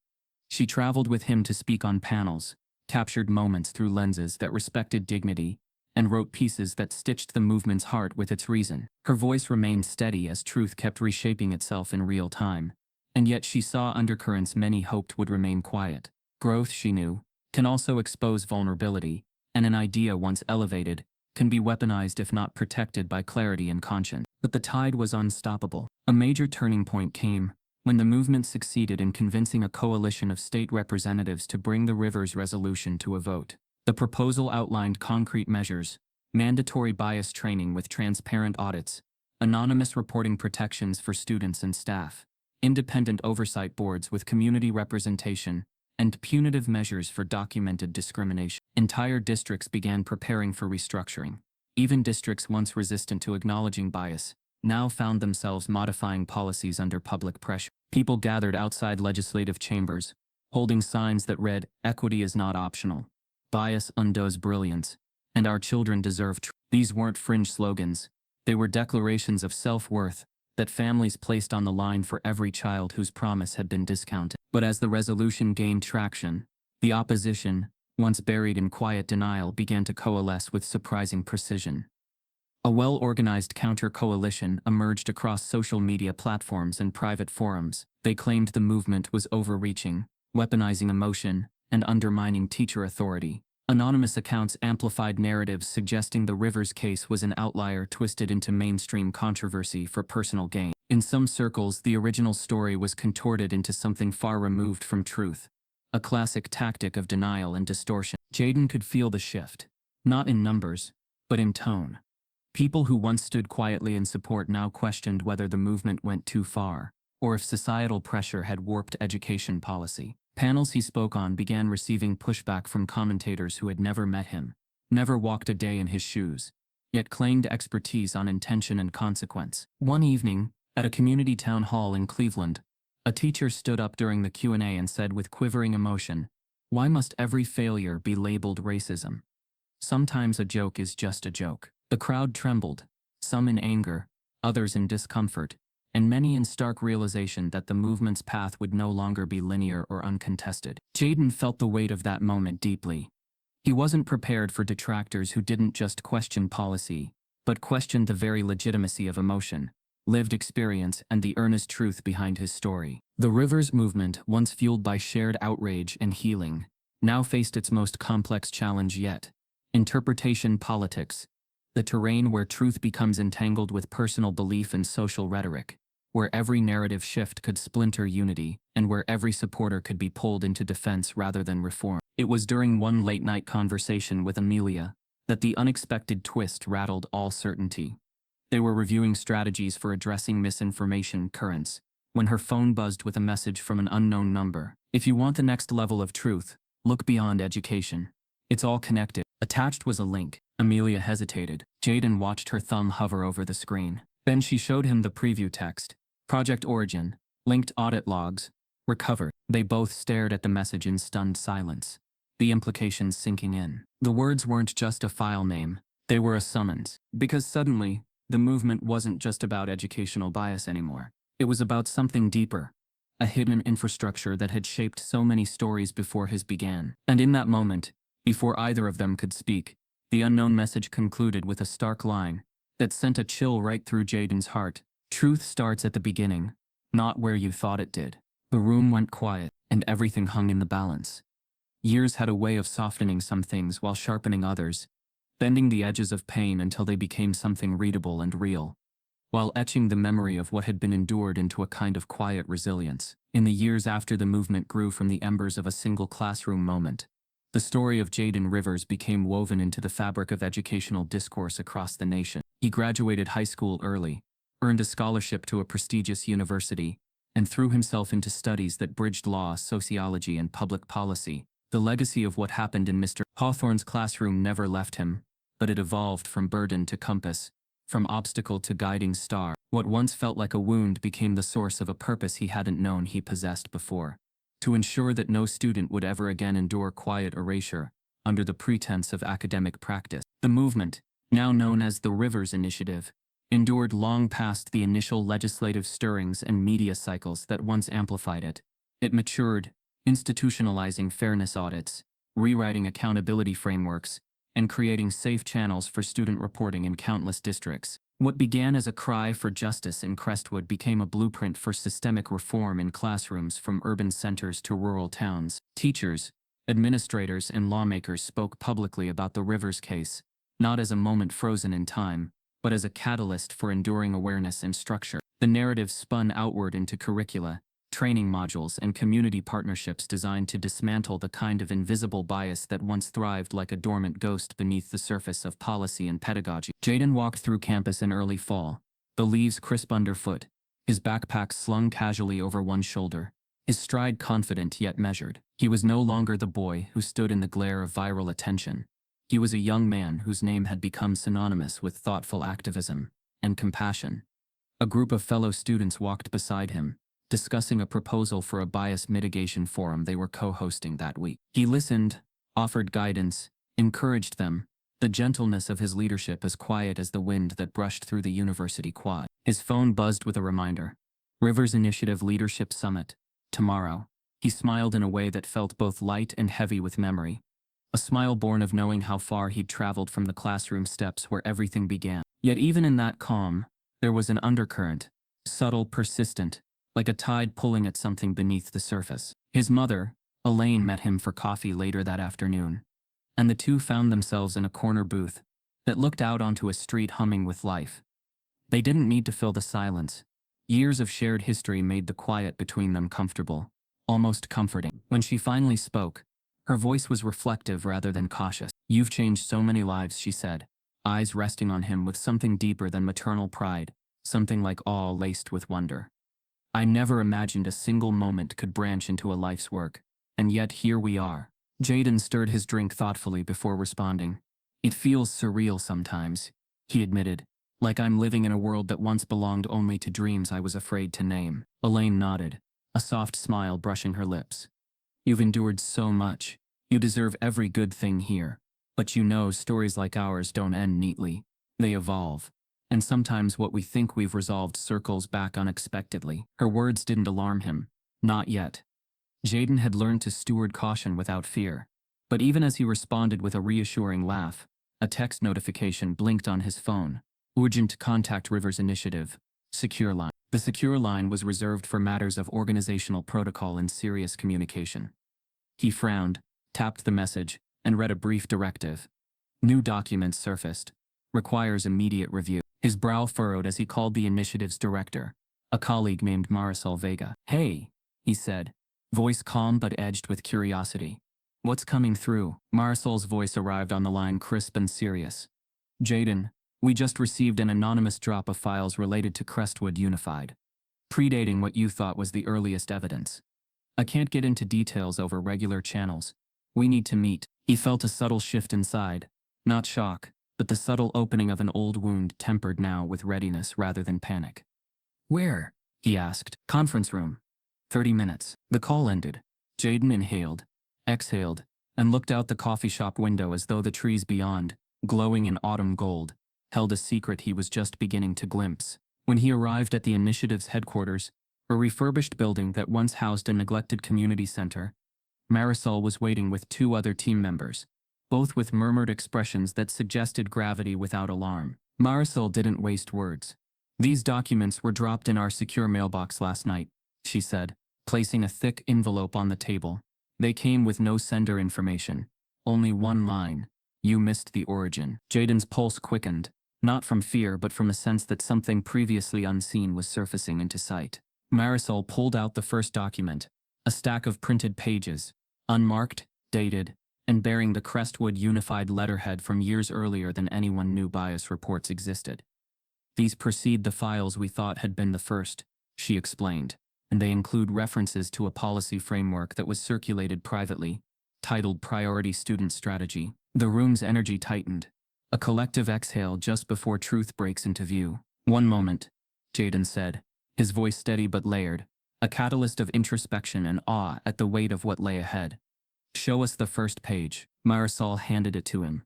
She traveled with him to speak on panels, captured moments through lenses that respected dignity, and wrote pieces that stitched the movement's heart with its reason. Her voice remained steady as truth kept reshaping itself in real time, and yet she saw undercurrents many hoped would remain quiet. Growth, she knew, can also expose vulnerability, and an idea once elevated can be weaponized if not protected by clarity and conscience. But the tide was unstoppable. A major turning point came when the movement succeeded in convincing a coalition of state representatives to bring the Rivers Resolution to a vote. The proposal outlined concrete measures, mandatory bias training with transparent audits, anonymous reporting protections for students and staff, independent oversight boards with community representation, and punitive measures for documented discrimination. Entire districts began preparing for restructuring. Even districts once resistant to acknowledging bias now found themselves modifying policies under public pressure. People gathered outside legislative chambers, holding signs that read, "Equity is not optional. Bias undoes brilliance, and our children deserve truth." These weren't fringe slogans. They were declarations of self-worth that families placed on the line for every child whose promise had been discounted. But as the resolution gained traction, the opposition, once buried in quiet denial, began to coalesce with surprising precision. A well-organized counter-coalition emerged across social media platforms and private forums. They claimed the movement was overreaching, weaponizing emotion, and undermining teacher authority. Anonymous accounts amplified narratives suggesting the Rivers case was an outlier twisted into mainstream controversy for personal gain. In some circles, the original story was contorted into something far removed from truth, a classic tactic of denial and distortion. Jaden could feel the shift, not in numbers, but in tone. People who once stood quietly in support now questioned whether the movement went too far, or if societal pressure had warped education policy. Panels he spoke on began receiving pushback from commentators who had never met him, never walked a day in his shoes, yet claimed expertise on intention and consequence. One evening, at a community town hall in Cleveland, a teacher stood up during the Q&A and said with quivering emotion, "Why must every failure be labeled racism? Sometimes a joke is just a joke." The crowd trembled, some in anger, others in discomfort, and many in stark realization that the movement's path would no longer be linear or uncontested. Jaden felt the weight of that moment deeply. He wasn't prepared for detractors who didn't just question policy, but questioned the very legitimacy of emotion, lived experience, and the earnest truth behind his story. The Rivers movement, once fueled by shared outrage and healing, now faced its most complex challenge yet: interpretation politics, the terrain where truth becomes entangled with personal belief and social rhetoric, where every narrative shift could splinter unity, and where every supporter could be pulled into defense rather than reform. It was during one late-night conversation with Amelia that the unexpected twist rattled all certainty. They were reviewing strategies for addressing misinformation currents when her phone buzzed with a message from an unknown number. "If you want the next level of truth, look beyond education. It's all connected." Attached was a link. Amelia hesitated. Jaden watched her thumb hover over the screen. Then she showed him the preview text. Project Origin, linked audit logs, recovered. They both stared at the message in stunned silence, the implications sinking in. The words weren't just a file name, they were a summons. Because suddenly, the movement wasn't just about educational bias anymore. It was about something deeper, a hidden infrastructure that had shaped so many stories before his began. And in that moment, before either of them could speak, the unknown message concluded with a stark line that sent a chill right through Jaden's heart. "Truth starts at the beginning, not where you thought it did." The room went quiet, and everything hung in the balance. Years had a way of softening some things while sharpening others, bending the edges of pain until they became something readable and real. while etching the memory of what had been endured into a kind of quiet resilience. In the years after the movement grew from the embers of a single classroom moment, the story of Jaden Rivers became woven into the fabric of educational discourse across the nation. He graduated high school early, earned a scholarship to a prestigious university, and threw himself into studies that bridged law, sociology, and public policy. The legacy of what happened in Mr. Hawthorne's classroom never left him, but it evolved from burden to compass, from obstacle to guiding star. What once felt like a wound became the source of a purpose he hadn't known he possessed before: to ensure that no student would ever again endure quiet erasure under the pretense of academic practice. The movement, now known as the Rivers Initiative, endured long past the initial legislative stirrings and media cycles that once amplified it. It matured, institutionalizing fairness audits, rewriting accountability frameworks, and creating safe channels for student reporting in countless districts. What began as a cry for justice in Crestwood became a blueprint for systemic reform in classrooms from urban centers to rural towns. Teachers, administrators, and lawmakers spoke publicly about the Rivers case, not as a moment frozen in time, but as a catalyst for enduring awareness and structure. The narrative spun outward into curricula, training modules, and community partnerships designed to dismantle the kind of invisible bias that once thrived like a dormant ghost beneath the surface of policy and pedagogy. Jaden walked through campus in early fall, the leaves crisp underfoot, his backpack slung casually over one shoulder, his stride confident yet measured. He was no longer the boy who stood in the glare of viral attention. He was a young man whose name had become synonymous with thoughtful activism and compassion. A group of fellow students walked beside him, discussing a proposal for a bias mitigation forum they were co-hosting that week. He listened, offered guidance, encouraged them, the gentleness of his leadership as quiet as the wind that brushed through the university quad. His phone buzzed with a reminder. Rivers Initiative Leadership Summit, tomorrow. He smiled in a way that felt both light and heavy with memory. A smile born of knowing how far he'd traveled from the classroom steps where everything began. Yet even in that calm, there was an undercurrent, subtle, persistent, like a tide pulling at something beneath the surface. His mother, Elaine, met him for coffee later that afternoon, and the two found themselves in a corner booth that looked out onto a street humming with life. They didn't need to fill the silence. Years of shared history made the quiet between them comfortable, almost comforting. When she finally spoke, her voice was reflective rather than cautious. "You've changed so many lives," she said, eyes resting on him with something deeper than maternal pride, something like awe laced with wonder. "I never imagined a single moment could branch into a life's work, and yet here we are." Jaden stirred his drink thoughtfully before responding. "It feels surreal sometimes," he admitted, "like I'm living in a world that once belonged only to dreams I was afraid to name." Elaine nodded, a soft smile brushing her lips. "You've endured so much. You deserve every good thing here. But you know, stories like ours don't end neatly. They evolve. And sometimes what we think we've resolved circles back unexpectedly." Her words didn't alarm him. Not yet. Jaden had learned to steward caution without fear. But even as he responded with a reassuring laugh, a text notification blinked on his phone. "Urgent contact Rivers Initiative. Secure line." The secure line was reserved for matters of organizational protocol and serious communication. He frowned, tapped the message, and read a brief directive. "New documents surfaced. Requires immediate review." His brow furrowed as he called the initiative's director, a colleague named Marisol Vega. "Hey," he said, voice calm but edged with curiosity. "What's coming through?" Marisol's voice arrived on the line crisp and serious. "Jaden, we just received an anonymous drop of files related to Crestwood Unified, predating what you thought was the earliest evidence. I can't get into details over regular channels. We need to meet." He felt a subtle shift inside, not shock, but the subtle opening of an old wound tempered now with readiness rather than panic. "Where?" he asked. "Conference room. 30 minutes. The call ended. Jaden inhaled, exhaled, and looked out the coffee shop window as though the trees beyond, glowing in autumn gold, held a secret he was just beginning to glimpse. When he arrived at the initiative's headquarters, a refurbished building that once housed a neglected community center, Marisol was waiting with two other team members, both with murmured expressions that suggested gravity without alarm. Marisol didn't waste words. "These documents were dropped in our secure mailbox last night," she said, placing a thick envelope on the table. "They came with no sender information. Only one line. You missed the origin." Jaden's pulse quickened, not from fear but from a sense that something previously unseen was surfacing into sight. Marisol pulled out the first document, a stack of printed pages, unmarked, dated, and bearing the Crestwood Unified letterhead from years earlier than anyone knew bias reports existed. These precede the files we thought had been the first, she explained, and they include references to a policy framework that was circulated privately, titled Priority Student Strategy. The room's energy tightened, a collective exhale just before truth breaks into view. "One moment," Jaden said, his voice steady but layered, a catalyst of introspection and awe at the weight of what lay ahead. "Show us the first page." Marisol handed it to him.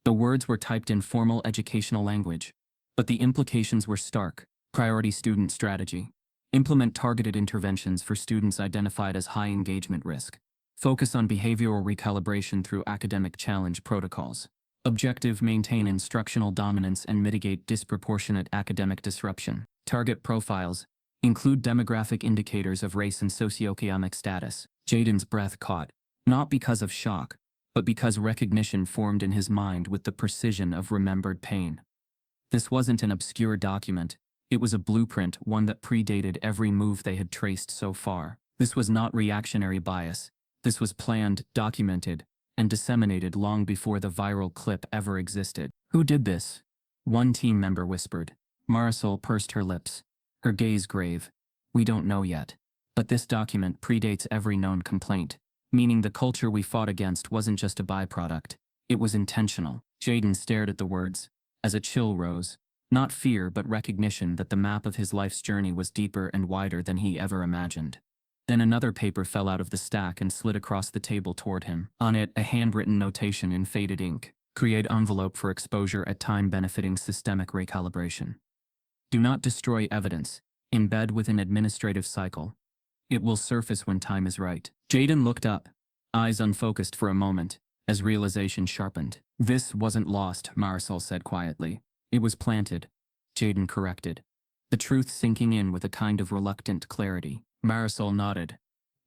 The words were typed in formal educational language, but the implications were stark. Priority Student Strategy. Implement targeted interventions for students identified as high engagement risk. Focus on behavioral recalibration through academic challenge protocols. Objective: maintain instructional dominance and mitigate disproportionate academic disruption. Target profiles: include demographic indicators of race and socioeconomic status. Jaden's breath caught, not because of shock, but because recognition formed in his mind with the precision of remembered pain. This wasn't an obscure document. It was a blueprint, one that predated every move they had traced so far. This was not reactionary bias. This was planned, documented, and disseminated long before the viral clip ever existed. "Who did this?" one team member whispered. Marisol pursed her lips, her gaze grave. "We don't know yet. But this document predates every known complaint, meaning the culture we fought against wasn't just a byproduct. It was intentional." Jaden stared at the words, as a chill rose. Not fear but recognition that the map of his life's journey was deeper and wider than he ever imagined. Then another paper fell out of the stack and slid across the table toward him. On it, a handwritten notation in faded ink. "Create envelope for exposure at time benefiting systemic recalibration. Do not destroy evidence. Embed within administrative cycle. It will surface when time is right." Jaden looked up, eyes unfocused for a moment, as realization sharpened. "This wasn't lost," Marisol said quietly. "It was planted," Jaden corrected, the truth sinking in with a kind of reluctant clarity. Marisol nodded.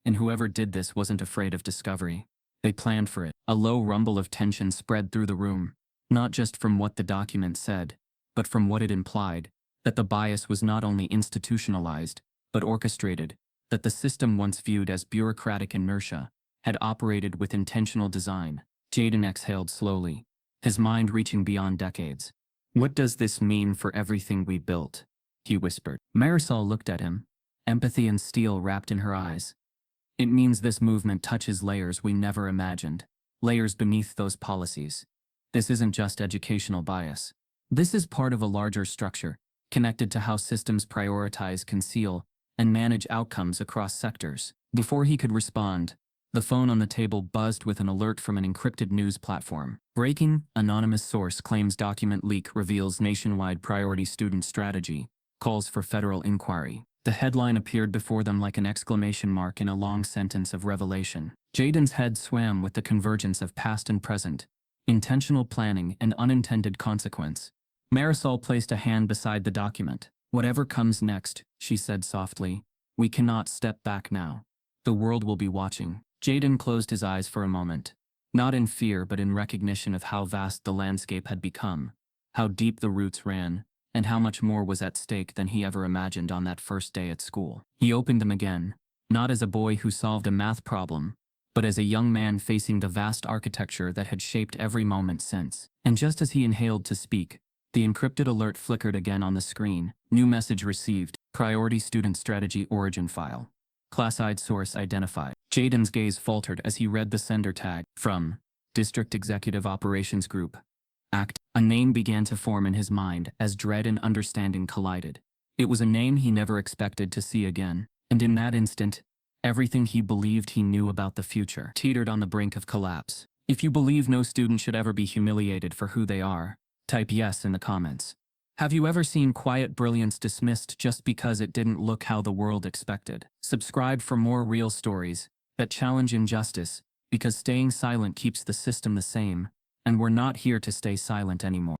"And whoever did this wasn't afraid of discovery. They planned for it." A low rumble of tension spread through the room, not just from what the document said, but from what it implied, that the bias was not only institutionalized, but orchestrated, that the system once viewed as bureaucratic inertia had operated with intentional design. Jaden exhaled slowly, his mind reaching beyond decades. "What does this mean for everything we built?" he whispered. Marisol looked at him, empathy and steel wrapped in her eyes. "It means this movement touches layers we never imagined, layers beneath those policies. This isn't just educational bias. This is part of a larger structure, connected to how systems prioritize, conceal, and manage outcomes across sectors." Before he could respond, the phone on the table buzzed with an alert from an encrypted news platform. "Breaking, anonymous source claims document leak reveals nationwide priority student strategy, calls for federal inquiry." The headline appeared before them like an exclamation mark in a long sentence of revelation. Jaden's head swam with the convergence of past and present, intentional planning and unintended consequence. Marisol placed a hand beside the document. "Whatever comes next," she said softly, "we cannot step back now. The world will be watching." Jaden closed his eyes for a moment, not in fear but in recognition of how vast the landscape had become, how deep the roots ran, and how much more was at stake than he ever imagined on that first day at school. He opened them again, not as a boy who solved a math problem, but as a young man facing the vast architecture that had shaped every moment since. And just as he inhaled to speak, the encrypted alert flickered again on the screen. "New message received. Priority Student Strategy Origin File. Class-ID source identified." Jaden's gaze faltered as he read the sender tag. From District Executive Operations Group. Act. A name began to form in his mind as dread and understanding collided. It was a name he never expected to see again, and in that instant, everything he believed he knew about the future teetered on the brink of collapse. If you believe no student should ever be humiliated for who they are, type yes in the comments. Have you ever seen quiet brilliance dismissed just because it didn't look how the world expected? Subscribe for more real stories that challenge injustice, because staying silent keeps the system the same, and we're not here to stay silent anymore.